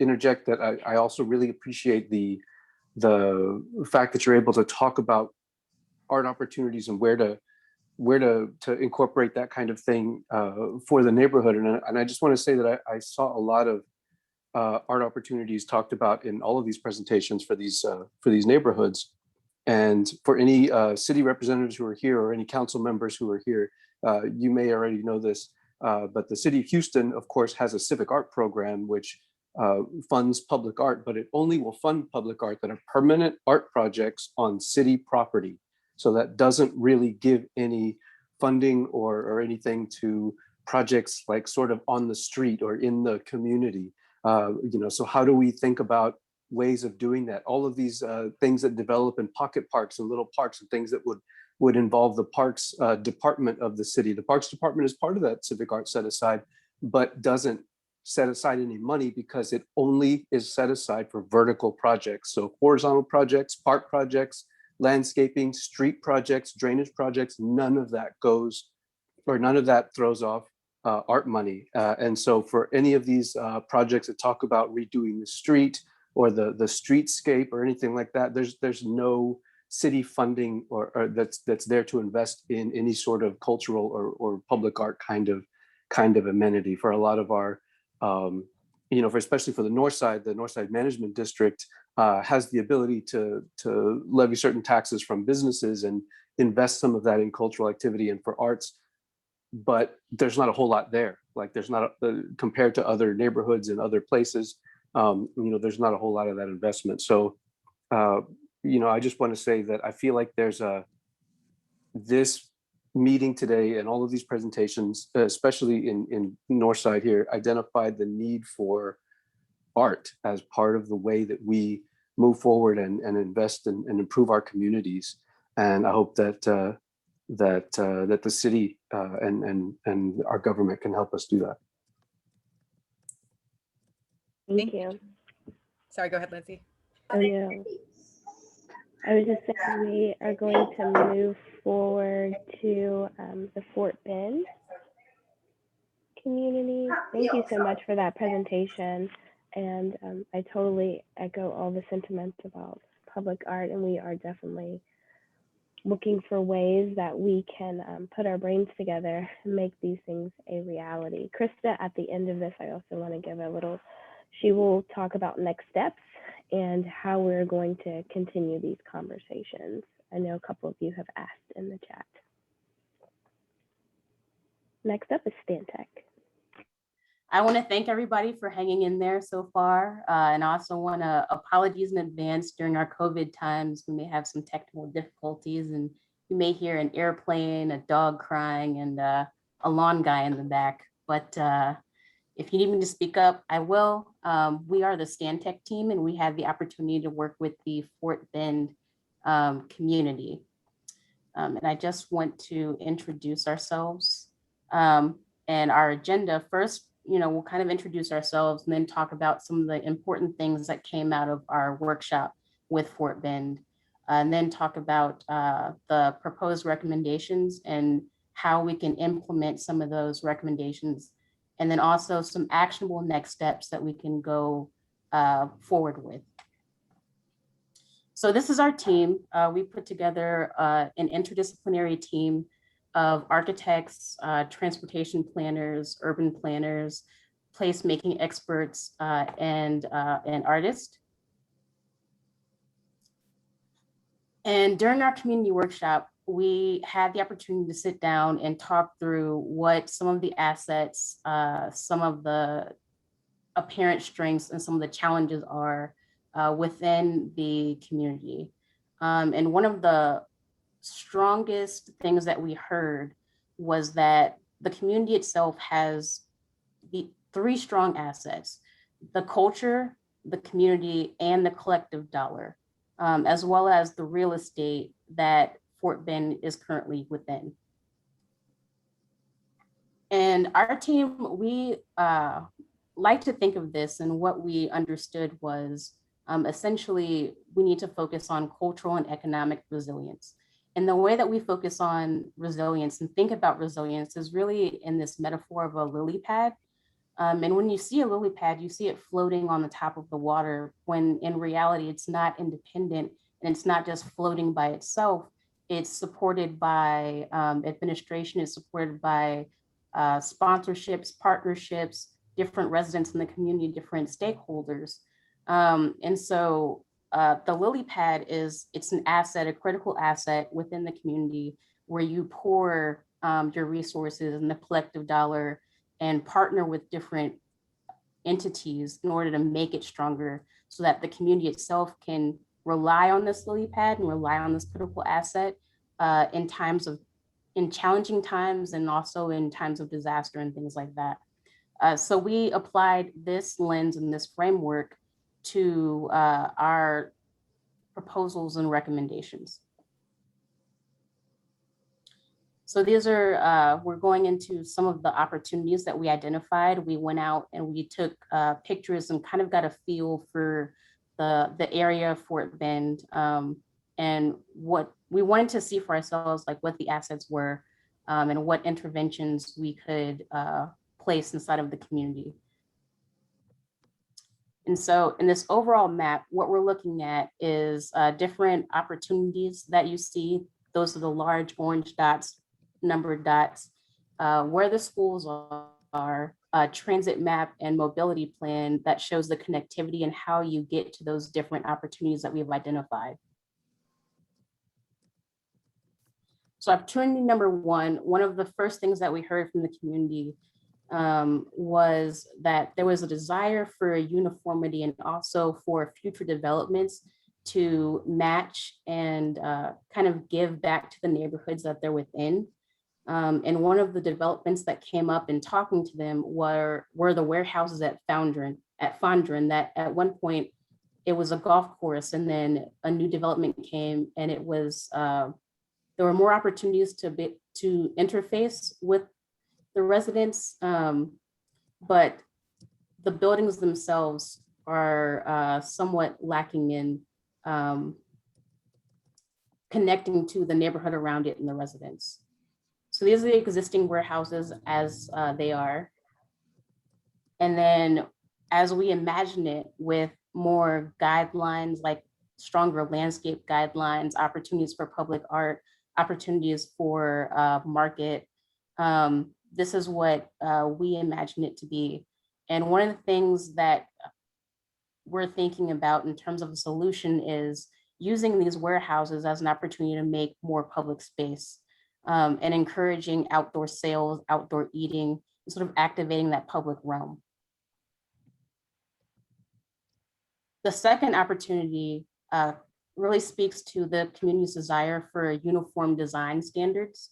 interject that I also really appreciate the fact that you're able to talk about art opportunities and where to incorporate that kind of thing for the neighborhood. And I just want to say that I saw a lot of art opportunities talked about in all of these presentations for these neighborhoods. And for any city representatives who are here or any council members who are here, you may already know this, but the city of Houston, of course, has a civic art program which funds public art, but it only will fund public art that are permanent art projects on city property. So that doesn't really give any funding or anything to projects like sort of on the street or in the community. So how do we think about ways of doing that? All of these things that develop in pocket parks and little parks and things that would involve the parks department of the city. The parks department is part of that civic art set aside, but doesn't set aside any money because it only is set aside for vertical projects. So horizontal projects, park projects, landscaping, street projects, drainage projects, none of that throws off art money. And so for any of these projects that talk about redoing the street or the streetscape or anything like that, there's no city funding or that's there to invest in any sort of cultural or public art kind of amenity. For a lot of our especially for the Northside Management District has the ability to levy certain taxes from businesses and invest some of that in cultural activity and for arts, but there's not a whole lot there. Like there's not compared to other neighborhoods and other places, there's not a whole lot of that investment. So, I just want to say that I feel like there's this meeting today and all of these presentations, especially in Northside here, identified the need for art as part of the way that we move forward and invest and improve our communities. And I hope that the city and our government can help us do that. Thank you. Sorry, go ahead, Lindsay. Oh, yeah. I was just saying we are going to move forward to the Fort Bend community. Thank you so much for that presentation. And I totally echo all the sentiments about public art, and we are definitely looking for ways that we can put our brains together and make these things a reality. Krista, at the end of this, I also want to give she will talk about next steps and how we're going to continue these conversations. I know a couple of you have asked in the chat. Next up is Stantec. I want to thank everybody for hanging in there so far. And I also want to apologize in advance. During our COVID times, we may have some technical difficulties and you may hear an airplane, a dog crying, and a lawn guy in the back. But if you need me to speak up, I will. We are the Stantec team, and we have the opportunity to work with the Fort Bend community. And I just want to introduce ourselves and our agenda. First, we'll kind of introduce ourselves and then talk about some of the important things that came out of our workshop with Fort Bend, and then talk about the proposed recommendations and how we can implement some of those recommendations, and then also some actionable next steps that we can go forward with. So this is our team. We put together an interdisciplinary team of architects, transportation planners, urban planners, placemaking experts, and an artist. And during our community workshop, we had the opportunity to sit down and talk through what some of the assets, some of the apparent strengths, and some of the challenges are within the community. And one of the strongest things that we heard was that the community itself has the 3 strong assets: the culture, the community, and the collective dollar, as well as the real estate that Fort Bend is currently within. And our team, we like to think of this, and what we understood was essentially we need to focus on cultural and economic resilience. And the way that we focus on resilience and think about resilience is really in this metaphor of a lily pad. And when you see a lily pad, you see it floating on the top of the water, when in reality, it's not independent and it's not just floating by itself. It's supported by administration, it's supported by sponsorships, partnerships, different residents in the community, different stakeholders. And so the lily pad it's an asset, a critical asset within the community, where you pour your resources and the collective dollar and partner with different entities in order to make it stronger, so that the community itself can rely on this lily pad and rely on this critical asset in challenging times, and also in times of disaster and things like that. So we applied this lens and this framework to our proposals and recommendations. So these are, we're going into some of the opportunities that we identified. We went out and we took pictures and kind of got a feel for the area of Fort Bend, and what we wanted to see for ourselves, like what the assets were, and what interventions we could place inside of the community. And so in this overall map, what we're looking at is different opportunities that you see. Those are the large orange dots, numbered dots, where the schools are, a transit map and mobility plan that shows the connectivity and how you get to those different opportunities that we've identified. So opportunity number one of the first things that we heard from the community was that there was a desire for uniformity and also for future developments to match and kind of give back to the neighborhoods that they're within. And one of the developments that came up in talking to them were the warehouses at Fondren, that at one point it was a golf course, and then a new development came, and it was there were more opportunities to interface with the residents, but the buildings themselves are somewhat lacking in connecting to the neighborhood around it and the residents. So these are the existing warehouses as they are. And then as we imagine it with more guidelines, like stronger landscape guidelines, opportunities for public art, opportunities for market, this is what we imagine it to be. And one of the things that we're thinking about in terms of a solution is using these warehouses as an opportunity to make more public space, and encouraging outdoor sales, outdoor eating, and sort of activating that public realm. The second opportunity really speaks to the community's desire for uniform design standards.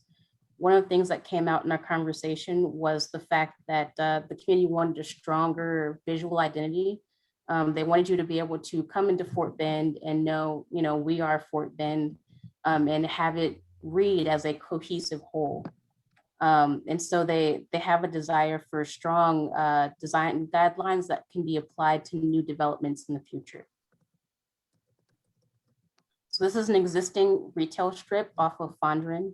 One of the things that came out in our conversation was the fact that the community wanted a stronger visual identity. They wanted you to be able to come into Fort Bend and know, we are Fort Bend, and have it read as a cohesive whole. And so they have a desire for strong design guidelines that can be applied to new developments in the future. So this is an existing retail strip off of Fondren.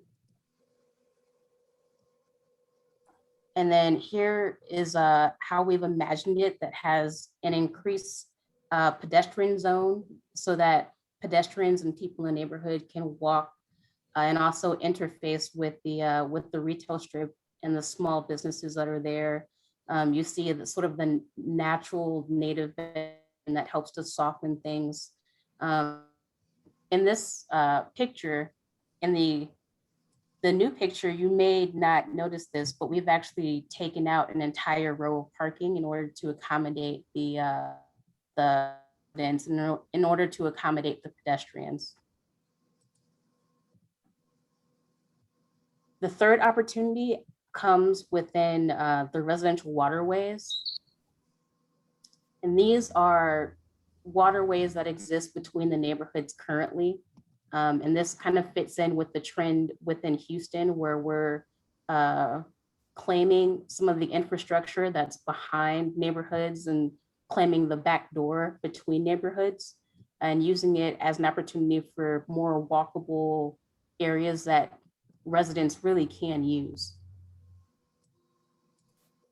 And then here is how we've imagined it, that has an increased pedestrian zone so that pedestrians and people in the neighborhood can walk and also interface with the retail strip and the small businesses that are there. You see the sort of the natural native and that helps to soften things. in this picture, in the new picture, you may not notice this, but we've actually taken out an entire row of parking in order to accommodate the residents, in order to accommodate the pedestrians. The third opportunity comes within the residential waterways. And these are waterways that exist between the neighborhoods currently. And this kind of fits in with the trend within Houston, where we're claiming some of the infrastructure that's behind neighborhoods and claiming the back door between neighborhoods and using it as an opportunity for more walkable areas that residents really can use.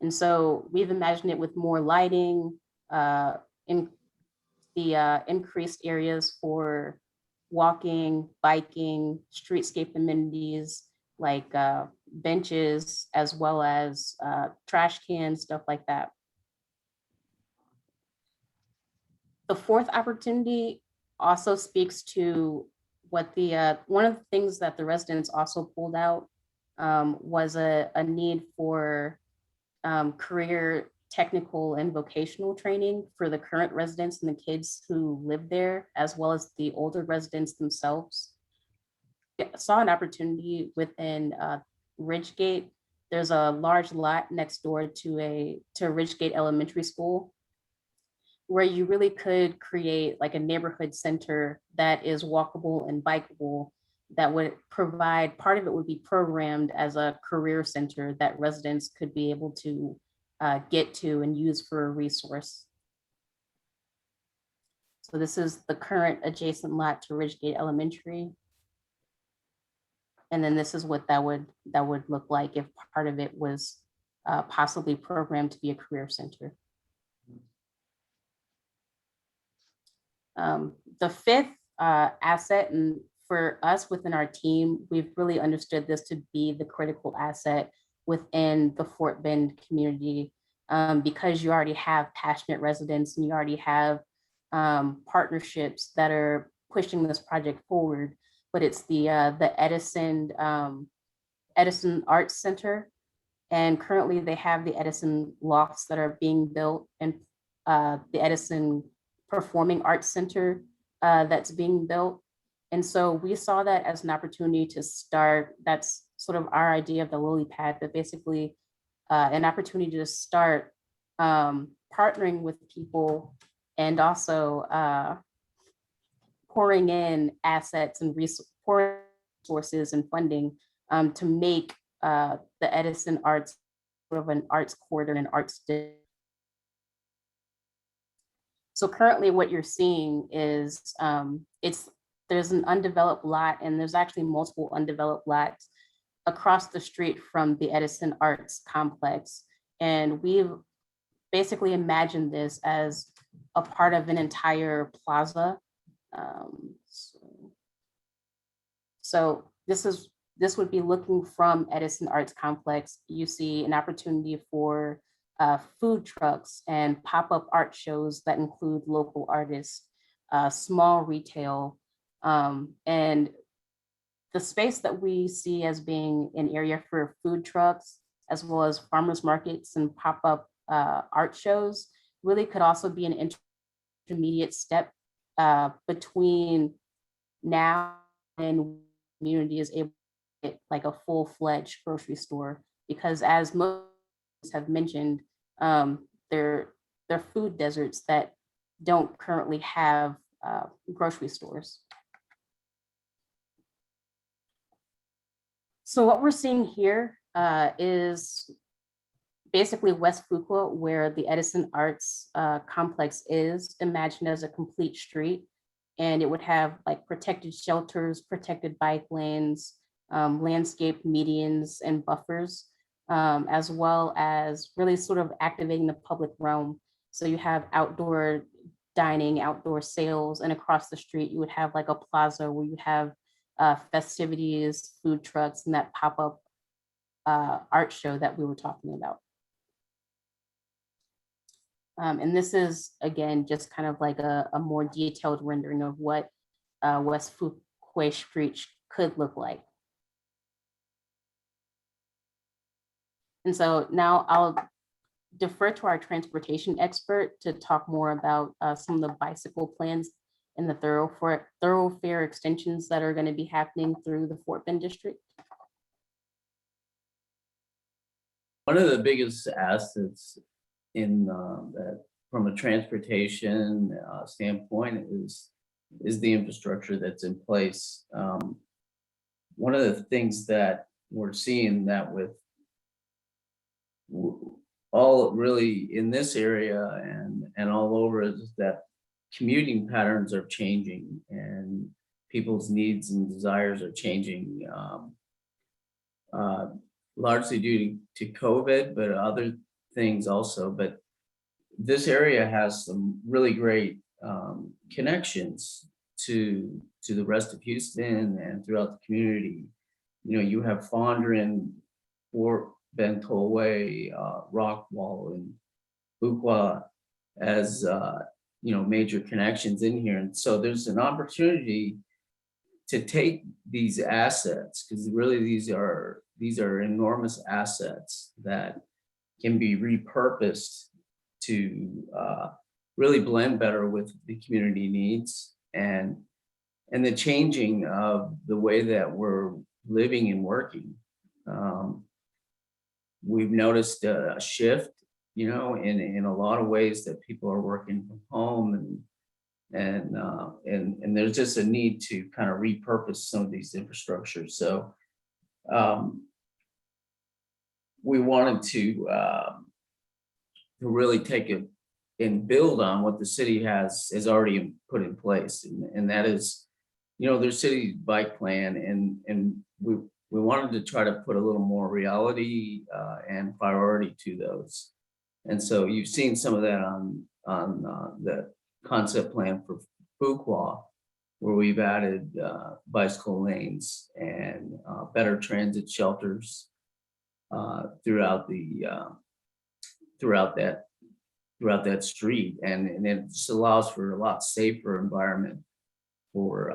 And so we've imagined it with more lighting, in the increased areas for walking, biking, streetscape amenities like benches, as well as trash cans, stuff like that. The fourth opportunity also speaks to what the one of the things that the residents also pulled out was a need for career, technical, and vocational training for the current residents and the kids who live there, as well as the older residents themselves. I saw an opportunity within Ridgegate. There's a large lot next door to Ridgegate Elementary School, where you really could create like a neighborhood center that is walkable and bikeable, that would provide, part of it would be programmed as a career center that residents could be able to get to and use for a resource. So this is the current adjacent lot to Ridgegate Elementary. And then this is what that would look like if part of it was possibly programmed to be a career center. The fifth asset, and for us within our team, we've really understood this to be the critical asset within the Fort Bend community, because you already have passionate residents and you already have partnerships that are pushing this project forward. But it's the Edison Arts Center, and currently they have the Edison lofts that are being built, and the Edison Performing Arts Center that's being built. And so we saw that as an opportunity to start, that's sort of our idea of the lily pad, but basically an opportunity to start partnering with people and also pouring in assets and resources and funding to make the Edison Arts sort of an arts corridor and arts district. So currently what you're seeing is there's an undeveloped lot, and there's actually multiple undeveloped lots across the street from the Edison Arts Complex. And we've basically imagined this as a part of an entire plaza. So this would be looking from Edison Arts Complex. You see an opportunity for food trucks and pop-up art shows that include local artists, small retail, and the space that we see as being an area for food trucks, as well as farmers markets and pop-up art shows, really could also be an intermediate step between now and community is able to get like a full-fledged grocery store, because as most have mentioned, they're food deserts that don't currently have grocery stores. So what we're seeing here is basically West Fuqua, where the Edison Arts Complex is, imagined as a complete street. And it would have like protected shelters, protected bike lanes, landscape medians and buffers, as well as really sort of activating the public realm. So you have outdoor dining, outdoor sales, and across the street, you would have like a plaza where you have festivities, food trucks, and that pop-up art show that we were talking about. And this is, again, just kind of like a more detailed rendering of what West Fuquay Street could look like. And so now I'll defer to our transportation expert to talk more about some of the bicycle plans and the thoroughfare extensions that are going to be happening through the Fort Bend district. One of the biggest assets in that from a transportation standpoint is the infrastructure that's in place. One of the things that we're seeing that with all really in this area and all over is that commuting patterns are changing and people's needs and desires are changing, largely due to COVID, but other things also. But this area has some really great connections to the rest of Houston and throughout the community. You know, you have Fondren, Fort Bend Tollway, Rockwall, and Fuqua as you know, major connections in here. And so there's an opportunity to take these assets, because really these are enormous assets that can be repurposed to really blend better with the community needs and the changing of the way that we're living and working. We've noticed a shift, you know, in a lot of ways that people are working from home, and there's just a need to kind of repurpose some of these infrastructures. So we wanted to really take it and build on what the city has already put in place, and that is, you know, their city bike plan, and we wanted to try to put a little more reality and priority to those. And so you've seen some of that on the concept plan for Fuqua, where we've added bicycle lanes and better transit shelters throughout that street, and it just allows for a lot safer environment for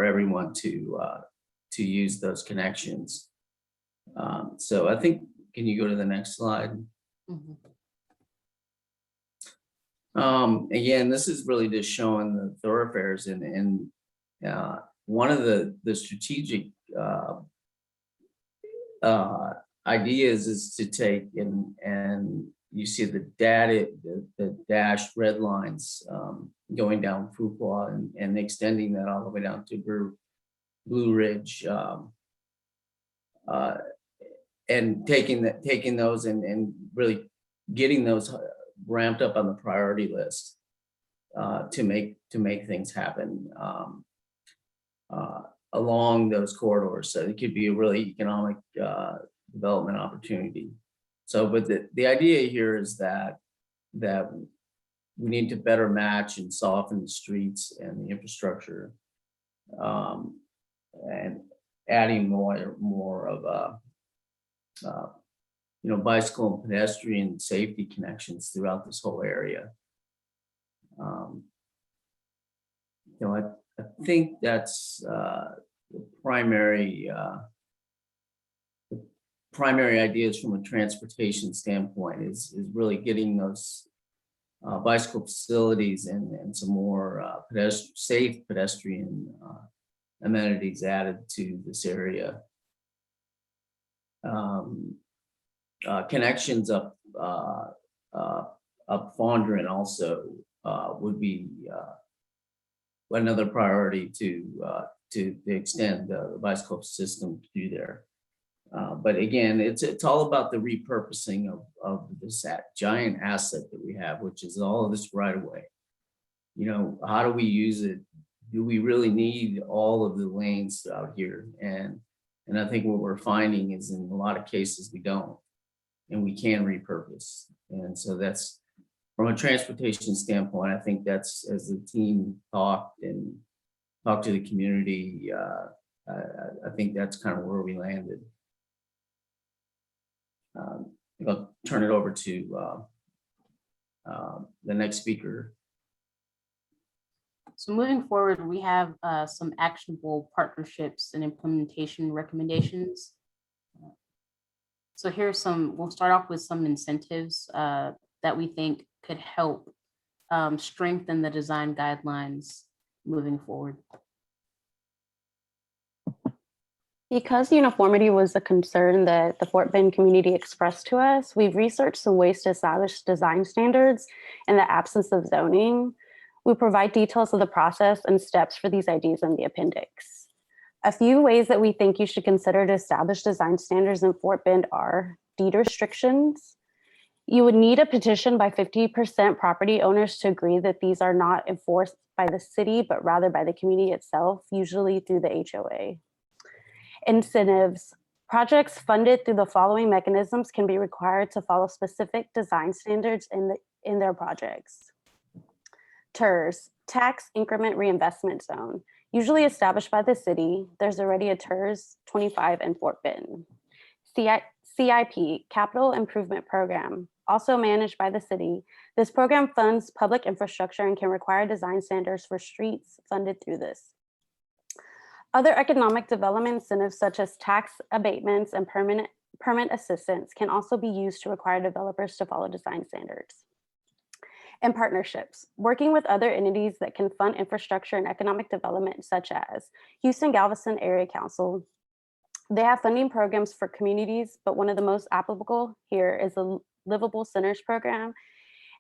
everyone to use those connections. So I think, can you go to the next slide? Again, this is really just showing the thoroughfares, and one of the strategic ideas is to take and you see the dashed red lines going down Fuqua and extending that all the way down to Blue Ridge, and taking those and really getting those ramped up on the priority list to make things happen along those corridors. So it could be a really economic development opportunity. So, but the idea here is that we need to better match and soften the streets and the infrastructure, and adding more of you know, bicycle and pedestrian safety connections throughout this whole area. You know, I think that's the primary ideas from a transportation standpoint is really getting those bicycle facilities and some more safe pedestrian amenities added to this area. Connections up Fondren also would be another priority to extend the bicycle system through there. But again, it's all about the repurposing of this giant asset that we have, which is all of this right away. You know, how do we use it? Do we really need all of the lanes out here? And I think what we're finding is in a lot of cases we don't, and we can repurpose. And so that's, from a transportation standpoint, I think that's, as the team talked to the community, I think that's kind of where we landed. I'll turn it over to the next speaker. So moving forward, we have some actionable partnerships and implementation recommendations. So here's some, we'll start off with some incentives that we think could help strengthen the design guidelines moving forward. Because uniformity was a concern that the Fort Bend community expressed to us, we've researched some ways to establish design standards in the absence of zoning. We provide details of the process and steps for these ideas in the appendix. A few ways that we think you should consider to establish design standards in Fort Bend are deed restrictions. You would need a petition by 50% property owners to agree that these are not enforced by the city, but rather by the community itself, usually through the HOA. Incentives. Projects funded through the following mechanisms can be required to follow specific design standards in their projects. TIRZ, Tax Increment Reinvestment Zone. Usually established by the city, there's already a TIRZ 25 in Fort Bend. CIP, Capital Improvement Program, also managed by the city. This program funds public infrastructure and can require design standards for streets funded through this. Other economic development incentives such as tax abatements and permit assistance can also be used to require developers to follow design standards. And partnerships, working with other entities that can fund infrastructure and economic development, such as Houston-Galveston Area Council. They have funding programs for communities, but one of the most applicable here is the Livable Centers program.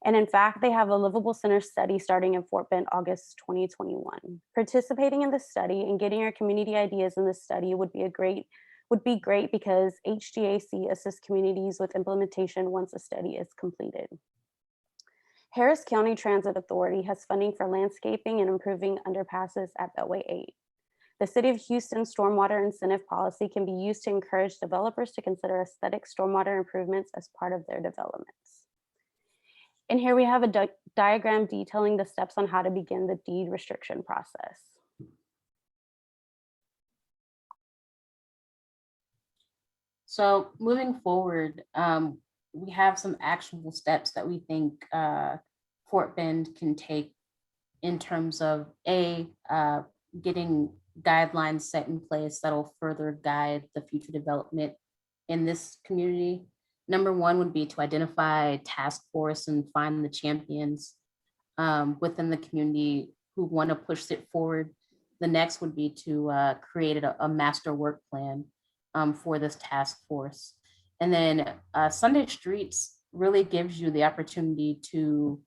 And in fact, they have a Livable Centers study starting in Fort Bend, August 2021. Participating in this study and getting your community ideas in this study would be great because HGAC assists communities with implementation once a study is completed. Harris County Transit Authority has funding for landscaping and improving underpasses at Beltway 8. The City of Houston stormwater incentive policy can be used to encourage developers to consider aesthetic stormwater improvements as part of their developments. And here we have a diagram detailing the steps on how to begin the deed restriction process. So moving forward, we have some actionable steps that we think Fort Bend can take in terms of getting guidelines set in place that'll further guide the future development in this community. Number one would be to identify a task force and find the champions within the community who want to push it forward. The next would be to create a master work plan for this task force. And then Sunday Streets really gives you the opportunity to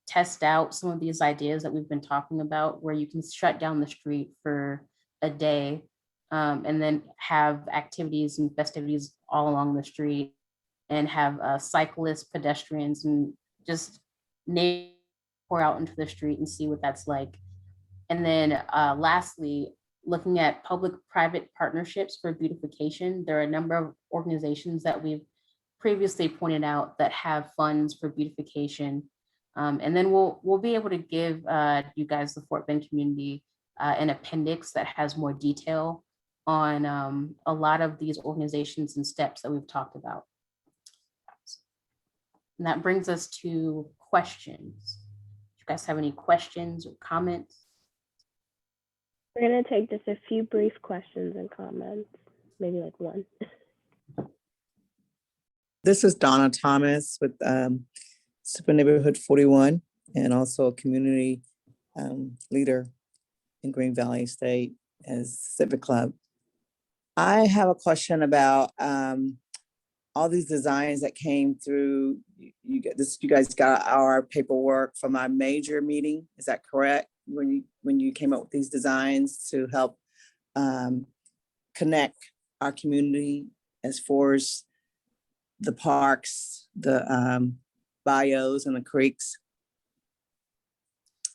test out some of these ideas that we've been talking about, where you can shut down the street for a day and then have activities and festivities all along the street and have cyclists, pedestrians, and just pour out into the street and see what that's like. And then lastly, looking at public-private partnerships for beautification. There are a number of organizations that we've previously pointed out that have funds for beautification. And then we'll be able to give you guys, the Fort Bend community, an appendix that has more detail on a lot of these organizations and steps that we've talked about. And that brings us to questions. Do you guys have any questions or comments? We're going to take just a few brief questions and comments, maybe like one. This is Donna Thomas with Super Neighborhood 41 and also a community leader in Green Valley State as Civic Club. I have a question about all these designs that came through. You guys got our paperwork from our major meeting, is that correct? When you came up with these designs to help connect our community as far as the parks, the bayous and the creeks.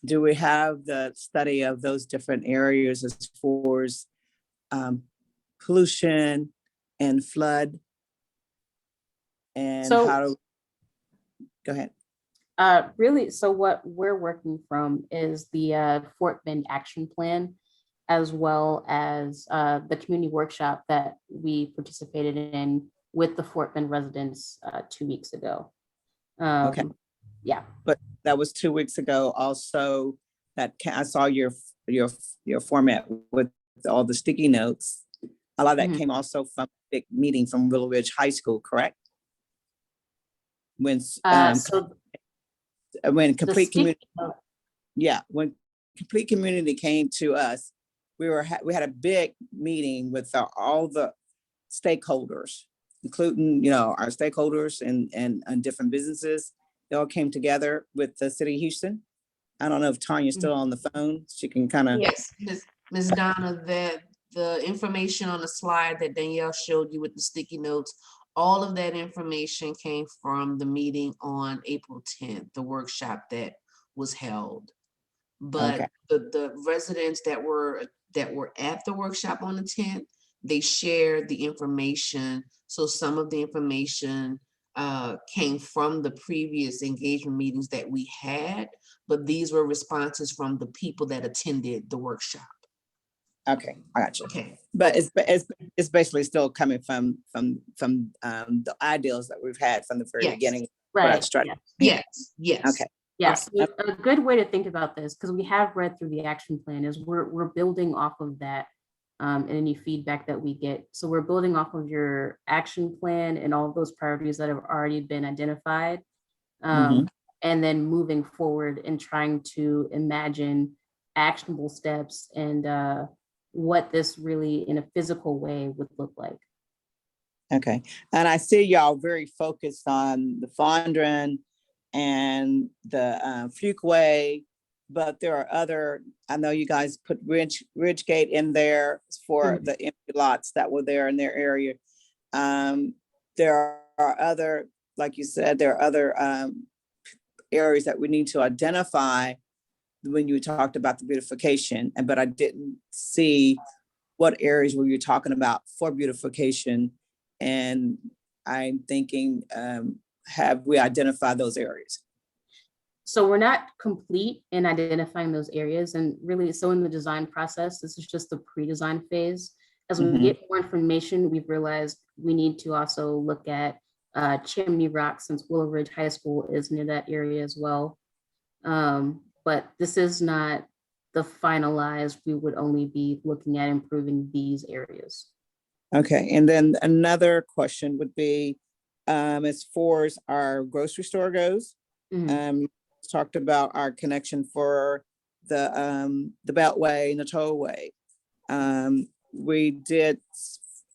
Do we have the study of those different areas as far as pollution and flood? And so, how do, go ahead. Really, so what we're working from is the Fort Bend Action Plan, as well as the community workshop that we participated in with the Fort Bend residents 2 weeks ago. Okay. Yeah. But that was 2 weeks ago. Also, I saw your format with all the sticky notes. A lot of that came also from a big meeting from Willow Ridge High School, correct? When complete community, when complete community came to us, we had a big meeting with all the stakeholders, including our stakeholders and different businesses. They all came together with the city of Houston. I don't know if Tanya's still on the phone. She can kind of. Yes, Ms. Donna, the information on the slide that Danielle showed you with the sticky notes, all of that information came from the meeting on April 10th, the workshop that was held. But the residents that were at the workshop on the 10th, they shared the information. So some of the information came from the previous engagement meetings that we had, but these were responses from the people that attended the workshop. Okay, I got you. Okay, but it's basically still coming from the ideals that we've had from the very beginning. Right. Yes. Okay. Yes. A good way to think about this, because we have read through the action plan, is we're building off of that and any feedback that we get. So we're building off of your action plan and all of those priorities that have already been identified. And then moving forward and trying to imagine actionable steps and what this really in a physical way would look like. Okay. And I see y'all very focused on the Fondren and the Fuquay, but there are other, I know you guys put Ridgegate in there for the empty lots that were there in their area. There are other, like you said, there are other areas that we need to identify when you talked about the beautification, but I didn't see what areas were you talking about for beautification. And I'm thinking, have we identified those areas? So we're not complete in identifying those areas, and really, so in the design process, this is just the pre-design phase. As we get more information, we've realized we need to also look at Chimney Rock, since Willow Ridge High School is near that area as well. But this is not the finalized, we would only be looking at improving these areas. Okay, and then another question would be, as far as our grocery store goes, talked about our connection for the Beltway and the Tollway. We did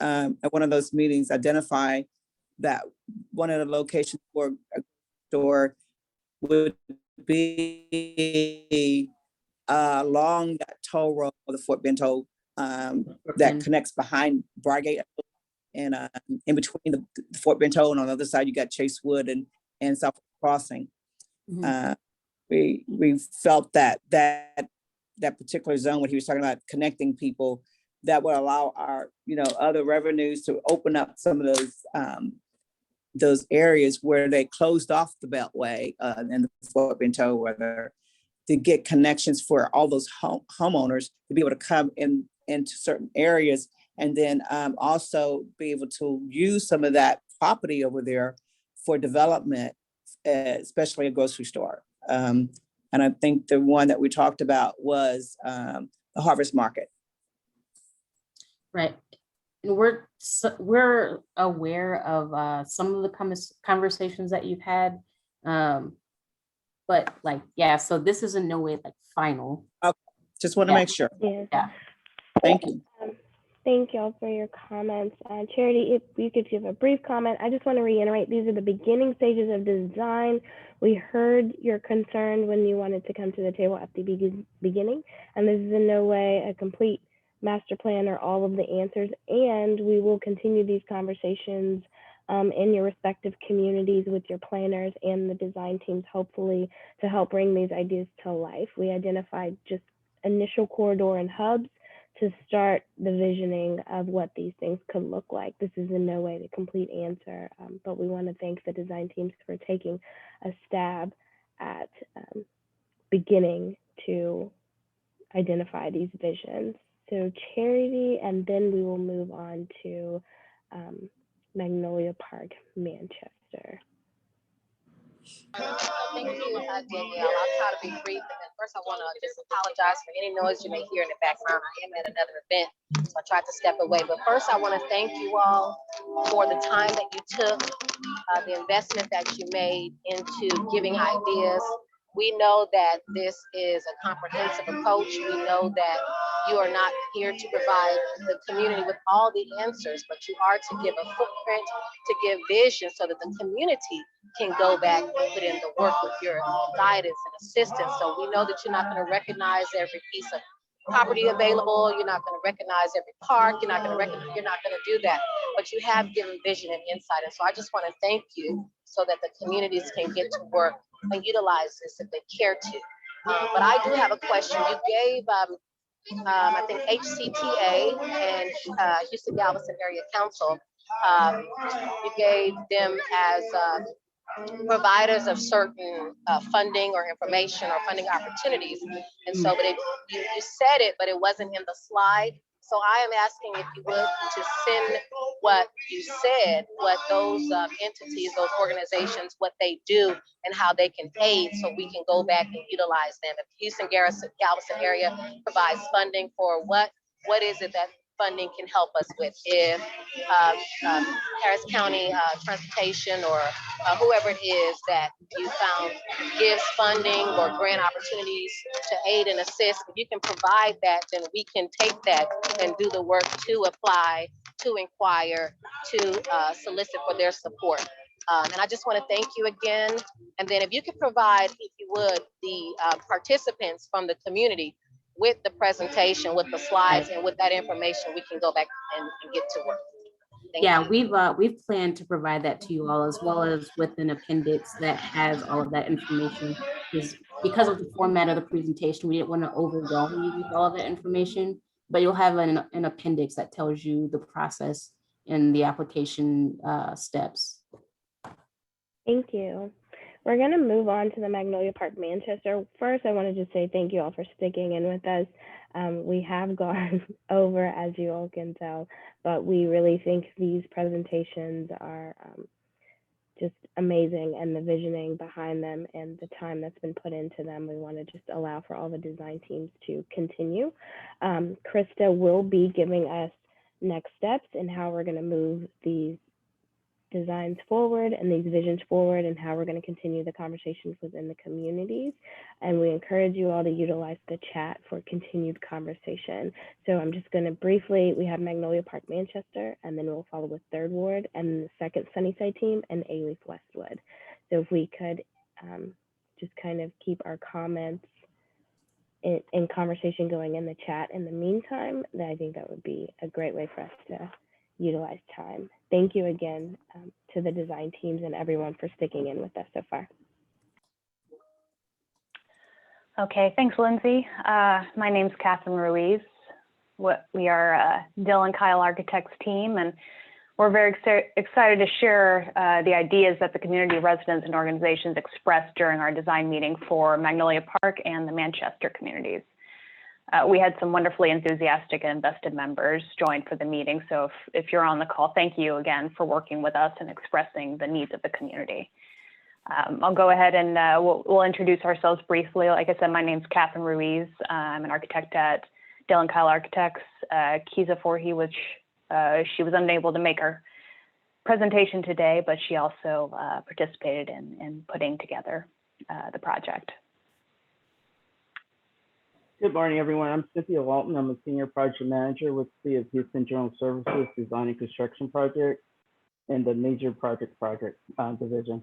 at one of those meetings identify that one of the locations for a store would be along that toll road, the Fort Bend toll, that connects behind Brigate and in between the Fort Bend toll, and on the other side you got Chase Wood and South Crossing. We felt that particular zone, when he was talking about connecting people, that would allow our other revenues to open up some of those areas where they closed off the Beltway and the Fort Bend toll, whether to get connections for all those homeowners to be able to come into certain areas, and then also be able to use some of that property over there for development, especially a grocery store. And I think the one that we talked about was the Harvest Market. Right. And we're aware of some of the conversations that you've had. But so this is in no way final. Okay. Just want to make sure. Yeah. Thank you. Thank y'all for your comments. Charity, if you could give a brief comment. I just want to reiterate, these are the beginning stages of design. We heard your concern when you wanted to come to the table at the beginning, and this is in no way a complete master plan or all of the answers, and we will continue these conversations in your respective communities with your planners and the design teams, hopefully, to help bring these ideas to life. We identified just initial corridor and hubs to start the visioning of what these things could look like. This is in no way the complete answer, but we want to thank the design teams for taking a stab at beginning to identify these visions. So Charity, and then we will move on to Magnolia Park, Manchester. Thank you, Danielle. I'll try to be brief and First, I want to just apologize for any noise you may hear in the background. I am at another event, so I tried to step away. But first, I want to thank you all for the time that you took, the investment that you made into giving ideas. We know that this is a comprehensive approach. We know that you are not here to provide the community with all the answers, but you are to give a footprint, to give vision so that the community can go back and put in the work with your guidance and assistance. So we know that you're not going to recognize every piece of property available. You're not going to recognize every park. You're not going to do that, but you have given vision and insight. And so I just want to thank you so that the communities can get to work and utilize this if they care to. But I do have a question. You gave, I think, HCTA and Houston Galveston Area Council, you gave them as providers of certain funding or information or funding opportunities. And so, but you said it, but it wasn't in the slide. So I am asking if you would to send what you said, what those entities, those organizations, what they do and how they can aid so we can go back and utilize them. If Houston Galveston area provides funding for what is it that funding can help us with? If Harris County Transportation or whoever it is that you found gives funding or grant opportunities to aid and assist, if you can provide that, then we can take that and do the work to apply, to inquire, to solicit for their support. And I just want to thank you again. And then if you could provide, if you would, the participants from the community with the presentation, with the slides, and with that information, we can go back and get to work. Yeah, we've planned to provide that to you all, as well as with an appendix that has all of that information. Because of the format of the presentation, we didn't want to overwhelm you with all of that information, but you'll have an appendix that tells you the process and the application steps. Thank you. We're going to move on to the Magnolia Park Manchester. First, I want to just say thank you all for sticking in with us. We have gone over, as you all can tell, but we really think these presentations are just amazing, and the visioning behind them and the time that's been put into them. We want to just allow for all the design teams to continue. Krista will be giving us next steps in how we're going to move these designs forward and these visions forward, and how we're going to continue the conversations within the communities. And we encourage you all to utilize the chat for continued conversation. So I'm just going to briefly, we have Magnolia Park Manchester, and then we'll follow with Third Ward and the second Sunnyside team and Alief Westwood. So if we could just kind of keep our comments in conversation going in the chat in the meantime, then I think that would be a great way for us to utilize time. Thank you again to the design teams and everyone for sticking in with us so far. Okay, thanks, Lindsay. My name's Catherine Ruiz. We are Dillon Kyle Architects team, and we're very excited to share the ideas that the community residents and organizations expressed during our design meeting for Magnolia Park and the Manchester communities. We had some wonderfully enthusiastic and invested members join for the meeting. So if you're on the call, thank you again for working with us and expressing the needs of the community. I'll go ahead and we'll introduce ourselves briefly. Like I said, my name's Catherine Ruiz. I'm an architect at Dillon Kyle Architects. Kiza Forhi, which she was unable to make her presentation today, but she also participated in putting together the project. Good morning, everyone. I'm Cynthia Walton. I'm a senior project manager with the Houston General Services Design and Construction Project and the Major Project division.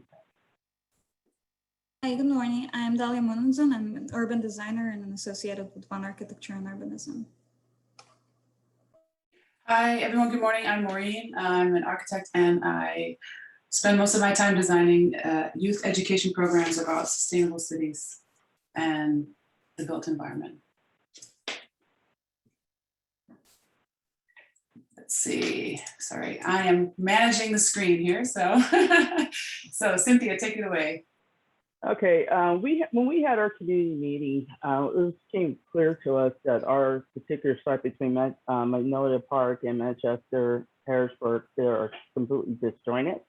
Hi, good morning. I'm Dalia Mununzan. I'm an urban designer and an associate with One Architecture and Urbanism. Hi, everyone. Good morning. I'm Maureen. I'm an architect, and I spend most of my time designing youth education programs about sustainable cities and the built environment. Let's see. Sorry, I am managing the screen here. So, so Cynthia, take it away. Okay. When we had our community meeting, it became clear to us that our particular site between Magnolia Park and Manchester, Harrisburg, they are completely disjointed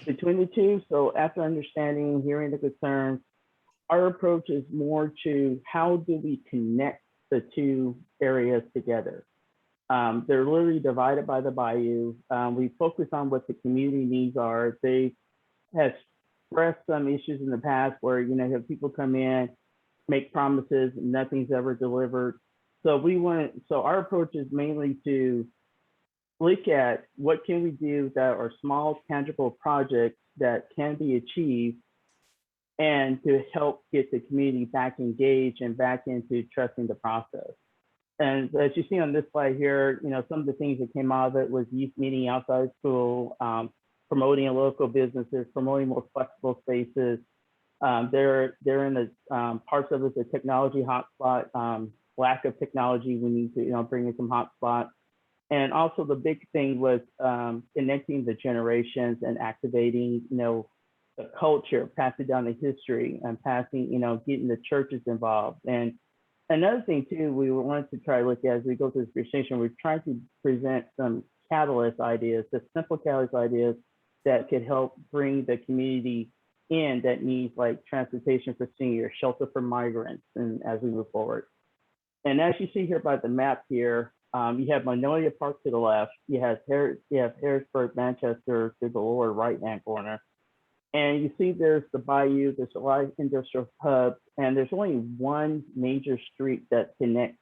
between the two. So after understanding and hearing the concerns, our approach is more to how do we connect the two areas together. They're literally divided by the bayou. We focus on what the community needs are. They have expressed some issues in the past where, you know, have people come in, make promises, and nothing's ever delivered. So our approach is mainly to look at what can we do that are small, tangible projects that can be achieved, and to help get the community back engaged and back into trusting the process. And as you see on this slide here, you know, some of the things that came out of it was youth meeting outside school, promoting local businesses, promoting more flexible spaces. They're in the parts of it, the technology hotspot, lack of technology, we need to, you know, bring in some hotspots. And also the big thing was connecting the generations and activating, you know, the culture, passing down the history and passing, you know, getting the churches involved. And another thing too, we wanted to try to look at as we go through this presentation, we're trying to present some catalyst ideas, the simple catalyst ideas that could help bring the community in that needs like transportation for seniors, shelter for migrants, and as we move forward. And as you see here by the map here, you have Magnolia Park to the left, you have Harrisburg, Manchester to the lower right-hand corner. And you see there's the bayou, there's a lot of industrial hubs, and there's only one major street that connects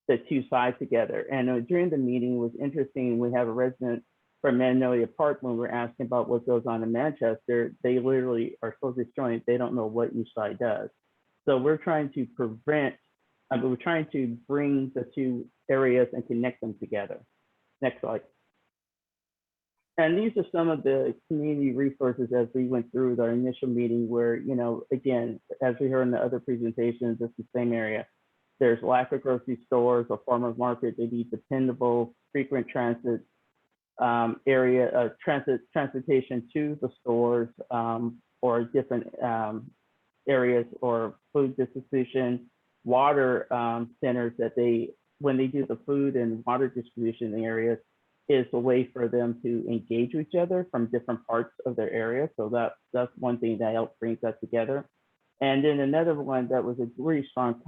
the two sides together. And during the meeting, it was interesting, we have a resident from Magnolia Park, when we're asking about what goes on in Manchester, they literally are so disjointed, they don't know what each side does. So we're trying to we're trying to bring the two areas and connect them together. Next slide. And these are some of the community resources as we went through our initial meeting where, you know, again, as we heard in the other presentations, it's the same area. There's lack of grocery stores or farmers market. They need dependable, frequent transit transportation to the stores or different areas, or food distribution, water centers that when they do the food and water distribution in areas, is a way for them to engage with each other from different parts of their area. So that's one thing that helped bring that together. And then another one that was a really strong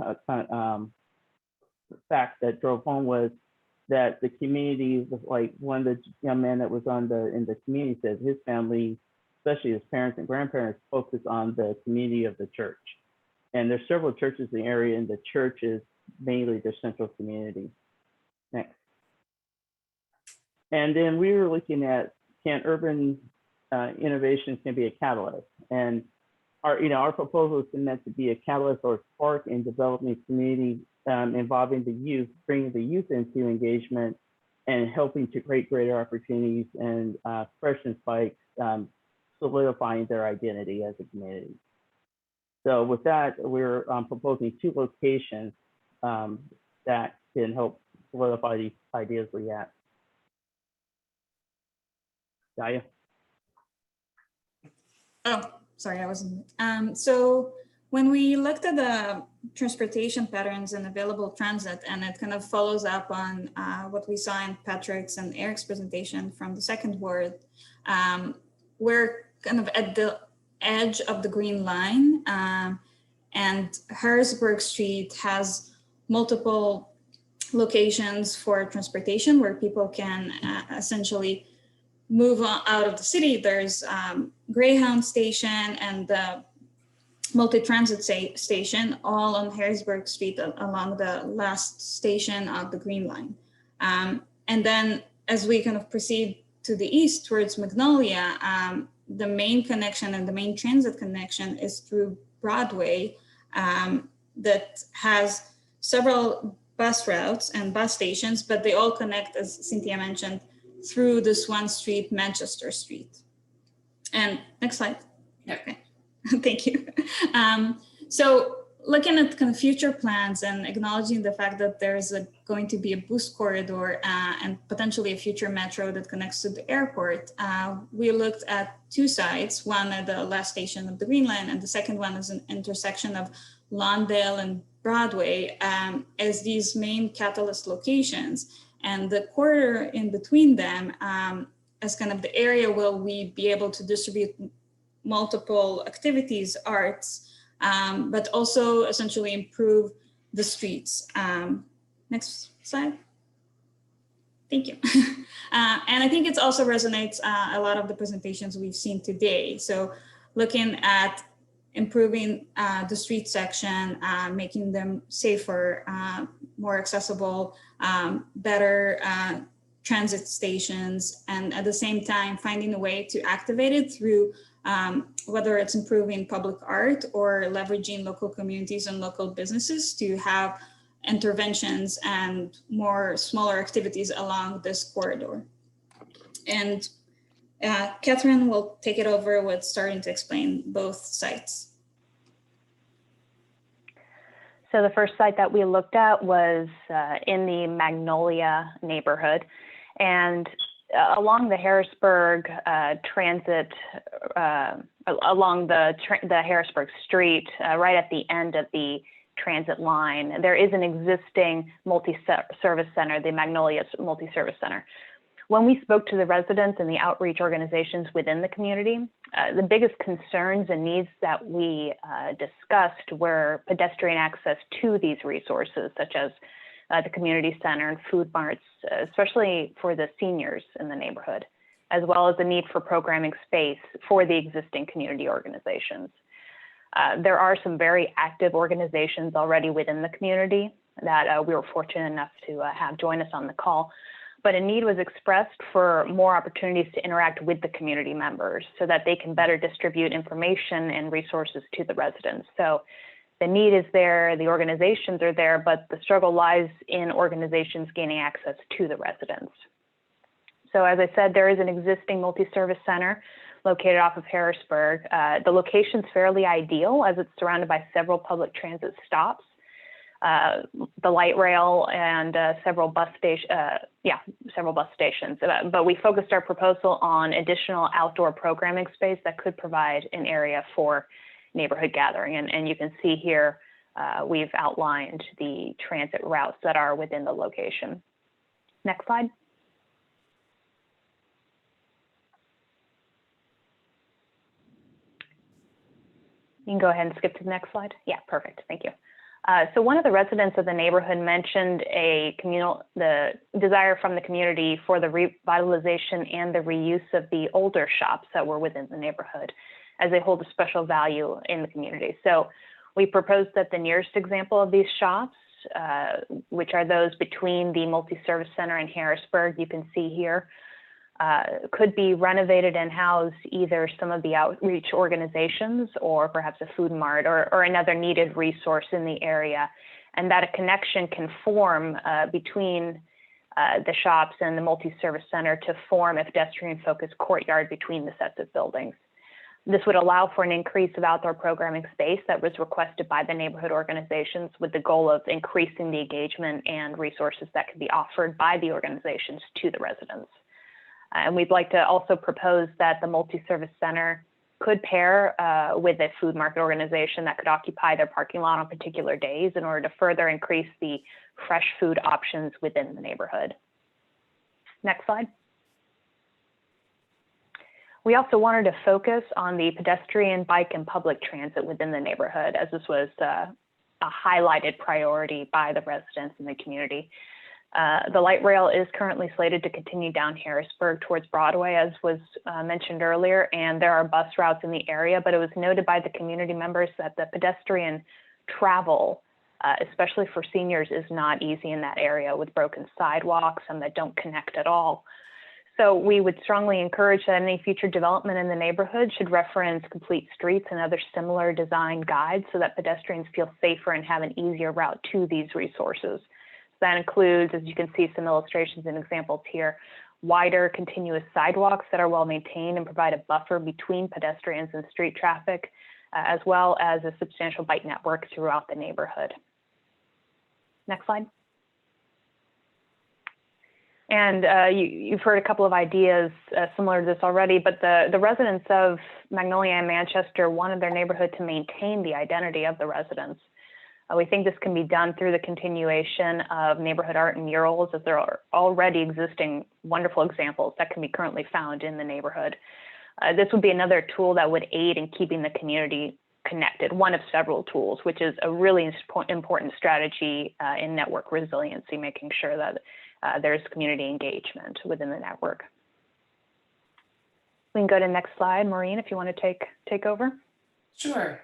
fact that drove home was that the community was like, one of the young men that was in the community said his family, especially his parents and grandparents, focus on the community of the church. And there's several churches in the area, and the church is mainly their central community. Next. And then we were looking at, can urban innovations can be a catalyst? And our proposal is meant to be a catalyst or a spark in developing community involving the youth, bringing the youth into engagement and helping to create greater opportunities and expression spikes, solidifying their identity as a community. So with that, we're proposing 2 locations that can help solidify these ideas we have. Gaia? Oh, sorry, I wasn't. So when we looked at the transportation patterns and available transit, and it kind of follows up on what we saw in Patrick's and Eric's presentation from the second ward, we're kind of at the edge of the green line, and Harrisburg Street has multiple locations for transportation where people can essentially move on out of the city. There's Greyhound station and the multi-transit station, all on Harrisburg Street along the last station of the Green Line. And then as we kind of proceed to the east towards Magnolia, the main connection and the main transit connection is through Broadway, that has several bus routes and bus stations, but they all connect, as Cynthia mentioned, through this one street, Manchester Street. And next slide. Okay, thank you. So looking at kind of future plans and acknowledging the fact that there's going to be a boost corridor and potentially a future metro that connects to the airport, we looked at 2 sites, one at the last station of the Green Line, and the second one is an intersection of Lawndale and Broadway as these main catalyst locations. And the corridor in between them as kind of the area where we be able to distribute multiple activities, arts, but also essentially improve the streets. Next slide. Thank you. And I think it also resonates a lot of the presentations we've seen today. So looking at improving the street section, making them safer, more accessible, better transit stations, and at the same time finding a way to activate it through whether it's improving public art or leveraging local communities and local businesses to have interventions and more smaller activities along this corridor. And Catherine will take it over with starting to explain both sites. So the first site that we looked at was in the Magnolia neighborhood, and along the Harrisburg transit, along the Harrisburg Street, right at the end of the transit line, there is an existing multi-service center, the Magnolia Multi-Service Center. When we spoke to the residents and the outreach organizations within the community, the biggest concerns and needs that we discussed were pedestrian access to these resources, such as the community center and food marts, especially for the seniors in the neighborhood, as well as the need for programming space for the existing community organizations. There are some very active organizations already within the community that we were fortunate enough to have join us on the call, but a need was expressed for more opportunities to interact with the community members so that they can better distribute information and resources to the residents. So the need is there, the organizations are there, but the struggle lies in organizations gaining access to the residents. So as I said, there is an existing multi-service center located off of Harrisburg. The location's fairly ideal as it's surrounded by several public transit stops, the light rail, and several bus stations. But we focused our proposal on additional outdoor programming space that could provide an area for neighborhood gathering. And you can see here, we've outlined the transit routes that are within the location. Next slide. You can go ahead and skip to the next slide. Yeah, perfect, thank you. So one of the residents of the neighborhood mentioned the desire from the community for the revitalization and the reuse of the older shops that were within the neighborhood, as they hold a special value in the community. So we proposed that the nearest example of these shops, which are those between the multi-service center and Harrisburg, you can see here, could be renovated and house either some of the outreach organizations or perhaps a food mart or another needed resource in the area, and that a connection can form between the shops and the multi-service center to form a pedestrian-focused courtyard between the sets of buildings. This would allow for an increase of outdoor programming space that was requested by the neighborhood organizations, with the goal of increasing the engagement and resources that can be offered by the organizations to the residents. And we'd like to also propose that the multi-service center could pair with a food market organization that could occupy their parking lot on particular days in order to further increase the fresh food options within the neighborhood. Next slide. We also wanted to focus on the pedestrian, bike, and public transit within the neighborhood, as this was a highlighted priority by the residents in the community. The light rail is currently slated to continue down Harrisburg towards Broadway, as was mentioned earlier, and there are bus routes in the area, but it was noted by the community members that the pedestrian travel, especially for seniors, is not easy in that area with broken sidewalks and that don't connect at all. So we would strongly encourage that any future development in the neighborhood should reference complete streets and other similar design guides so that pedestrians feel safer and have an easier route to these resources. That includes, as you can see, some illustrations and examples here, wider continuous sidewalks that are well maintained and provide a buffer between pedestrians and street traffic, as well as a substantial bike network throughout the neighborhood. Next slide. And you've heard a couple of ideas similar to this already, but the residents of Magnolia and Manchester wanted their neighborhood to maintain the identity of the residents. We think this can be done through the continuation of neighborhood art and murals, as there are already existing wonderful examples that can be currently found in the neighborhood. This would be another tool that would aid in keeping the community connected, one of several tools, which is a really important strategy in network resiliency, making sure that there's community engagement within the network. We can go to the next slide, Maureen, if you want to take over. Sure.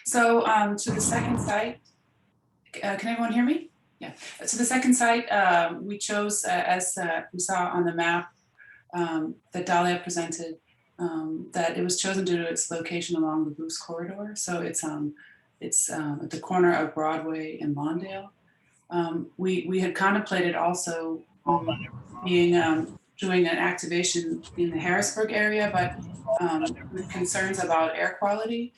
So to the second site, can everyone hear me? Yeah. So the second site, we chose, as we saw on the map that Dahlia presented, that it was chosen due to its location along the Boost corridor. So it's at the corner of Broadway and Mondale. We had contemplated also doing an activation in the Harrisburg area, but with concerns about air quality,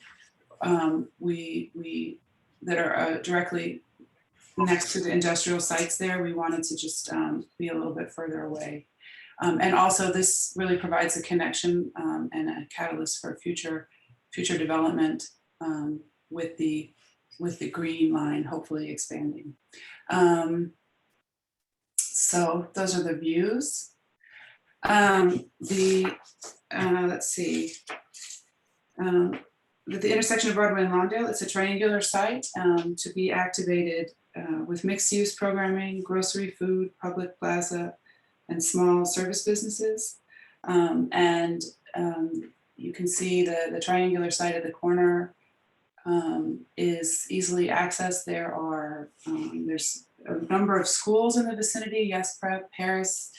that are directly next to the industrial sites there, we wanted to just be a little bit further away. And also this really provides a connection and a catalyst for future development with the green line hopefully expanding. So those are the views. Let's see. With the intersection of Broadway and Lawndale, it's a triangular site to be activated with mixed use programming, grocery, food, public plaza, and small service businesses. You can see the triangular site at the corner is easily accessed. There's a number of schools in the vicinity, Yes Prep, Paris,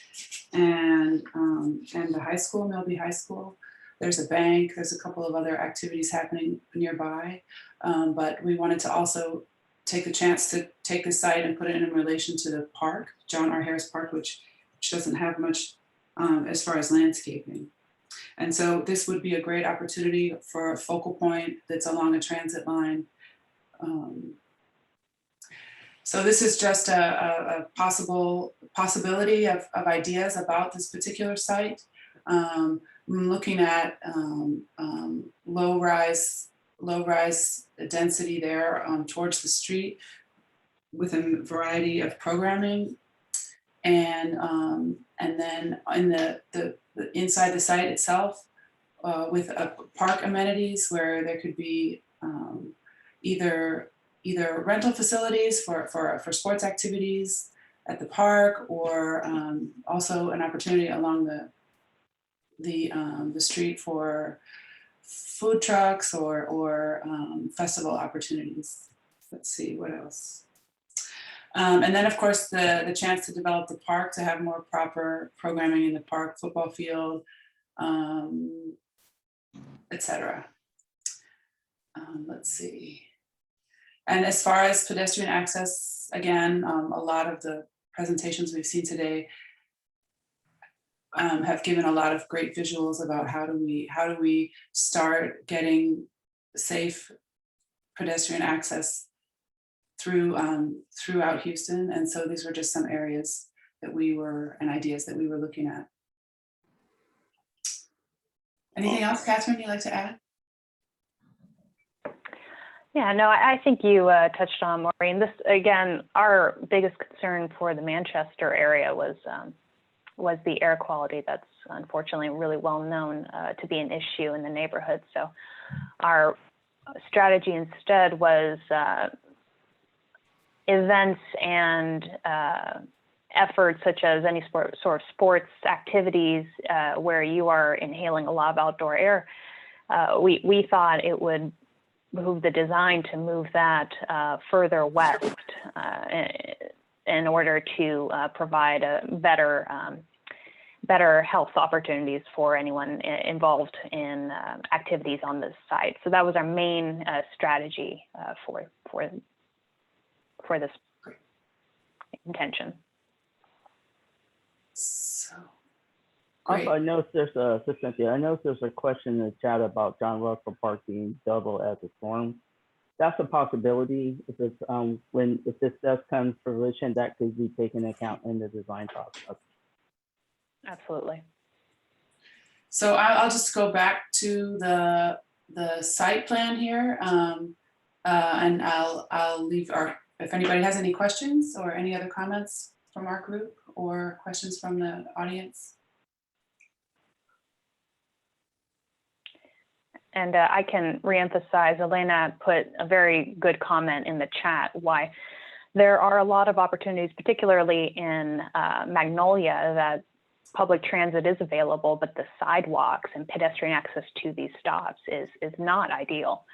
and the high school, Milby High School. There's a bank, there's a couple of other activities happening nearby, but we wanted to also take the chance to take the site and put it in relation to the park, John R. Harris Park, which doesn't have much as far as landscaping. And so this would be a great opportunity for a focal point that's along a transit line. So this is just a possibility of ideas about this particular site. Looking at low rise density there towards the street with a variety of programming, and then in the inside the site itself with park amenities where there could be either rental facilities for sports activities at the park, or also an opportunity along the street for food trucks or festival opportunities. Let's see, what else? And then of course the chance to develop the park, to have more proper programming in the park, football field, etc. Let's see. And as far as pedestrian access, again, a lot of the presentations we've seen today have given a lot of great visuals about how do we start getting safe pedestrian access throughout Houston. And so these were just some areas and ideas that we were looking at. Anything else, Catherine, you'd like to add? Yeah, no, I think you touched on, Maureen. This, again, our biggest concern for the Manchester area was the air quality. That's unfortunately really well known to be an issue in the neighborhood. So our strategy instead was events and efforts such as any sort of sports activities where you are inhaling a lot of outdoor air. We thought it would behoove the design to move that further west in order to provide a better health opportunities for anyone involved in activities on this site. So that was our main strategy for this intention. So, also, I noticed there's a question in the chat about John Russell Park being double as a storm. That's a possibility. If this does come to fruition, that could be taken into account in the design process. Absolutely. So I'll just go back to the site plan here, and I'll leave if anybody has any questions or any other comments from our group or questions from the audience. And I can reemphasize, Elena put a very good comment in the chat, why there are a lot of opportunities, particularly in Magnolia, that public transit is available, but the sidewalks and pedestrian access to these stops is not ideal.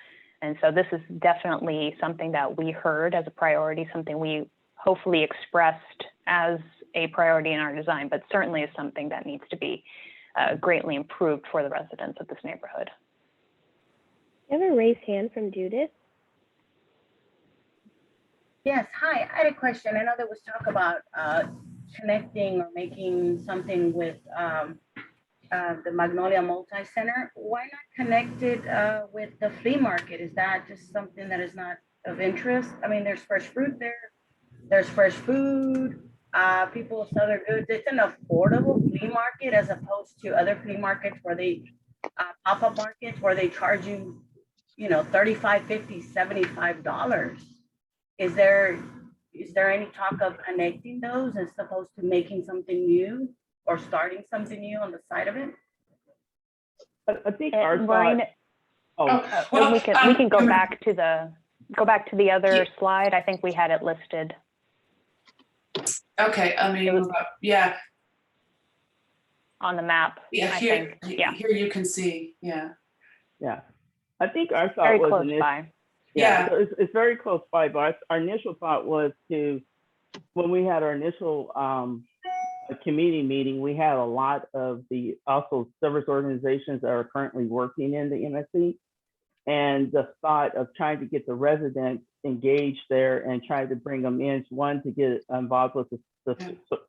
And so this is definitely something that we heard as a priority, something we hopefully expressed as a priority in our design, but certainly is something that needs to be greatly improved for the residents of this neighborhood. You have a raised hand from Judith. Yes, hi, I had a question. I know there was talk about connecting or making something with the Magnolia Multi-Center. Why not connect it with the flea market? Is that just something that is not of interest? I mean, there's fresh fruit there, there's fresh food, people sell their goods. It's an affordable flea market as opposed to other flea markets where they pop-up markets where they charge you, you know, $35, $50, $75. Is there any talk of connecting those as opposed to making something new or starting something new on the side of it? I think our Maureen, thought. we can go back to the other slide. I think we had it listed. Okay, I mean, yeah. On the map. Yeah, here you can see, yeah. Yeah, I think our thought very was close by. Yeah, so it's very close by, but our initial thought was to, when we had our initial community meeting, we had a lot of the also service organizations that are currently working in the MSC, and the thought of trying to get the residents engaged there and try to bring them in, one, to get involved with the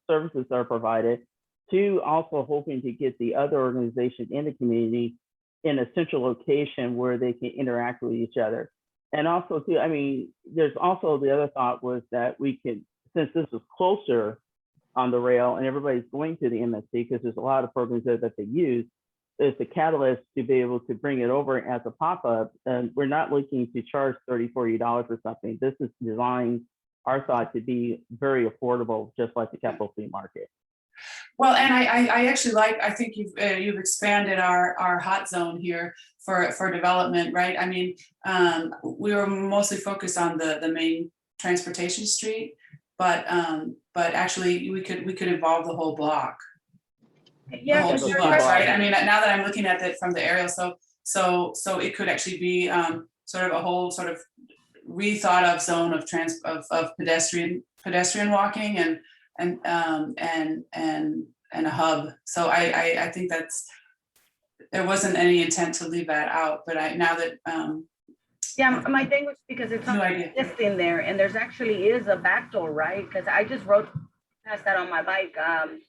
services that are provided, two, also hoping to get the other organizations in the community in a central location where they can interact with each other. And also too, I mean, there's also the other thought was that we could, since this is closer on the rail and everybody's going to the MSC, because there's a lot of programs there that they use, it's a catalyst to be able to bring it over as a pop-up. And we're not looking to charge $30, $40 or something. This is designed, our thought, to be very affordable, just like the Capitol Flea Market. Well, and I actually I think you've expanded our hot zone here for development, right? I mean, we were mostly focused on the main transportation street, but actually we could involve the whole block. Yeah, the whole 2 blocks, right? I mean, now that I'm looking at it from the aerial, so it could actually be sort of a whole sort of rethought of zone of pedestrian walking and a hub. So I think there wasn't any intent to leave that out, but now that yeah, my thing was because it's not existing there, and there's actually is a back door, right? Because I just rode past that on my bike on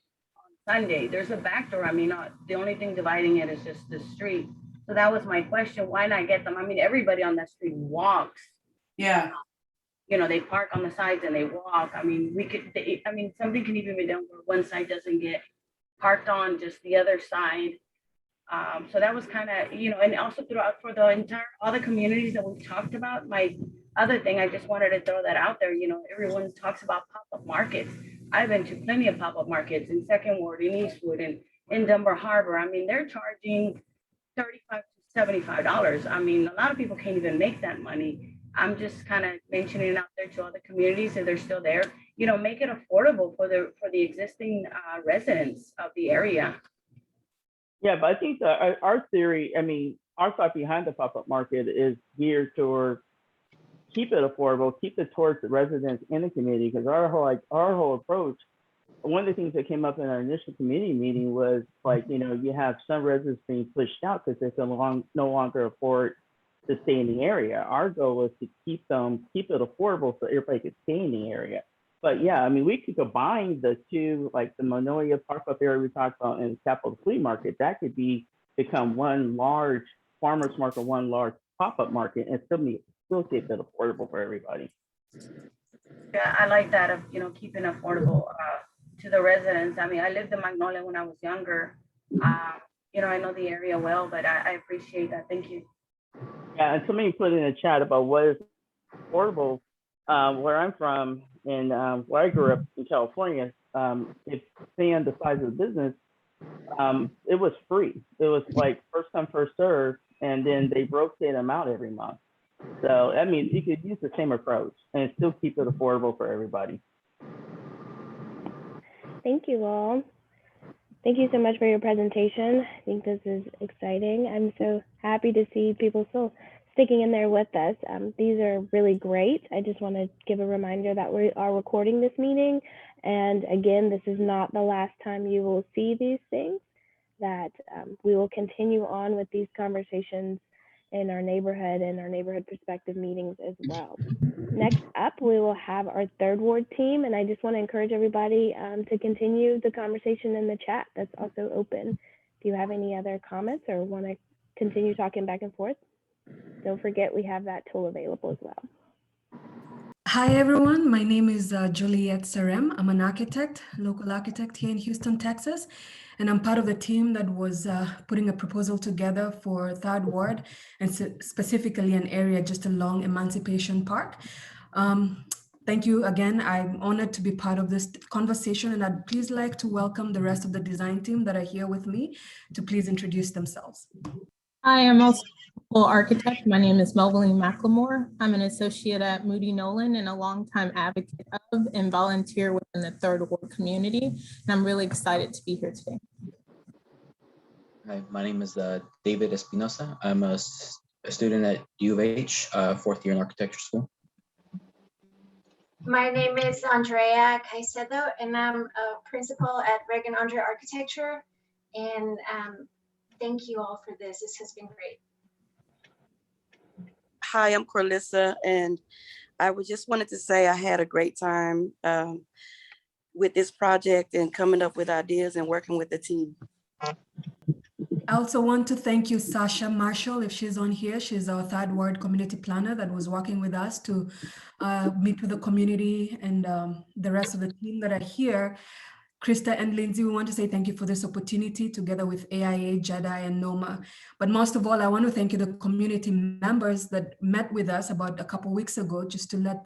Sunday. There's a back door. I mean, the only thing dividing it is just the street. So that was my question. Why not get them? I mean, everybody on that street walks. Yeah. You know, they park on the sides and they walk. I mean, somebody can even be done where one side doesn't get parked on, just the other side. So that was kind of, you know, and also throughout for the entire other communities that we've talked about. My other thing, I just wanted to throw that out there. You know, everyone talks about pop-up markets. I've been to plenty of pop-up markets in Second Ward, in Eastwood, and in Dunbar Harbor. I mean, they're charging $35 to $75. I mean, a lot of people can't even make that money. I'm just kind of mentioning it out there to other communities if they're still there. You know, make it affordable for the existing residents of the area. Yeah, but I think our theory, I mean, our thought behind the pop-up market is geared toward keep it affordable, keep it towards the residents in the community, because our whole approach, one of the things that came up in our initial community meeting was like, you know, you have some residents being pushed out because they can no longer afford to stay in the area. Our goal was to keep it affordable so everybody could stay in the area. But yeah, I mean, we could combine the two, like the Magnolia pop-up area we talked about and the Capitol Flea Market. That could become one large farmer's market, one large pop-up market, and still keep it affordable for everybody. Yeah, I like that of, you know, keeping affordable to the residents. I mean, I lived in Magnolia when I was younger. You know, I know the area well, but I appreciate that. Thank you. Yeah, and somebody put in a chat about what is affordable. Where I'm from and where I grew up in California, if depending on the size of the business, it was free. It was like first come, first serve. and then they rotate them out every month. So I mean, you could use the same approach and still keep it affordable for everybody. Thank you all. Thank you so much for your presentation. I think this is exciting. I'm so happy to see people still sticking in there with us. These are really great. I just want to give a reminder that we are recording this meeting. And again, this is not the last time you will see these things, that we will continue on with these conversations in our neighborhood and our neighborhood perspective meetings as well. Next up, we will have our third ward team, and I just want to encourage everybody to continue the conversation in the chat that's also open. If you have any other comments or want to continue talking back and forth, don't forget we have that tool available as well. Hi everyone, my name is Juliette Sarem. I'm an architect, local architect here in Houston, Texas, and I'm part of the team that was putting a proposal together for Third Ward, and specifically an area just along Emancipation Park. Thank you again. I'm honored to be part of this conversation, and I'd please like to welcome the rest of the design team that are here with me to please introduce themselves. Hi, I'm also a architect. My name is Melvin McLemore. I'm an associate at Moody Nolan and a longtime advocate of and volunteer within the Third Ward community. And I'm really excited to be here today. Hi, my name is David Espinosa. I'm a student at U of H, fourth year in architecture school. My name is Andrea Caicedo, and I'm a principal at Reagan Andre Architecture. And thank you all for this. This has been great. Hi, I'm Corlissa, and I just wanted to say I had a great time with this project and coming up with ideas and working with the team. I also want to thank you, Sasha Marshall, if she's on here. She's our Third Ward community planner that was working with us to meet with the community and the rest of the team that are here. Krista and Lindsay, we want to say thank you for this opportunity together with AIA, JEDI, and NOMA. But most of all, I want to thank you, the community members that met with us about a couple of weeks ago, just to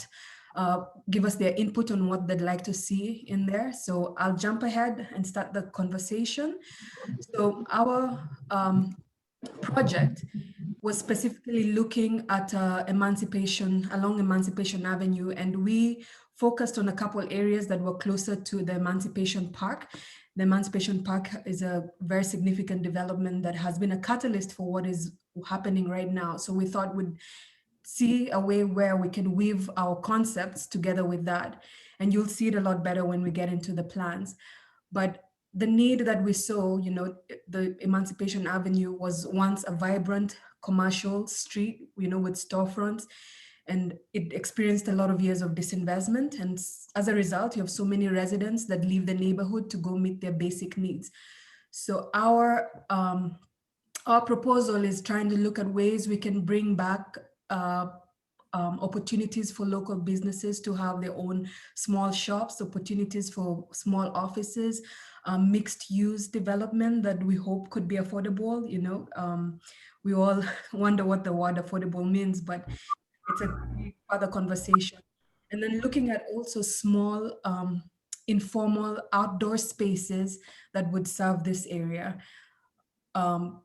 give us their input on what they'd like to see in there. So I'll jump ahead and start the conversation. So our project was specifically looking at Emancipation, along Emancipation Avenue, and we focused on a couple areas that were closer to the Emancipation Park. The Emancipation Park is a very significant development that has been a catalyst for what is happening right now. So we thought we'd see a way where we can weave our concepts together with that. And you'll see it a lot better when we get into the plans. But the need that we saw, the Emancipation Avenue was once a vibrant commercial street, with storefronts, and it experienced a lot of years of disinvestment. And as a result, you have so many residents that leave the neighborhood to go meet their basic needs. So our proposal is trying to look at ways we can bring back opportunities for local businesses to have their own small shops, opportunities for small offices, mixed use development that we hope could be affordable. We all wonder what the word affordable means, but it's a further conversation. And then looking at also small, informal outdoor spaces that would serve this area.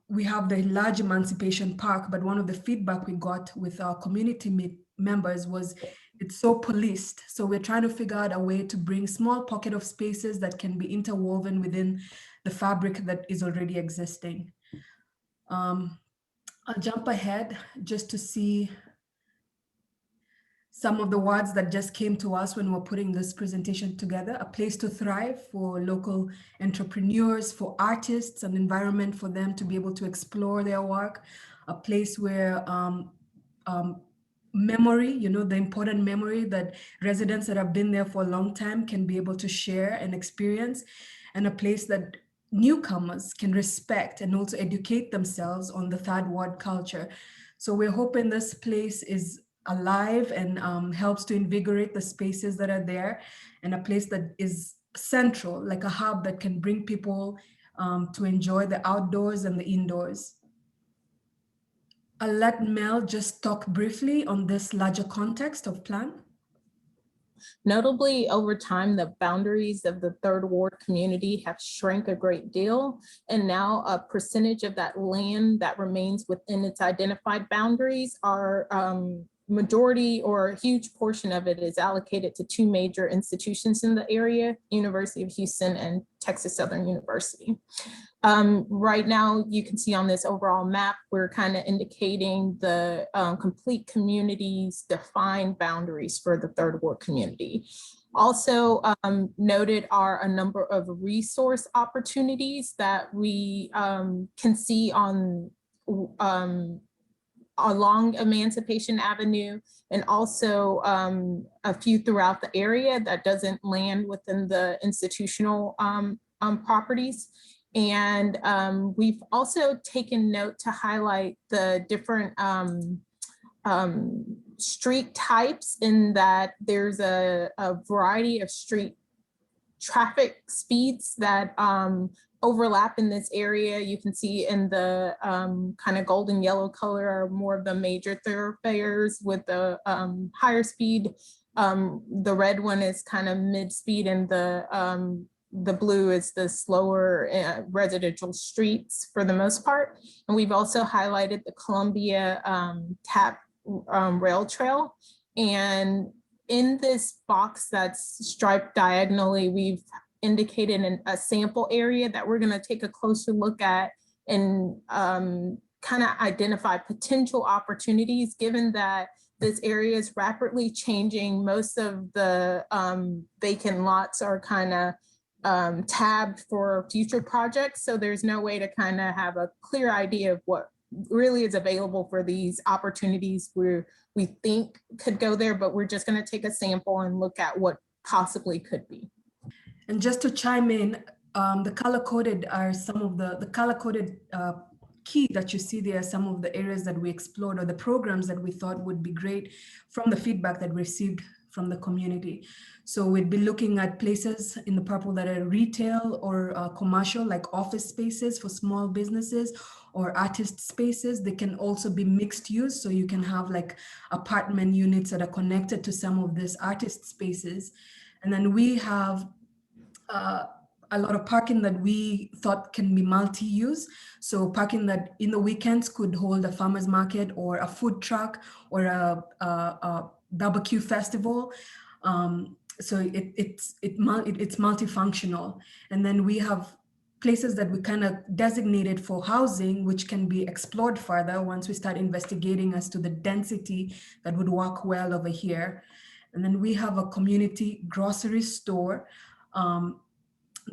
We have the large Emancipation Park, but one of the feedback we got with our community members was it's so policed. So we're trying to figure out a way to bring small pocket of spaces that can be interwoven within the fabric that is already existing. I'll jump ahead just to see some of the words that just came to us when we're putting this presentation together: a place to thrive for local entrepreneurs, for artists, an environment for them to be able to explore their work, a place where memory, the important memory that residents that have been there for a long time can be able to share and experience, and a place that newcomers can respect and also educate themselves on the Third Ward culture. So we're hoping this place is alive and helps to invigorate the spaces that are there, and a place that is central, like a hub that can bring people to enjoy the outdoors and the indoors. I'll let Mel just talk briefly on this larger context of plan. Notably, over time, the boundaries of the Third Ward community have shrank a great deal, and now a percentage of that land that remains within its identified boundaries are majority or a huge portion of it is allocated to two major institutions in the area, University of Houston and Texas Southern University. Right now, you can see on this overall map, we're kind of indicating the complete community's defined boundaries for the Third Ward community. Also noted are a number of resource opportunities that we can see on along Emancipation Avenue, and also a few throughout the area that doesn't land within the institutional properties. And we've also taken note to highlight the different street types, in that there's a variety of street traffic speeds that overlap in this area. You can see in the kind of golden yellow color are more of the major thoroughfares with the higher speed. The red one is kind of mid-speed, and the blue is the slower residential streets for the most part. And we've also highlighted the Columbia Tap Rail Trail. And in this box that's striped diagonally, we've indicated a sample area that we're going to take a closer look at and kind of identify potential opportunities, given that this area is rapidly changing. Most of the vacant lots are kind of tabbed for future projects. So there's no way to kind of have a clear idea of what really is available for these opportunities where we think could go there, but we're just going to take a sample and look at what possibly could be. And just to chime in, the color-coded are some of the color-coded key that you see there, some of the areas that we explored or the programs that we thought would be great from the feedback that we received from the community. So we'd be looking at places in the purple that are retail or commercial, like office spaces for small businesses or artist spaces. They can also be mixed use. So you can have like apartment units that are connected to some of these artist spaces. And then we have a lot of parking that we thought can be multi-use. So parking that in the weekends could hold a farmer's market or a food truck or a barbecue festival. So it's multifunctional. And then we have places that we kind of designated for housing, which can be explored further once we start investigating as to the density that would work well over here. And then we have a community grocery store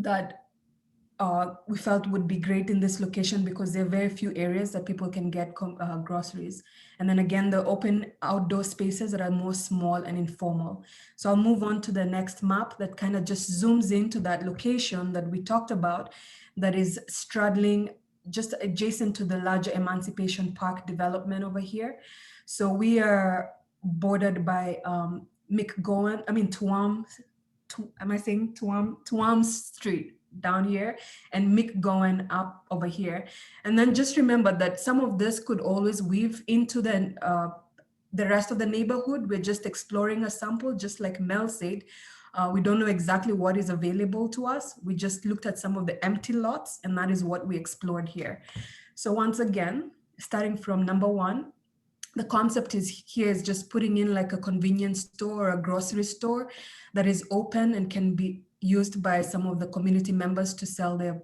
that we felt would be great in this location because there are very few areas that people can get groceries. And then again, the open outdoor spaces that are more small and informal. So I'll move on to the next map that kind of just zooms into that location that we talked about, that is straddling just adjacent to the larger Emancipation Park development over here. So we are bordered by Tuam Street down here and McGowan up over here. And then just remember that some of this could always weave into the rest of the neighborhood. We're just exploring a sample, just like Mel said. We don't know exactly what is available to us. We just looked at some of the empty lots, and that is what we explored here. So once again, starting from number 1, the concept is just putting in like a convenience store or a grocery store that is open and can be used by some of the community members to sell their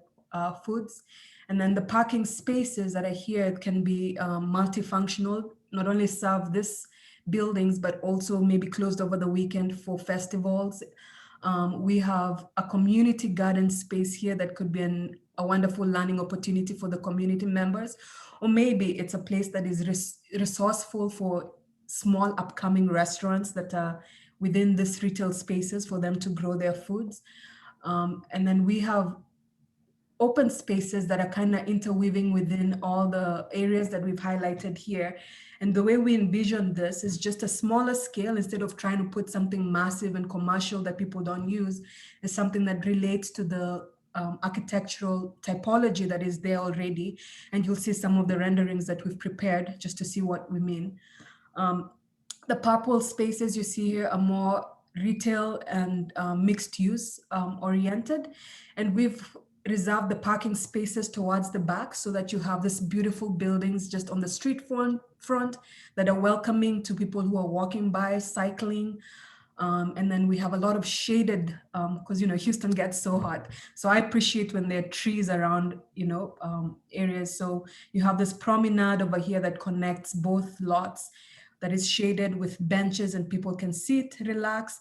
foods. And then the parking spaces that are here can be multifunctional, not only serve this buildings, but also maybe closed over the weekend for festivals. We have a community garden space here that could be a wonderful learning opportunity for the community members. Or maybe it's a place that is resourceful for small upcoming restaurants that are within this retail spaces for them to grow their foods. And then we have open spaces that are kind of interweaving within all the areas that we've highlighted here. And the way we envision this is just a smaller scale. Instead of trying to put something massive and commercial that people don't use, is something that relates to the architectural typology that is there already. And you'll see some of the renderings that we've prepared just to see what we mean. The purple spaces you see here are more retail and mixed use oriented. And we've reserved the parking spaces towards the back so that you have this beautiful buildings just on the street front that are welcoming to people who are walking by, cycling. And then we have a lot of shaded, because Houston gets so hot. So I appreciate when there are trees around, areas. So you have this promenade over here that connects both lots, that is shaded with benches and people can sit, relax,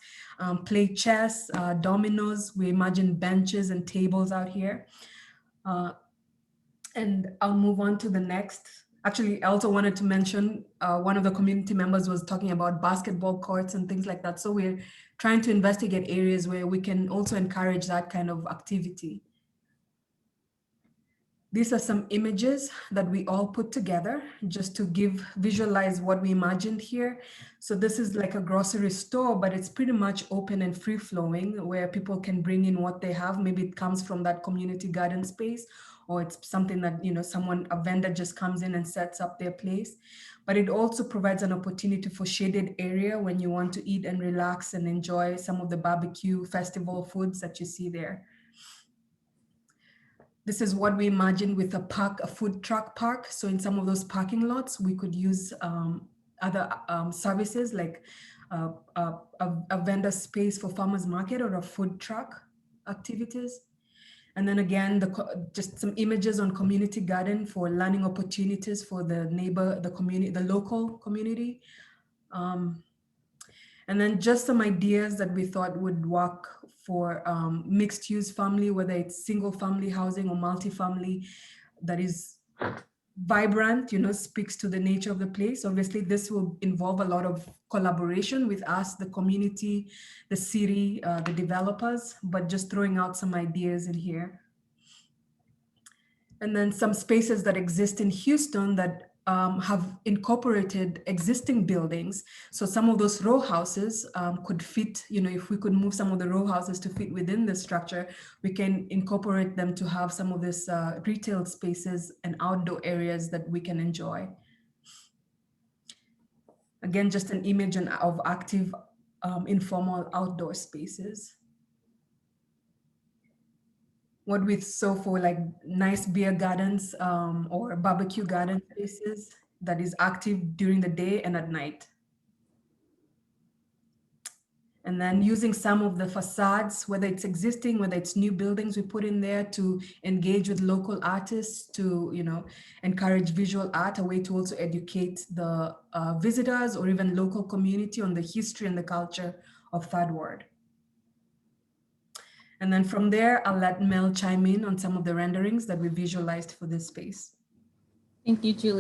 play chess, dominoes. We imagine benches and tables out here. And I'll move on to the next. Actually, I also wanted to mention one of the community members was talking about basketball courts and things like that. So we're trying to investigate areas where we can also encourage that kind of activity. These are some images that we all put together just to visualize what we imagined here. So this is like a grocery store, but it's pretty much open and free flowing where people can bring in what they have. Maybe it comes from that community garden space, or it's something that, a vendor just comes in and sets up their place. But it also provides an opportunity for shaded area when you want to eat and relax and enjoy some of the barbecue festival foods that you see there. This is what we imagined with a food truck park. So in some of those parking lots, we could use other services like a vendor space for farmers market or a food truck activities. And then again, just some images on community garden for learning opportunities for the neighbor, the community, the local community. And then just some ideas that we thought would work for mixed use family, whether it's single family housing or multifamily, that is vibrant, speaks to the nature of the place. Obviously, this will involve a lot of collaboration with us, the community, the city, the developers, but just throwing out some ideas in here. And then some spaces that exist in Houston that have incorporated existing buildings. So some of those row houses could fit, if we could move some of the row houses to fit within the structure, we can incorporate them to have some of this retail spaces and outdoor areas that we can enjoy. Again, just an image of active informal outdoor spaces. What we saw for like nice beer gardens or barbecue garden spaces that is active during the day and at night. And then using some of the facades, whether it's existing, whether it's new buildings we put in there to engage with local artists to, encourage visual art, a way to also educate the visitors or even local community on the history and the culture of Third Ward. And then from there, I'll let Mel chime in on some of the renderings that we visualized for this space. Thank you, Julie.